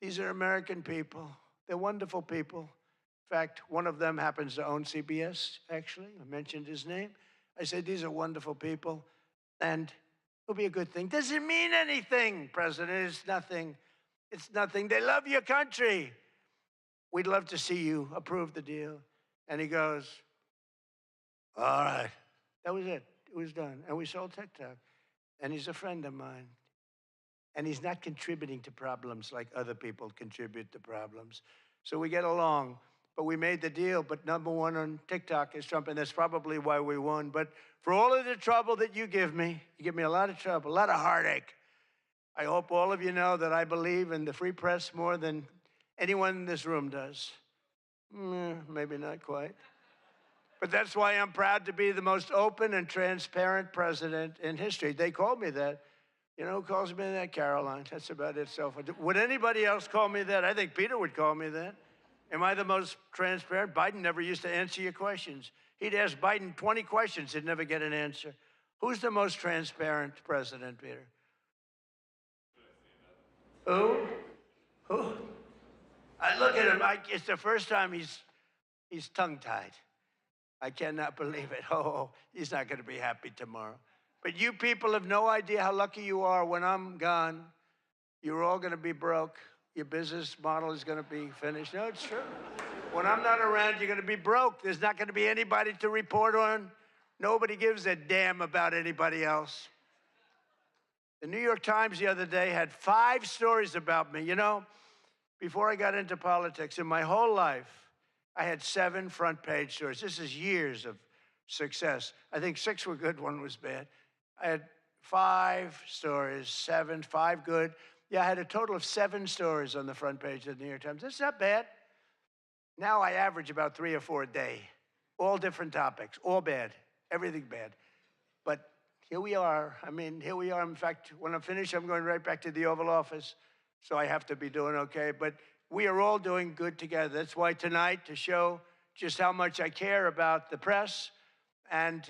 These are American people. They're wonderful people. In fact, one of them happens to own CBS, actually. I mentioned his name. I said, these are wonderful people, and it'll be a good thing. Does it mean anything, President? It's nothing. It's nothing. They love your country. We'd love to see you approve the deal. And he goes, all right. That was it. It was done. And we sold TikTok. And he's a friend of mine. And he's not contributing to problems like other people contribute to problems. So we get along. but we made the deal. But #1 on TikTok is Trump, and that's probably why we won. But for all of the trouble that you give me a lot of trouble, a lot of heartache. I hope all of you know that I believe in the free press more than anyone in this room does. Maybe not quite. But that's why I'm proud to be the most open and transparent president in history. They called me that. You know who calls me that? Caroline. That's about it so far. Would anybody else call me that? I think Peter would call me that. Am I the most transparent? Biden never used to answer your questions. He'd ask Biden 20 questions, he'd never get an answer. Who's the most transparent president, Peter? Who? I look at him, it's the first time he's tongue-tied. I cannot believe it. Oh, he's not going to be happy tomorrow. But you people have no idea how lucky you are. When I'm gone, you're all going to be broke. Your business model is going to be finished. No, it's true. When I'm not around, you're going to be broke. There's not going to be anybody to report on. Nobody gives a damn about anybody else. The New York Times the other day had 5 stories about me. You know, before I got into politics, in my whole life, I had 7 front-page stories. This is years of success. I think 6 were good, 1 was bad. I had 5 stories, 7, 5 good. Yeah, I had a total of 7 stories on the front page of the New York Times. That's not bad. Now I average about 3 or 4 a day, all different topics, all bad, everything bad. But here we are. I mean, here we are. In fact, when I'm finished, I'm going right back to the Oval Office, so I have to be doing okay. But we are all doing good together. That's why tonight, to show just how much I care about the press, and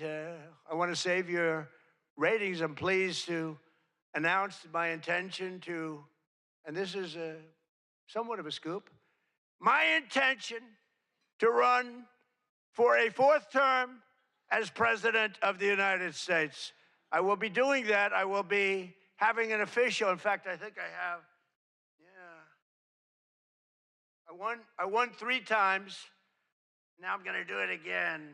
I want to save your ratings, I'm pleased to announce my intention to, and this is somewhat of a scoop, my intention to run for a 4th term as President of the United States. I will be doing that. I will be having an official, in fact, I think I have, I won 3 times. Now I'm going to do it again.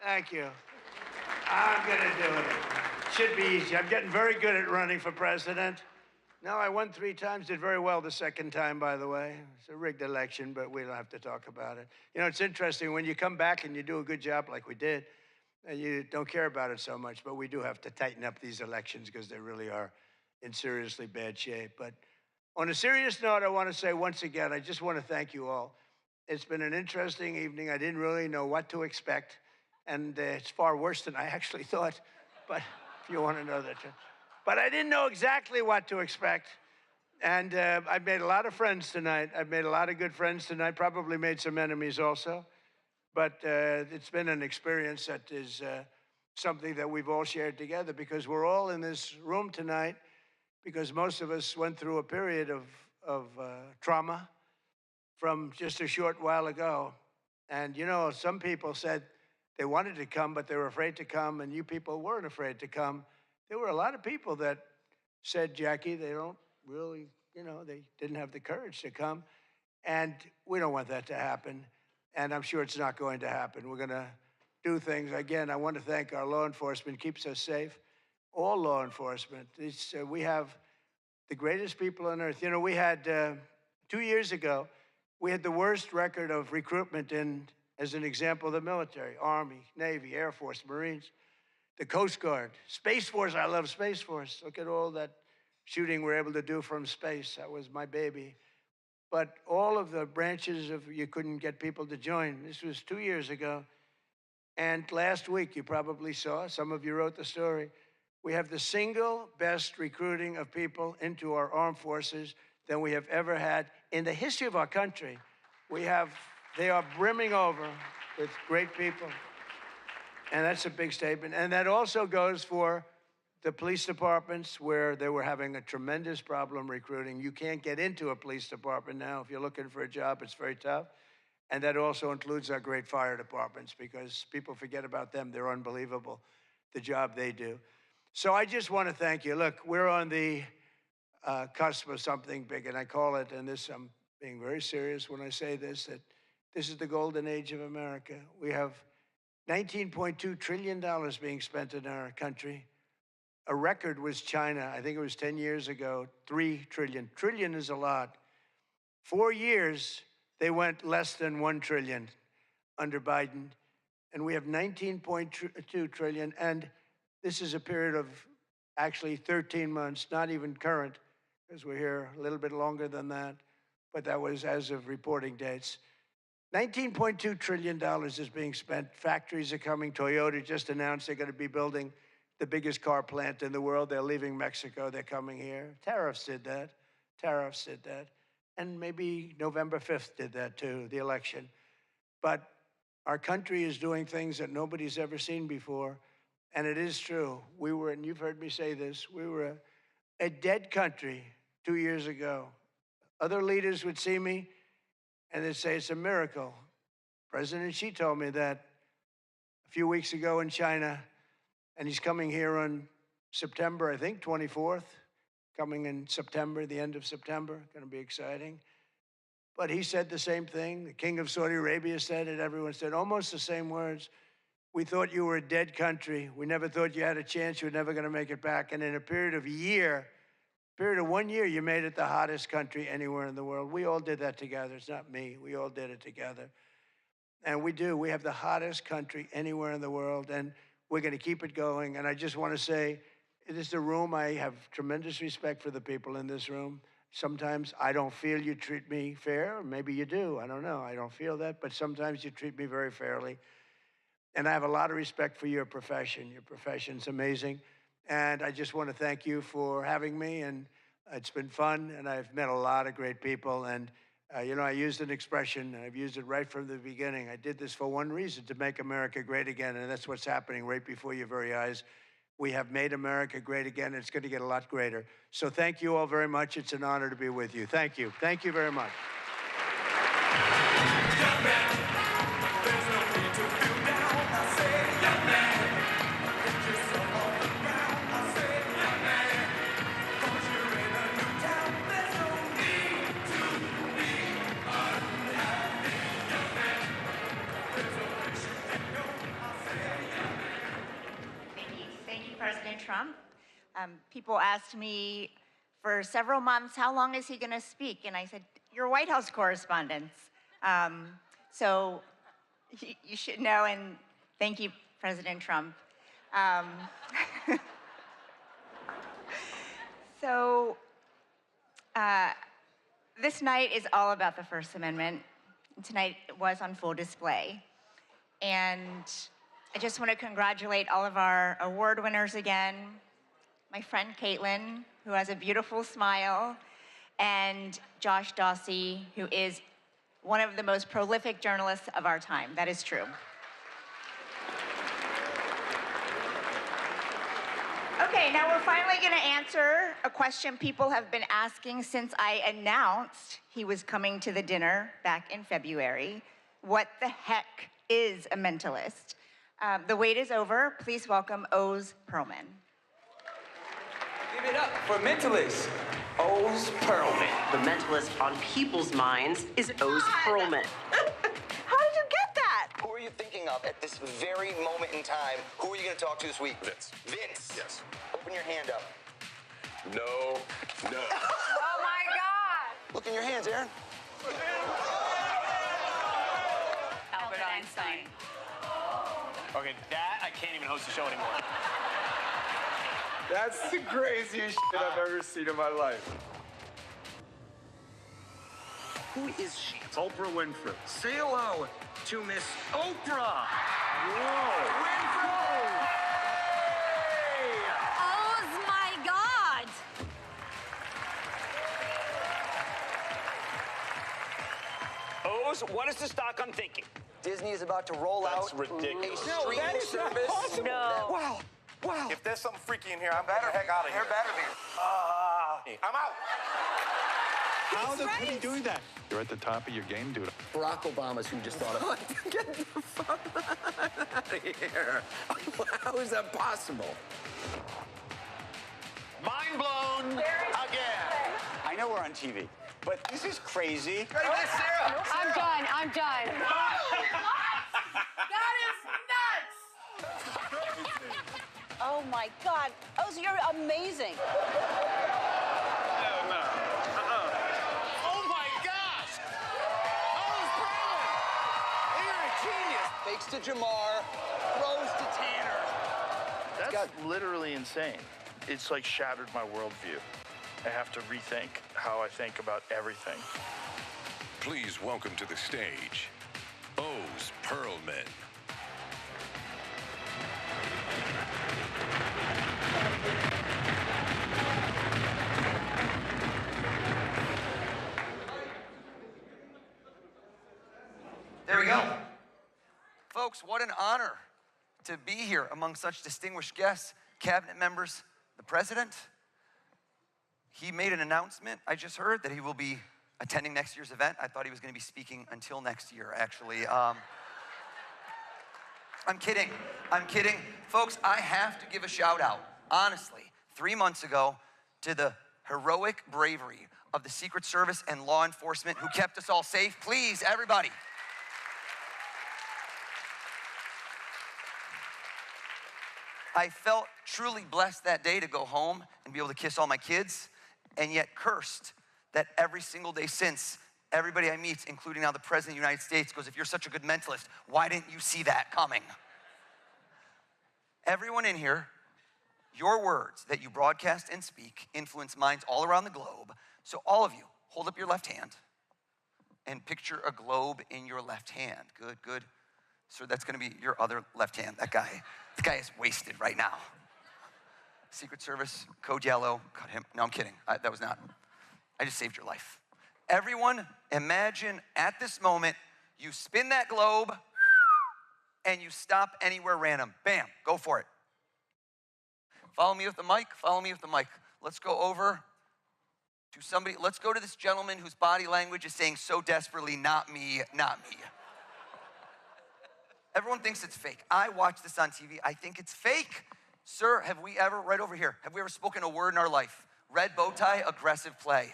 Thank you. I'm going to do it. Should be easy. I'm getting very good at running for president. No, I won 3 times, did very well the 2nd time, by the way. It's a rigged election, but we don't have to talk about it. You know, it's interesting, when you come back and you do a good job like we did, you don't care about it so much, but we do have to tighten up these elections because they really are in seriously bad shape. But on a serious note, I want to say once again, I just want to thank you all. It's been an interesting evening. I didn't really know what to expect, and it's far worse than I actually thought, but if you want to know that. But I didn't know exactly what to expect, and I've made a lot of friends tonight. I've made a lot of good friends tonight, probably made some enemies also, but it's been an experience that is something that we've all shared together, because we're all in this room tonight because most of us went through a period of trauma from just a short while ago. And, you know, some people said they wanted to come, but they were afraid to come, and you people weren't afraid to come. There were a lot of people that said, Jackie, they don't really, you know, they didn't have the courage to come. And we don't want that to happen. And I'm sure it's not going to happen. We're going to do things. Again, I want to thank our law enforcement, keeps us safe. All law enforcement. We have the greatest people on earth. You know, we had, 2 years ago, we had the worst record of recruitment in, as an example, the military, Army, Navy, Air Force, Marines, the Coast Guard, Space Force. I love Space Force. Look at all that shooting we're able to do from space. That was my baby. But all of the branches of, you couldn't get people to join. This was 2 years ago. And last week, you probably saw, some of you wrote the story, we have the single best recruiting of people into our armed forces than we have ever had in the history of our country. They are brimming over with great people. And that's a big statement. And that also goes for the police departments, where they were having a tremendous problem recruiting. You can't get into a police department now. If you're looking for a job, it's very tough. And that also includes our great fire departments, because people forget about them. They're unbelievable, the job they do. So I just want to thank you. Look, we're on the cusp of something big, and I call it, and this, I'm being very serious when I say this, that this is the golden age of America. We have $19.2 trillion being spent in our country. A record was China. I think it was 10 years ago, $3 trillion. Trillion is a lot. 4 years, they went less than 1 trillion under Biden, and we have 19.2 trillion, and this is a period of actually 13 months, not even current, because we're here a little bit longer than that, but that was as of reporting dates. $19.2 trillion is being spent. Factories are coming. Toyota just announced they're going to be building the biggest car plant in the world. They're leaving Mexico. They're coming here. Tariffs did that. Tariffs did that. And maybe November 5th did that too, the election. But our country is doing things that nobody's ever seen before. And it is true. We were, and you've heard me say this, we were a dead country 2 years ago. Other leaders would see me and they'd say it's a miracle. President Xi told me that a few weeks ago in China, and he's coming here on September, I think, 24th, coming in September, the end of September, going to be exciting. But he said the same thing. The King of Saudi Arabia said it. Everyone said almost the same words. We thought you were a dead country. We never thought you had a chance. You were never going to make it back. And in a period of 1 year, you made it the hottest country anywhere in the world. We all did that together. It's not me. We all did it together. And we do. We have the hottest country anywhere in the world, and we're going to keep it going. And I just want to say, it is the room. I have tremendous respect for the people in this room. Sometimes I don't feel you treat me fair. Or maybe you do. I don't know. I don't feel that. But sometimes you treat me very fairly. And I have a lot of respect for your profession. Your profession's amazing. And I just want to thank you for having me. And it's been fun. And I've met a lot of great people. And, you know, I used an expression, and I've used it right from the beginning. I did this for one reason, to make America great again. And that's what's happening right before your very eyes. We have made America great again, and it's going to get a lot greater. So thank you all very much. It's an honor to be with you. Thank you. Thank you very much. President Trump. People asked me for several months, how long is he going to speak? And I said, you're White House correspondents. So you should know, and thank you, President Trump. This night is all about the First Amendment. Tonight it was on full display. And I just want to congratulate all of our award winners again. My friend Caitlin, who has a beautiful smile, and Josh Dawsey, who is one of the most prolific journalists of our time. That is true. Okay, now we're finally going to answer a question people have been asking since I announced he was coming to the dinner back in February. What the heck is a mentalist? The wait is over. Please welcome Oz Perlman. Give it up for mentalist, Oz Perlman. The mentalist on people's minds is Oz Perlman. How did you get that? Who are you thinking of at this very moment in time? Who are you going to talk to this week? Vince. Vince. Yes. Open your hand up. No. Oh, my God. Look in your hands, Aaron. Albert Einstein. Okay, that I can't even host the show anymore. That's the craziest shit I've ever seen in my life. Who is she? Oprah Winfrey. Say hello to Miss Oprah. Whoa. Winfrey! Oh my God! Oz, what is the stock I'm thinking? Disney is about to roll out ridiculous. a streaming service. No. Wow. If there's something freaky in here, I'm better heck out of here. There better be. I'm out. How the hell are you doing that? You're at the top of your game, dude. Barack Obama's who just thought of. Get the fuck out of here. How is that possible? Mind blown again. I know we're on TV, but this is crazy. I'm done. I'm done. That is nuts! Oh my God. Oz, you're amazing. Oh my gosh! fakes to Jamar, throws to Tanner. That's literally insane. It's like shattered my worldview. I have to rethink how I think about everything. Please welcome to the stage, O's Pearlman. There we go. Folks, what an honor to be here among such distinguished guests, cabinet members, the president. He made an announcement, I just heard, that he will be attending next year's event. I thought he was going to be speaking until next year, actually. I'm kidding. I'm kidding. Folks, I have to give a shout out, honestly, 3 months ago to the heroic bravery of the Secret Service and law enforcement who kept us all safe. Please, everybody. I felt truly blessed that day to go home and be able to kiss all my kids, and yet cursed that every single day since, everybody I meet, including now the President of the United States, goes, if you're such a good mentalist, why didn't you see that coming? Everyone in here, your words that you broadcast and speak influence minds all around the globe. So all of you, hold up your left hand and picture a globe in your left hand. Good, good. So that's gonna be your other left hand. That guy is wasted right now. Secret Service, code yellow, cut him. No, I'm kidding. That was not. I just saved your life. Everyone, imagine at this moment, you spin that globe and you stop anywhere random. Bam, go for it. Follow me with the mic, follow me with the mic. Let's go over to somebody. Let's go to this gentleman whose body language is saying so desperately, not me, not me. Everyone thinks it's fake. I watch this on TV. I think it's fake. Sir, have we ever, right over here, have we ever spoken a word in our life? Red bow tie, aggressive play.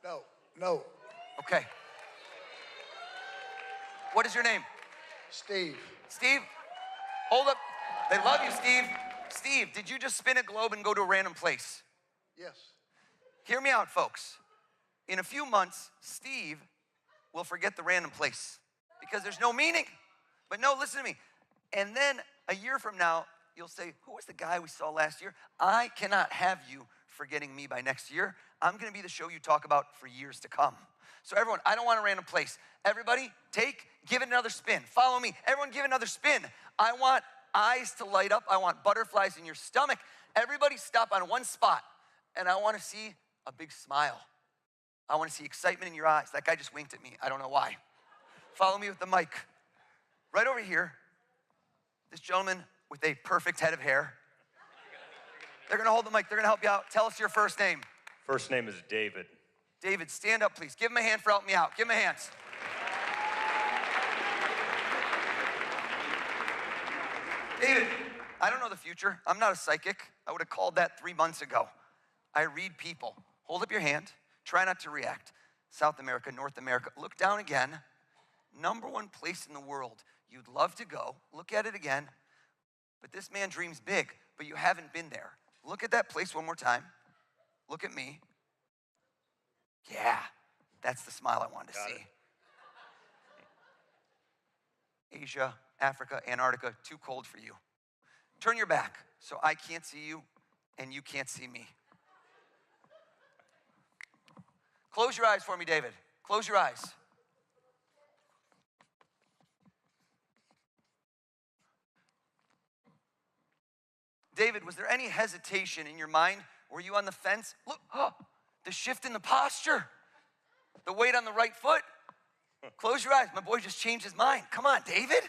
No. Okay. What is your name? Steve. Steve, hold up. They love you, Steve. Steve, did you just spin a globe and go to a random place? Yes. Hear me out, folks. In a few months, Steve will forget the random place because there's no meaning. But no, listen to me. And then a year from now, you'll say, who was the guy we saw last year? I cannot have you forgetting me by next year. I'm gonna be the show you talk about for years to come. So everyone, I don't want a random place. Everybody, give it another spin. Follow me. Everyone give it another spin. I want eyes to light up. I want butterflies in your stomach. Everybody stop on one spot. And I wanna see a big smile. I wanna see excitement in your eyes. That guy just winked at me. I don't know why. Follow me with the mic. Right over here, this gentleman with a perfect head of hair. They're gonna hold the mic, they're gonna help you out. Tell us your first name. First name is David. David, stand up, please. Give him a hand for helping me out. Give him a hand. David, I don't know the future. I'm not a psychic. I would have called that 3 months ago. I read people. Hold up your hand. Try not to react. South America, North America. Look down again. #1 place in the world you'd love to go. Look at it again. But this man dreams big, but you haven't been there. Look at that place one more time. Look at me. Yeah, that's the smile I wanted to see. Asia, Africa, Antarctica, too cold for you. Turn your back so I can't see you and you can't see me. Close your eyes for me, David. Close your eyes. David, was there any hesitation in your mind? Were you on the fence? Look, the shift in the posture, the weight on the right foot. Close your eyes. My boy just changed his mind. Come on, David.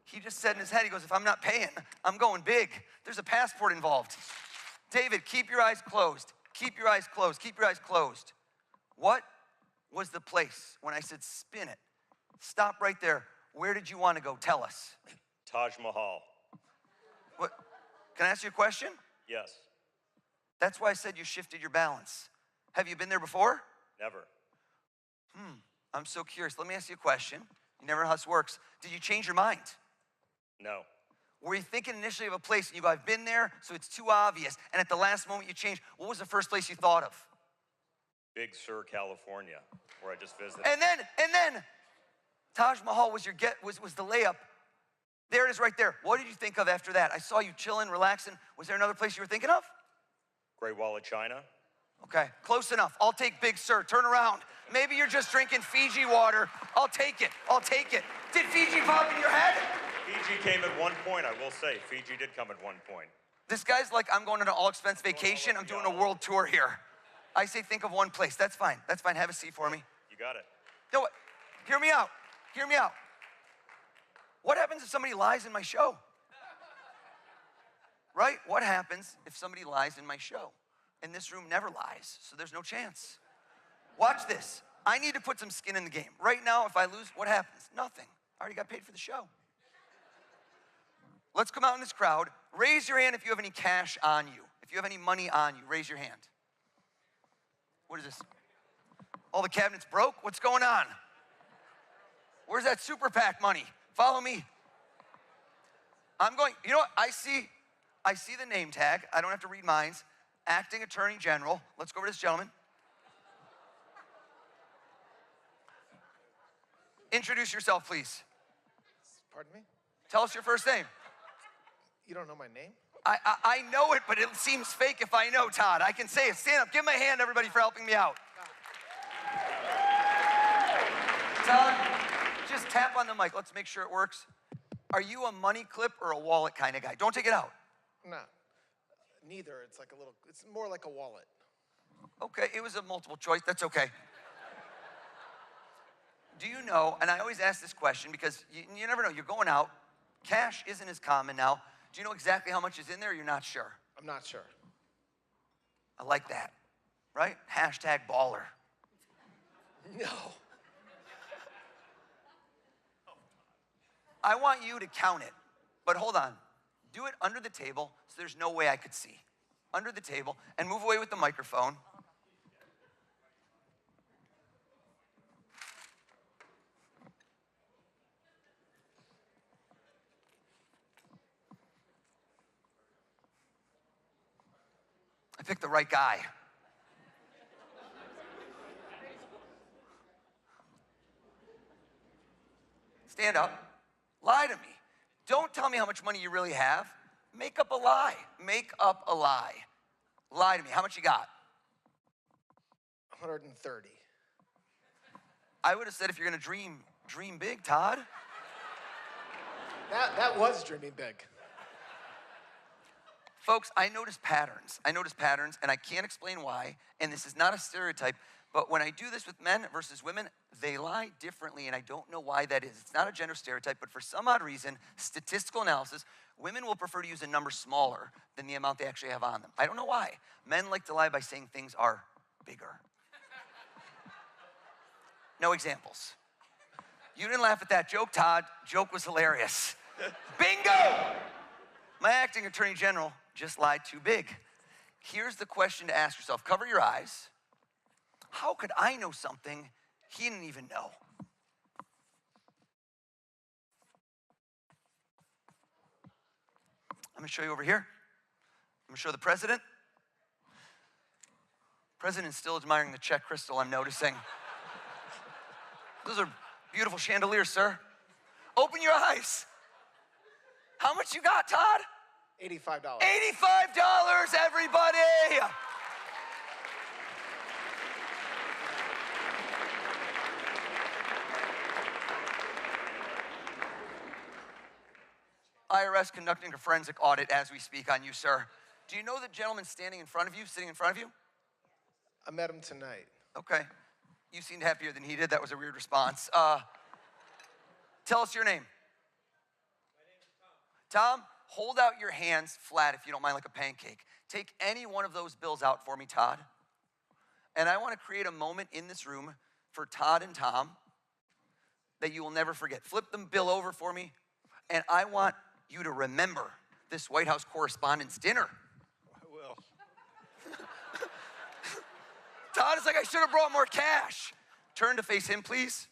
He just said in his head, he goes, if I'm not paying, I'm going big. There's a passport involved. David, keep your eyes closed. Keep your eyes closed. Keep your eyes closed. What was the place when I said spin it? Stop right there. Where did you want to go? Tell us. Taj Mahal. What? Can I ask you a question? Yes. That's why I said you shifted your balance. Have you been there before? Never. I'm so curious. Let me ask you a question. You never know how this works. Did you change your mind? No. Were you thinking initially of a place and you go, I've been there, so it's too obvious, and at the last moment you changed? What was the first place you thought of? Big Sur, California, where I just visited. And then, Taj Mahal was was the layup. There it is right there. What did you think of after that? I saw you chilling, relaxing. Was there another place you were thinking of? Great Wall of China. Okay, close enough. I'll take Big Sur. Turn around. Maybe you're just drinking Fiji water. I'll take it. I'll take it. Did Fiji pop in your head? Fiji came at one point, I will say. Fiji did come at one point. This guy's like, I'm going on an all-expense vacation. I'm doing a world tour here. I say think of one place. That's fine. That's fine. Have a seat for me. You got it. No, hear me out. Hear me out. What happens if somebody lies in my show? Right? What happens if somebody lies in my show? And this room never lies, so there's no chance. Watch this. I need to put some skin in the game. Right now, if I lose, what happens? Nothing. I already got paid for the show. Let's come out in this crowd. Raise your hand if you have any cash on you. If you have any money on you, raise your hand. What is this? All the cabinets broke? What's going on? Where's that super PAC money? Follow me. I'm going, you know what? I see the name tag. I don't have to read minds. Acting Attorney General. Let's go over to this gentleman. Introduce yourself, please. Pardon me? Tell us your first name. You don't know my name? I know it, but it seems fake if I know, Todd. I can say it. Stand up. Give him a hand, everybody, for helping me out. Todd, just tap on the mic. Let's make sure it works. Are you a money clip or a wallet kind of guy? Don't take it out. No, neither. It's more like a wallet. Okay, it was a multiple choice. That's okay. Do you know, and I always ask this question because you never know. You're going out. Cash isn't as common now. Do you know exactly how much is in there or you're not sure? I'm not sure. I like that, right? Hashtag baller. No. I want you to count it, but hold on. Do it under the table so there's no way I could see. Under the table, and move away with the microphone. I picked the right guy. Stand up. Lie to me. Don't tell me how much money you really have. Make up a lie. Make up a lie. Lie to me. How much you got? 130. I would have said if you're gonna dream big, Todd. That was dreaming big. Folks, I notice patterns. And I can't explain why, and this is not a stereotype, but when I do this with men versus women, they lie differently, and I don't know why that is. It's not a gender stereotype, but for some odd reason, statistical analysis, women will prefer to use a number smaller than the amount they actually have on them. I don't know why. Men like to lie by saying things are bigger. No examples. You didn't laugh at that joke, Todd. Joke was hilarious. Bingo! My acting attorney general just lied too big. Here's the question to ask yourself. Cover your eyes. How could I know something he didn't even know? I'm gonna show you over here. I'm gonna show the president. President's still admiring the Czech crystal, I'm noticing. Those are beautiful chandeliers, sir. Open your eyes. How much you got, Todd? $85. $85, everybody! IRS conducting a forensic audit as we speak on you, sir. Do you know the gentleman standing in front of you, sitting in front of you? I met him tonight. Okay. You seemed happier than he did. That was a weird response. Tell us your name. My name is Tom. Tom, hold out your hands flat if you don't mind, like a pancake. Take any one of those bills out for me, Todd. And I want to create a moment in this room for Todd and Tom that you will never forget. Flip the bill over for me, and I want you to remember this White House Correspondents' dinner. I will. Todd is like, I should have brought more cash. Turn to face him, please.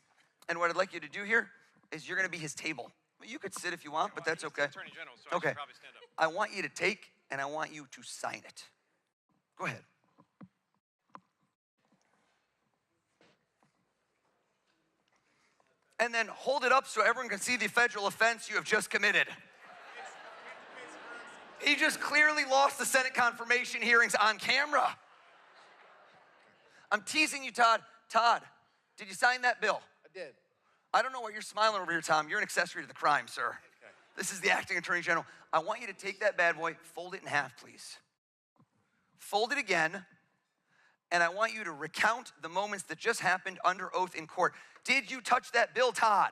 And what I'd like you to do here is you're going to be his table. You could sit if you want, but that's okay. Attorney General, so okay. I should probably stand up. I want you to take, and I want you to sign it. Go ahead. and then hold it up so everyone can see the federal offense you have just committed. He just clearly lost the Senate confirmation hearings on camera. I'm teasing you, Todd. Todd, did you sign that bill? I did. I don't know why you're smiling over here, Tom. You're an accessory to the crime, sir. Okay. This is the acting attorney general. I want you to take that bad boy, fold it in half, please. Fold it again, and I want you to recount the moments that just happened under oath in court. Did you touch that bill, Todd?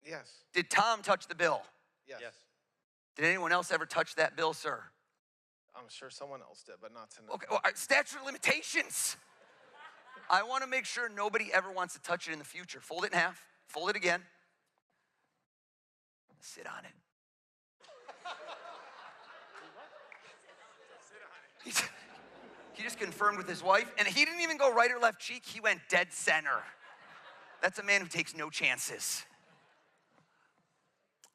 Yes. Did Tom touch the bill? Yes. Did anyone else ever touch that bill, sir? I'm sure someone else did, but not tonight. Okay, well, statute of limitations. I want to make sure nobody ever wants to touch it in the future. Fold it in half, fold it again. Sit on it. He just confirmed with his wife, and he didn't even go right or left cheek, he went dead center. That's a man who takes no chances.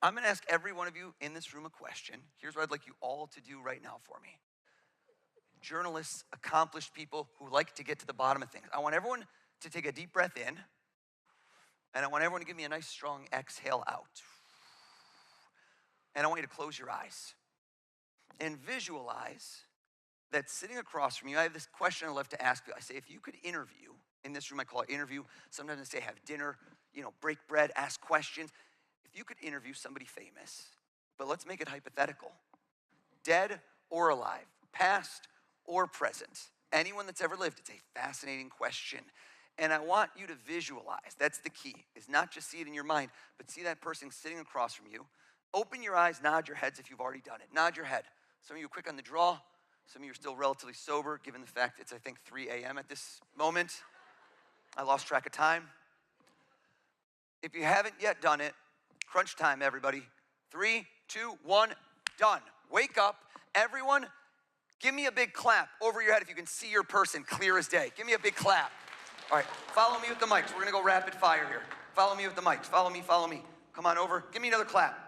I'm gonna ask every one of you in this room a question. Here's what I'd like you all to do right now for me. Journalists, accomplished people who like to get to the bottom of things. I want everyone to take a deep breath in, and I want everyone to give me a nice strong exhale out. And I want you to close your eyes and visualize that sitting across from you. I have this question I love to ask you. I say, if you could interview, in this room I call it interview, sometimes I say have dinner, break bread, ask questions. If you could interview somebody famous, but let's make it hypothetical, dead or alive, past or present, anyone that's ever lived, it's a fascinating question. And I want you to visualize, that's the key, is not just see it in your mind, but see that person sitting across from you. Open your eyes, nod your heads if you've already done it. Nod your head. Some of you are quick on the draw. Some of you are still relatively sober, given the fact it's, I think, 3 a.m. at this moment. I lost track of time. If you haven't yet done it, crunch time, everybody. 3, 2, 1, done. Wake up. Everyone, give me a big clap over your head if you can see your person clear as day. Give me a big clap. All right, follow me with the mics. We're gonna go rapid fire here. Follow me with the mics. Follow me, follow me. Come on over. Give me another clap.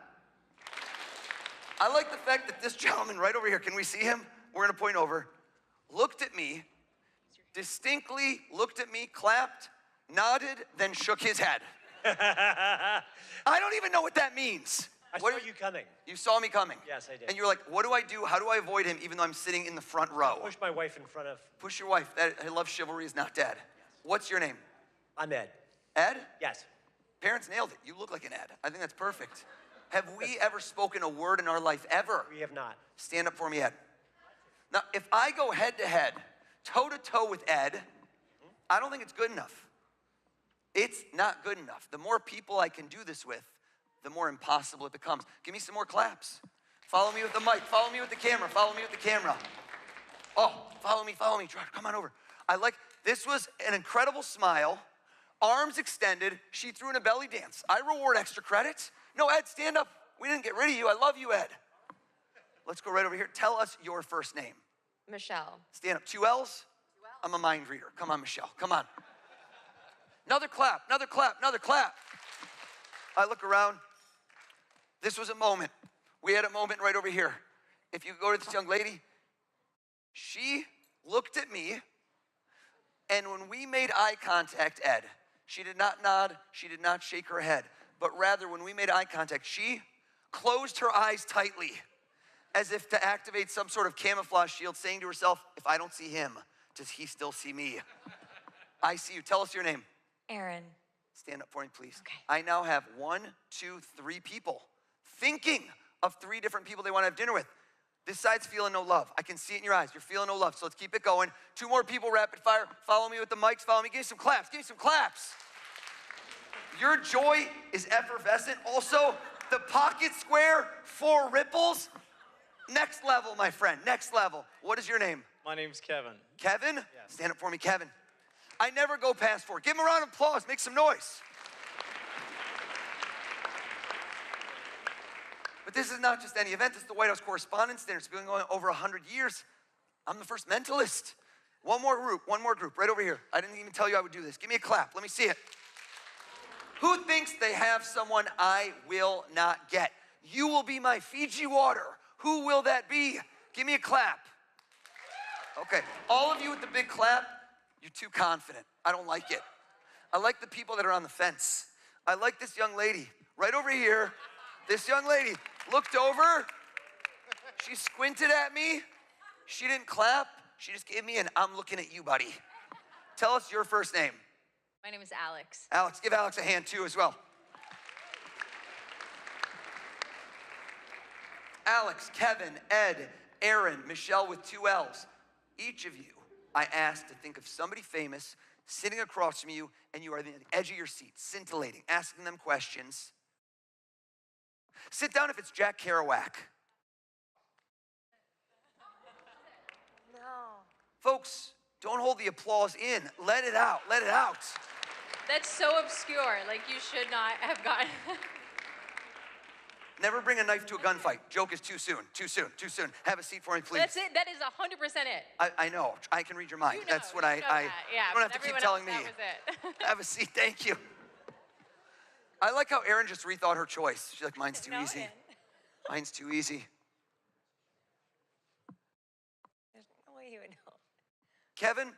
I like the fact that this gentleman right over here, can we see him? We're gonna point over. Looked at me, distinctly looked at me, clapped, nodded, then shook his head. I don't even know what that means. I saw you coming. You saw me coming? Yes, I did. And you're like, what do I do? How do I avoid him even though I'm sitting in the front row? Push my wife in front of. Push your wife. I love chivalry is not dead. Yes. What's your name? I'm Ed. Ed? Yes. Parents nailed it. You look like an Ed. I think that's perfect. Have we ever spoken a word in our life ever? We have not. Stand up for me, Ed. Now, if I go head to head, toe to toe with Ed, I don't think it's good enough. It's not good enough. The more people I can do this with, the more impossible it becomes. Give me some more claps. Follow me with the mic. Follow me with the camera. Follow me with the camera. Oh, follow me, follow me. Come on over. This was an incredible smile, arms extended. She threw in a belly dance. I reward extra credit. No, Ed, stand up. We didn't get rid of you. I love you, Ed. Let's go right over here. Tell us your first name. Michelle. Stand up. 2 L's? I'm a mind reader. Come on, Michelle. Come on. Another clap, another clap, another clap. I look around. This was a moment. We had a moment right over here. If you go to this young lady, she looked at me, and when we made eye contact, Ed, she did not nod, she did not shake her head, but rather when we made eye contact, she closed her eyes tightly as if to activate some sort of camouflage shield, saying to herself, if I don't see him, does he still see me? I see you. Tell us your name. Aaron. Stand up for me, please. Okay. I now have 1, 2, 3 people thinking of 3 different people they want to have dinner with. This side's feeling no love. I can see it in your eyes. You're feeling no love, so let's keep it going. 2 more people, rapid fire. Follow me with the mics. Follow me. Give me some claps. Give me some claps. Your joy is effervescent. Also, the pocket square, 4 ripples. Next level, my friend. Next level. What is your name? My name's Kevin. Kevin? Yes. Stand up for me, Kevin. I never go past 4. Give him a round of applause. Make some noise. But this is not just any event. This is the White House Correspondents Dinner. It's been going on over 100 years. I'm the first mentalist. One more group, right over here. I didn't even tell you I would do this. Give me a clap. Let me see it. Who thinks they have someone I will not get? You will be my Fiji water. Who will that be? Give me a clap. Okay, all of you with the big clap, you're too confident. I don't like it. I like the people that are on the fence. I like this young lady right over here. This young lady looked over. She squinted at me. She didn't clap. She just gave me an I'm looking at you, buddy. Tell us your first name. My name is Alex. Alex, give Alex a hand too as well. Alex, Kevin, Ed, Aaron, Michelle with 2 L's. Each of you, I asked to think of somebody famous sitting across from you, and you are at the edge of your seat, scintillating, asking them questions. Sit down if it's Jack Kerouac. No. Folks, don't hold the applause in. Let it out. Let it out. That's so obscure. Like, you should not have gotten. Never bring a knife to a gunfight. Joke is too soon. Too soon. Too soon. Have a seat for me, please. That's it. That is 100% it. I know. I can read your mind. You know, That's what you I. know that. Yeah, you don't have to keep telling me. That was it. Have a seat. Thank you. I like how Erin just rethought her choice. She's like, mine's too easy. Mine's too easy. There's no way you would know. Kevin,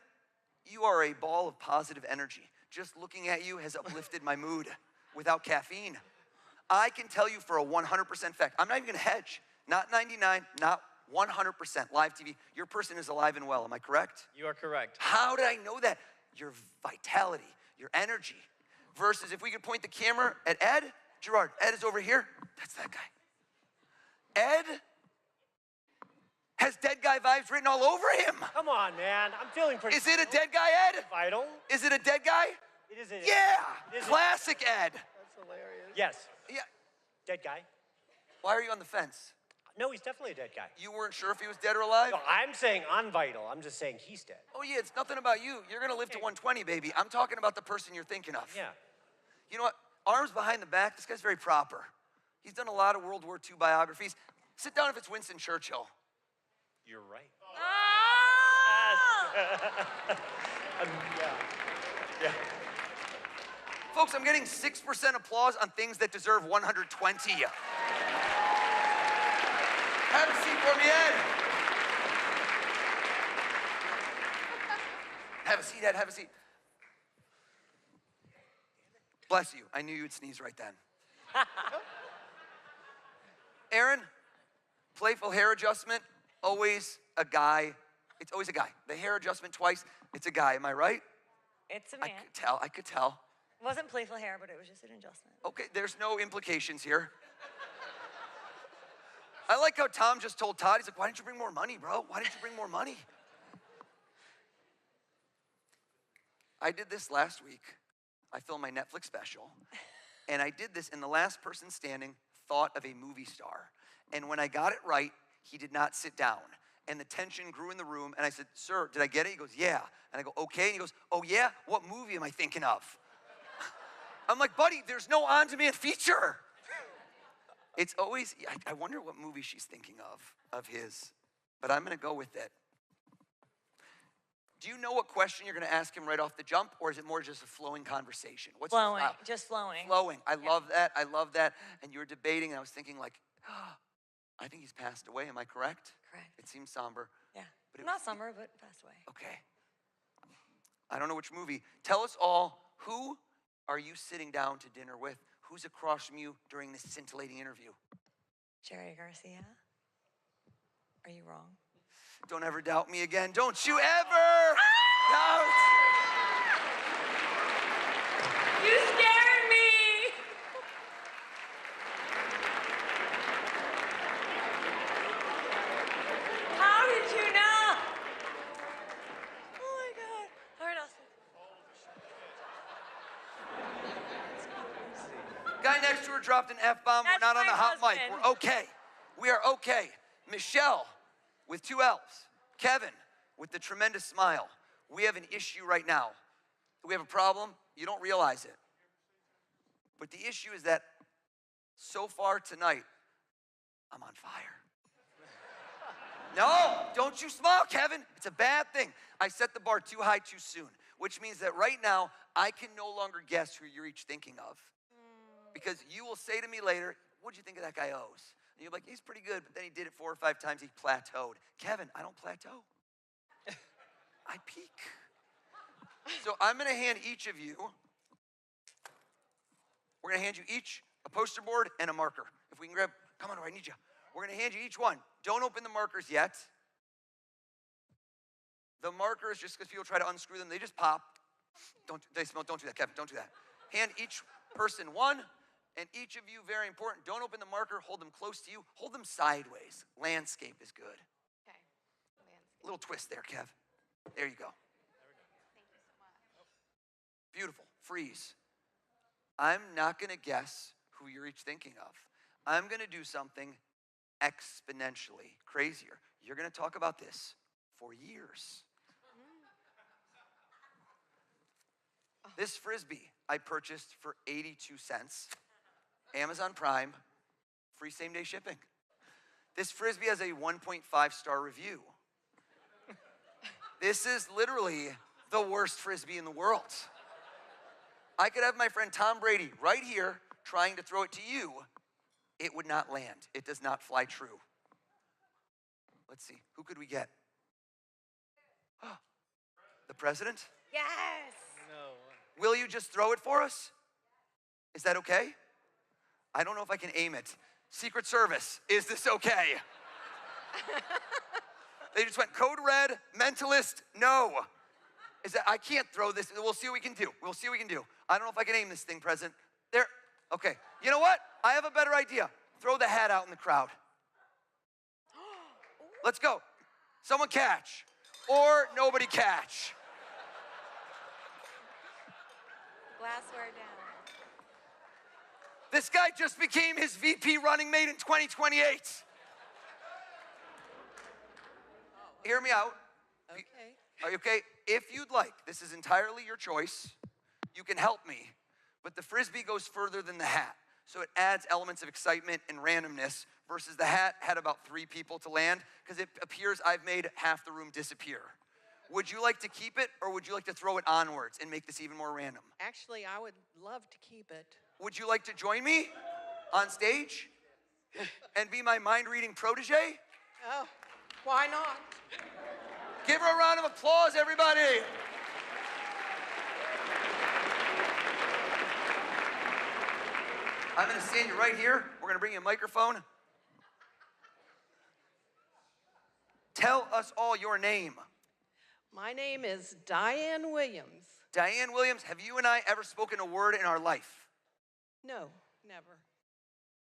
you are a ball of positive energy. Just looking at you has uplifted my mood without caffeine. I can tell you for a 100% fact, I'm not even gonna hedge. Not 99, not 100%. Live TV, your person is alive and well, am I correct? You are correct. How did I know that? Your vitality, your energy. Versus if we could point the camera at Ed, Gerard, Ed is over here, that's that guy. Ed has dead guy vibes written all over him. Come on, man. I'm feeling pretty. Is it a dead guy, Ed? Vital. Is it a dead guy? It is a. Yeah, It is classic Ed. That's hilarious. Yes. Yeah. Dead guy. Why are you on the fence? No, he's definitely a dead guy. You weren't sure if he was dead or alive? No, I'm saying I'm vital. I'm just saying he's dead. Oh yeah, it's nothing about you. You're gonna live to 120, baby. I'm talking about the person you're thinking of. Yeah. You know what? Arms behind the back, this guy's very proper. He's done a lot of World War II biographies. Sit down if it's Winston Churchill. You're right. Oh! Yeah. Folks, I'm getting 6% applause on things that deserve 120. Have a seat for me, Ed. Have a seat, Ed, have a seat. Bless you. I knew you'd sneeze right then. Aaron, playful hair adjustment, always a guy. It's always a guy. The hair adjustment twice, it's a guy. Am I right? It's a man. I could tell. It wasn't playful hair, but it was just an adjustment. Okay, there's no implications here. I like how Tom just told Todd, he's like, why didn't you bring more money, bro? Why didn't you bring more money? I did this last week. I filmed my Netflix special. And I did this, and the last person standing thought of a movie star. And when I got it right, he did not sit down. And the tension grew in the room, and I said, sir, did I get it? He goes, yeah. And I go, okay. And he goes, oh yeah? What movie am I thinking of? I'm like, buddy, there's no on-demand feature. It's always, I wonder what movie she's thinking of his, but I'm gonna go with it. Do you know what question you're gonna ask him right off the jump, or is it more just a flowing conversation? What's your Flowing, style? just flowing. Flowing, I love that, I love that. And you were debating, and I was thinking like, oh, I think he's passed away, am I correct? Correct. It seems somber. Yeah, But not summer, but passed away. Okay. I don't know which movie. Tell us all, who are you sitting down to dinner with? Who's across from you during this scintillating interview? Jerry Garcia? Are you wrong? Don't ever doubt me again. Don't you ever doubt. You scared me! How did you know? Oh my God. All right, Austin. Guy next to her dropped an F-bomb. We're That's not on my a hot mic. husband. We're okay. We are okay. Michelle with 2 L's. Kevin with the tremendous smile. We have an issue right now. We have a problem. You don't realize it. But the issue is that so far tonight, I'm on fire. No, don't you smile, Kevin. It's a bad thing. I set the bar too high too soon, which means that right now, I can no longer guess who you're each thinking of. Because you will say to me later, what'd you think of that guy O's? And you're like, he's pretty good, but then he did it 4 or 5 times, he plateaued. Kevin, I don't plateau. I peak. So I'm gonna hand each of you, We're gonna hand you each a poster board and a marker. If we can grab, come on, I need you. We're gonna hand you each one. Don't open the markers yet. The markers, just because people try to unscrew them, they just pop. Don't do that, Kevin, don't do that. Hand each person one, and each of you, very important, don't open the marker, hold them close to you, hold them sideways. Landscape is good. Okay. A little twist there, Kev. There you go. Thank you so much. Beautiful. Freeze. I'm not going to guess who you're each thinking of. I'm going to do something exponentially crazier. You're going to talk about this for years. This Frisbee I purchased for 82 cents. Amazon Prime, free same-day shipping. This Frisbee has a 1.5-star review. This is literally the worst Frisbee in the world. I could have my friend Tom Brady right here trying to throw it to you. It would not land. It does not fly true. Let's see, who could we get? The president? Yes. No. Will you just throw it for us? Is that okay? I don't know if I can aim it. Secret Service, is this okay? They just went code red, mentalist, no. Is that, I can't throw this. We'll see what we can do. We'll see what we can do. I don't know if I can aim this thing, President. There, okay. You know what? I have a better idea. Throw the hat out in the crowd. Let's go. Someone catch. Or nobody catch. Glassware down. This guy just became his VP running mate in 2028. Hear me out. Okay. Are you okay? If you'd like, this is entirely your choice. You can help me. But the Frisbee goes further than the hat. So it adds elements of excitement and randomness versus the hat had about 3 people to land because it appears I've made half the room disappear. Would you like to keep it or would you like to throw it onwards and make this even more random? Actually, I would love to keep it. Would you like to join me on stage and be my mind-reading protege? Oh, why not? Give her a round of applause, everybody. I'm gonna stand you right here. We're gonna bring you a microphone. Tell us all your name. My name is Diane Williams. Diane Williams, have you and I ever spoken a word in our life? No, never.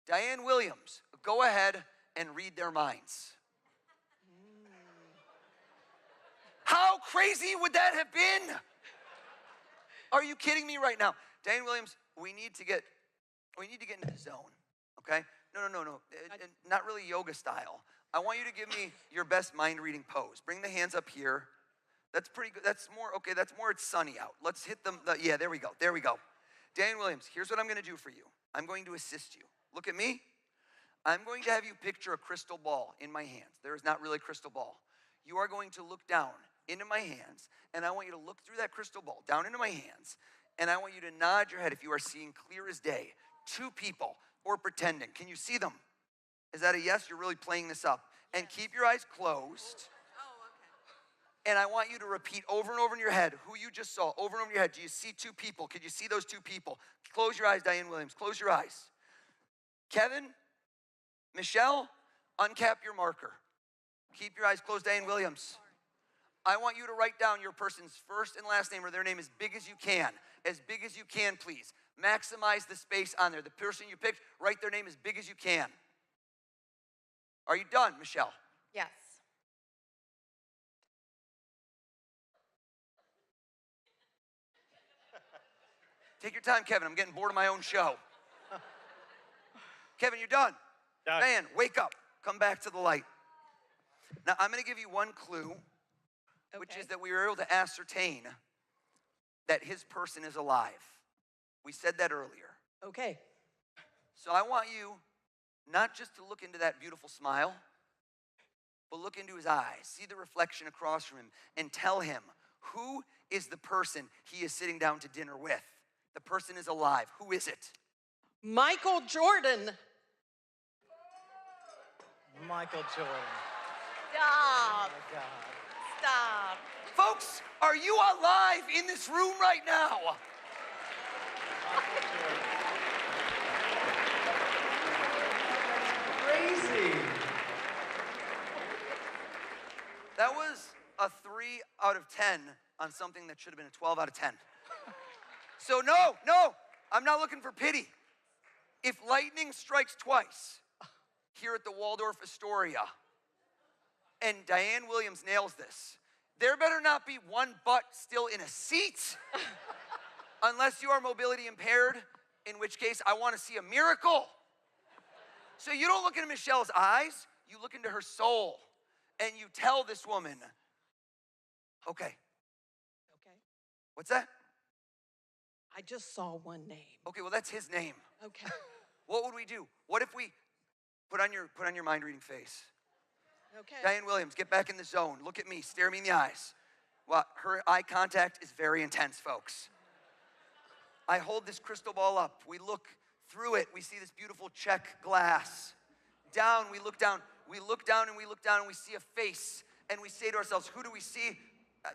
Diane Williams, go ahead and read their minds. How crazy would that have been? Are you kidding me right now? Diane Williams, we need to get into the zone, okay? No. Not really yoga style. I want you to give me your best mind-reading pose. Bring the hands up here. That's pretty good. That's more, okay, that's more, it's sunny out. Let's hit them, yeah, there we go. Diane Williams, here's what I'm gonna do for you. I'm going to assist you. Look at me. I'm going to have you picture a crystal ball in my hands. There is not really a crystal ball. You are going to look down into my hands, and I want you to look through that crystal ball, down into my hands, and I want you to nod your head if you are seeing clear as day. 2 people, or pretending. Can you see them? Is that a yes? You're really playing this up. And keep your eyes closed. And I want you to repeat over and over in your head who you just saw, over and over in your head. Do you see 2 people? Could you see those 2 people? Close your eyes, Diane Williams. Close your eyes. Kevin, Michelle, uncap your marker. Keep your eyes closed, Diane Williams. I want you to write down your person's first and last name or their name as big as you can. As big as you can, please. Maximize the space on there. The person you picked, write their name as big as you can. Are you done, Michelle? Yes. Take your time, Kevin. I'm getting bored of my own show. Kevin, you're done. Diane, wake up. Come back to the light. Now, I'm going to give you one clue, which is that we were able to ascertain that his person is alive. We said that earlier. Okay. So I want you not just to look into that beautiful smile, but look into his eyes. See the reflection across from him and tell him who is the person he is sitting down to dinner with. The person is alive. Who is it? Michael Jordan. Michael Jordan. Stop. Oh my God. Stop. Folks, are you alive in this room right now? amazing. That was a 3 out of 10 on something that should have been a 12 out of 10. So no, I'm not looking for pity. If lightning strikes twice here at the Waldorf Astoria and Diane Williams nails this, there better not be one butt still in a seat unless you are mobility impaired, in which case I want to see a miracle. So you don't look into Michelle's eyes, you look into her soul, and you tell this woman, okay. Okay. What's that? I just saw one name. Okay, well, that's his name. Okay. What would we do? What if we put on your mind reading face? Okay. Diane Williams, get back in the zone. Look at me, stare me in the eyes. Well, her eye contact is very intense, folks. I hold this crystal ball up. We look through it. We see this beautiful check glass. Down, we look down. We look down and we look down and we see a face. And we say to ourselves, who do we see?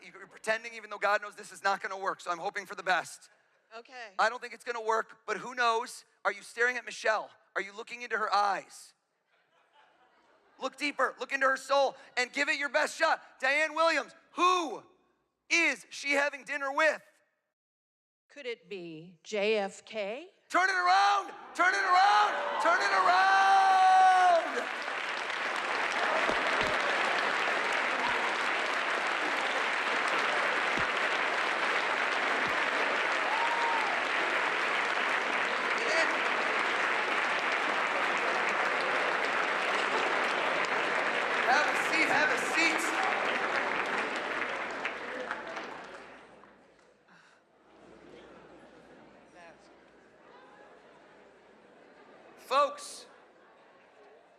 You're pretending even though God knows this is not going to work, so I'm hoping for the best. Okay. I don't think it's gonna work, but who knows? Are you staring at Michelle? Are you looking into her eyes? Look deeper, look into her soul, and give it your best shot. Diane Williams, who is she having dinner with? Could it be JFK? Turn it around, turn it around, turn it around! Have a seat. Folks,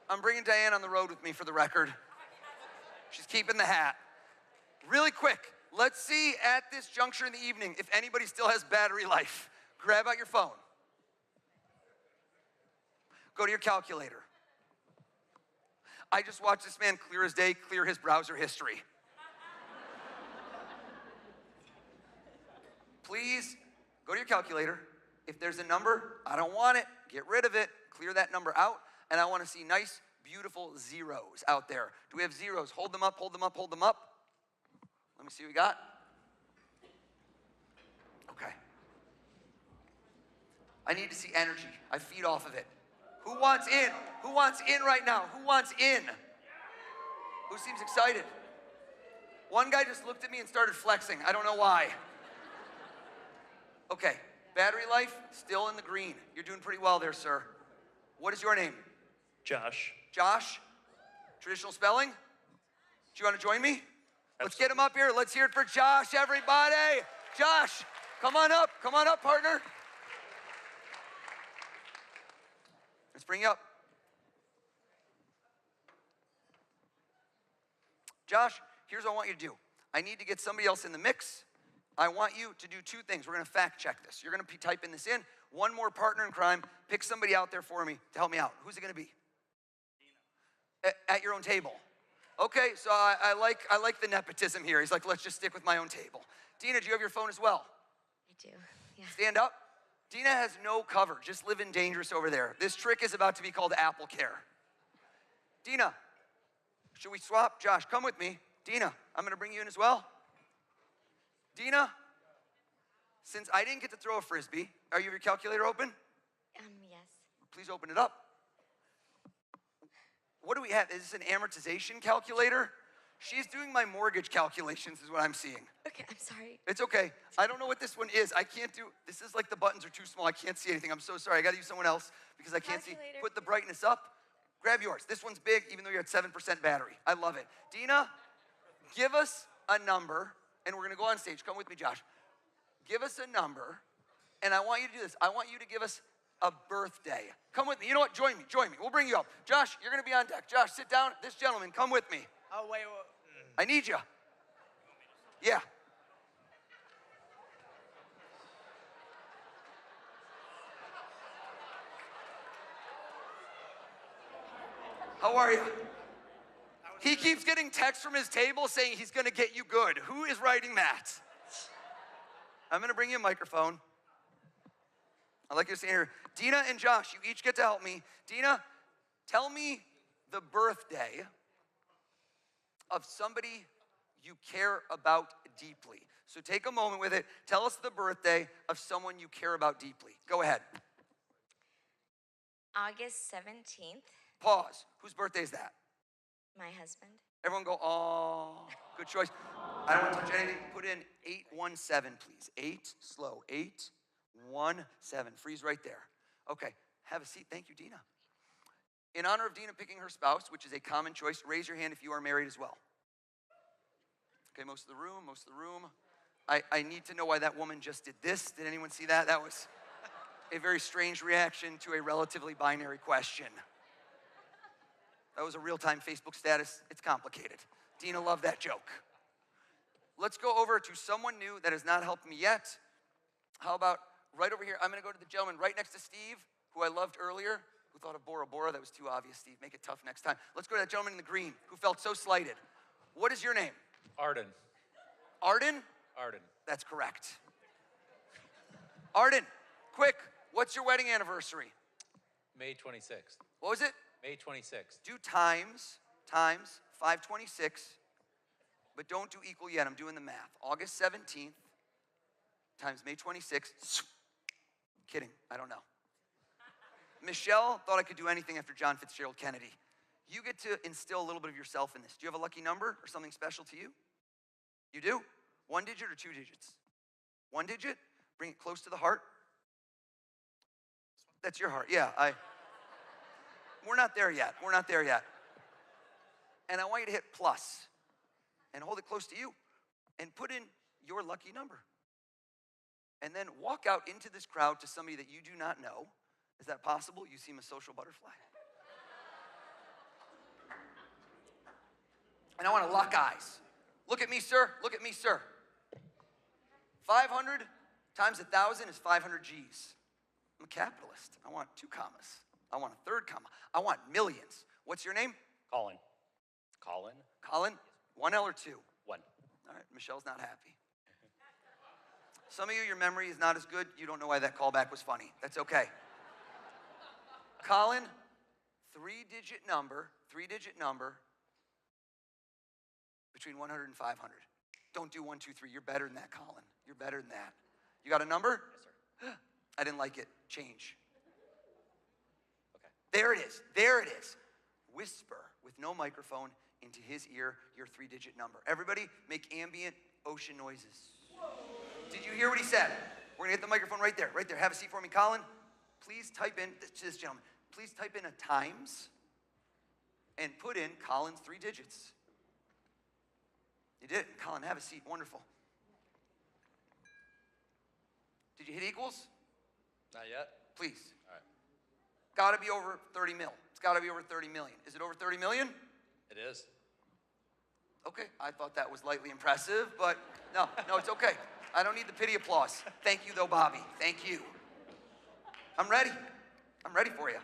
I'm bringing Diane on the road with me for the record. She's keeping the hat. Really quick, let's see at this juncture in the evening if anybody still has battery life. Grab out your phone. Go to your calculator. I just watched this man clear as day, clear his browser history. Please go to your calculator. If there's a number, I don't want it. Get rid of it. Clear that number out. And I want to see nice, beautiful zeros out there. Do we have zeros? Hold them up, hold them up, hold them up. Let me see what we got. Okay. I need to see energy. I feed off of it. Who wants in? Who wants in right now? Who wants in? Who seems excited? One guy just looked at me and started flexing. I don't know why. Okay, battery life, still in the green. You're doing pretty well there, sir. What is your name? Josh. Josh? Traditional spelling? Do you want to join me? Let's get him up here. Let's hear it for Josh, everybody. Josh, come on up. Come on up, partner. Let's bring you up. Josh, here's what I want you to do. I need to get somebody else in the mix. I want you to do two things. We're going to fact check this. You're going to be typing this in. One more partner in crime. Pick somebody out there for me to help me out. Who's it going to be? At your own table. Okay, so I like the nepotism here. He's like, let's just stick with my own table. Dina, do you have your phone as well? I do, yeah. Stand up. Dina has no cover, just living dangerous over there. This trick is about to be called Apple Care. Dina, should we swap? Josh, come with me. Dina, I'm gonna bring you in as well. Dina, since I didn't get to throw a Frisbee, are you your calculator open? Yes. Please open it up. What do we have? Is this an amortization calculator? She's doing my mortgage calculations is what I'm seeing. Okay, I'm sorry. It's okay. I don't know what this one is. I can't do, this is like the buttons are too small. I can't see anything. I'm so sorry. I gotta use someone else because I can't see. Put the brightness up. Grab yours. This one's big even though you're at 7% battery. I love it. Dina, give us a number and we're gonna go on stage. Come with me, Josh. Give us a number and I want you to do this. I want you to give us a birthday. Come with me. You know what? Join me. We'll bring you up. Josh, you're gonna be on deck. Josh, sit down. This gentleman, come with me. Oh, wait. I need you. Yeah. How are you? He keeps getting texts from his table saying he's gonna get you good. Who is writing that? I'm gonna bring you a microphone. I'd like you to stand here. Dina and Josh, you each get to help me. Dina, tell me the birthday of somebody you care about deeply. So take a moment with it. Tell us the birthday of someone you care about deeply. Go ahead. August 17th. Pause. Whose birthday is that? My husband. Everyone go, oh, good choice. I don't want to touch anything. Put in 817, please. 8, slow. 817. Freeze right there. Okay, have a seat. Thank you, Dina. In honor of Dina picking her spouse, which is a common choice, raise your hand if you are married as well. Okay, most of the room. I need to know why that woman just did this. Did anyone see that? That was a very strange reaction to a relatively binary question. That was a real-time Facebook status. It's complicated. Dina loved that joke. Let's go over to someone new that has not helped me yet. How about right over here? I'm going to go to the gentleman right next to Steve, who I loved earlier, who thought of Bora Bora. That was too obvious, Steve. Make it tough next time. Let's go to that gentleman in the green, who felt so slighted. What is your name? Arden. Arden? Arden. That's correct. Arden, quick, what's your wedding anniversary? May 26th. What was it? May 26th. Do times 526, but don't do equal yet. I'm doing the math. August 17th times May 26th. Kidding, I don't know. Michelle thought I could do anything after John Fitzgerald Kennedy. You get to instill a little bit of yourself in this. Do you have a lucky number or something special to you? You do? 1 digit or 2 digits? 1 digit? Bring it close to the heart. That's your heart, yeah. We're not there yet. And I want you to hit plus and hold it close to you and put in your lucky number. And then walk out into this crowd to somebody that you do not know. Is that possible? You seem a social butterfly. And I want to lock eyes. Look at me, sir. Look at me, sir. 500 times 1,000 is 500 G's. I'm a capitalist. I want 2 commas. I want a 3rd comma. I want millions. What's your name? Colin. Colin? 1 L or 2? 1. All right, Michelle's not happy. Some of you, your memory is not as good. You don't know why that callback was funny. That's okay. Colin, 3-digit number between 100 and 500. Don't do 1, 2, 3. You're better than that, Colin. You're better than that. You got a number? Yes, sir. I didn't like it. Change. Okay. There it is. Whisper with no microphone into his ear your 3-digit number. Everybody make ambient ocean noises. Whoa. Did you hear what he said? We're gonna hit the microphone right there. Have a seat for me, Colin. Please type in, to this gentleman, please type in a times and put in Colin's 3 digits. You did. Colin, have a seat. Wonderful. Did you hit equals? Not yet. Please. All right. Got to be over 30 mil. It's got to be over 30 million. Is it over 30 million? It is. Okay, I thought that was lightly impressive, but no, it's okay. I don't need the pity applause. Thank you, though, Bobby. Thank you. I'm ready. I'm ready for you.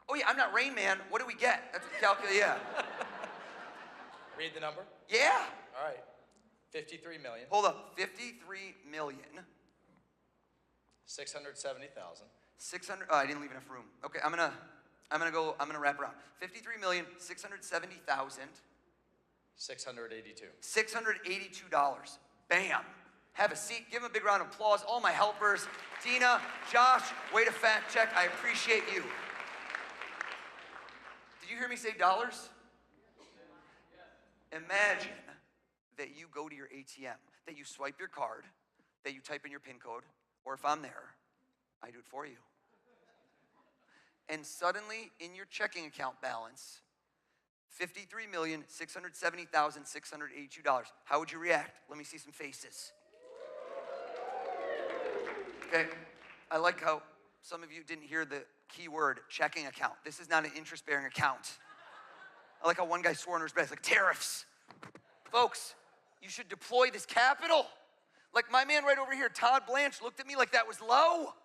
Oh, yeah, I'm not Rain Man. What do we get? That's what the calculator, yeah. Read the number. Yeah. All right. 53 million. Hold up. 53 million. 670,000. 600. Oh, I didn't leave enough room. Okay, I'm gonna wrap around. 53,670,000. 682. $682. Bam. Have a seat. Give him a big round of applause. All my helpers. Dina, Josh, way to fact check. I appreciate you. Did you hear me say dollars? Imagine that you go to your ATM, that you swipe your card, that you type in your PIN code, or if I'm there, I do it for you. And suddenly, in your checking account balance, $53,670,682. How would you react? Let me see some faces. Okay, I like how some of you didn't hear the key word, checking account. This is not an interest-bearing account. I like how one guy swore under his breath, like tariffs. Folks, you should deploy this capital. Like my man right over here, Todd Blanche, looked at me like that was low.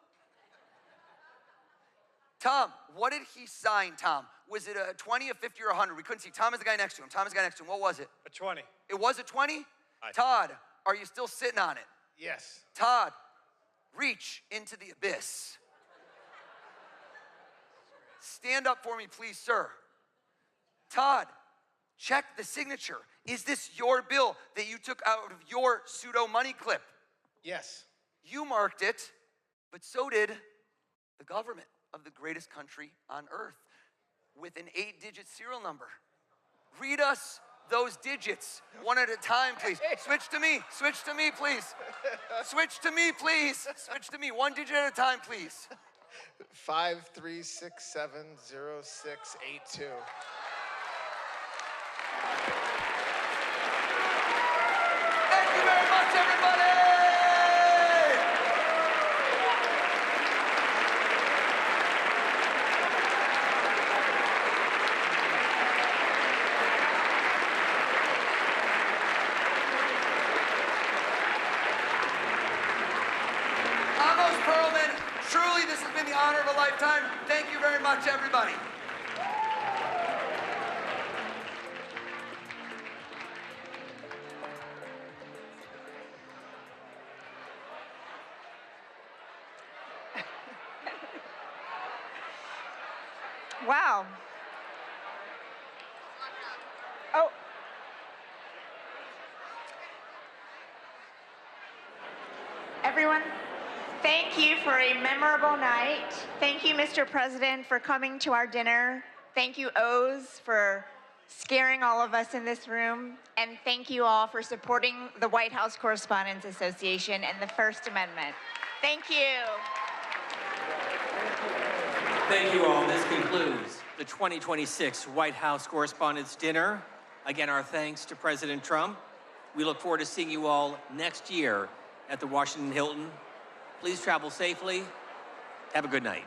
Tom, what did he sign, Tom? Was it a 20, a 50, or 100? We couldn't see. Tom is the guy next to him. What was it? A 20. It was a 20? Todd, are you still sitting on it? Yes. Todd, reach into the abyss. stand up for me, please, sir. Todd, check the signature. Is this your bill that you took out of your pseudo money clip? Yes. You marked it, but so did the government of the greatest country on earth with an 8-digit serial number. Read us those digits one at a time, please. Switch to me, please. Switch to me, please. Switch to me, 1 digit at a time, please. 53670682. Thank you very much, everybody! Amos Perlman, truly this has been the honor of a lifetime. Thank you very much, everybody. Wow. Oh. Everyone, thank you for a memorable night. Thank you, Mr. President, for coming to our dinner. Thank you, O's, for scaring all of us in this room. And thank you all for supporting the White House Correspondents Association and the First Amendment. Thank you. Thank you all. This concludes the 2026 White House Correspondents' Dinner. Again, our thanks to President Trump. We look forward to seeing you all next year at the Washington Hilton. Please travel safely. Have a good night.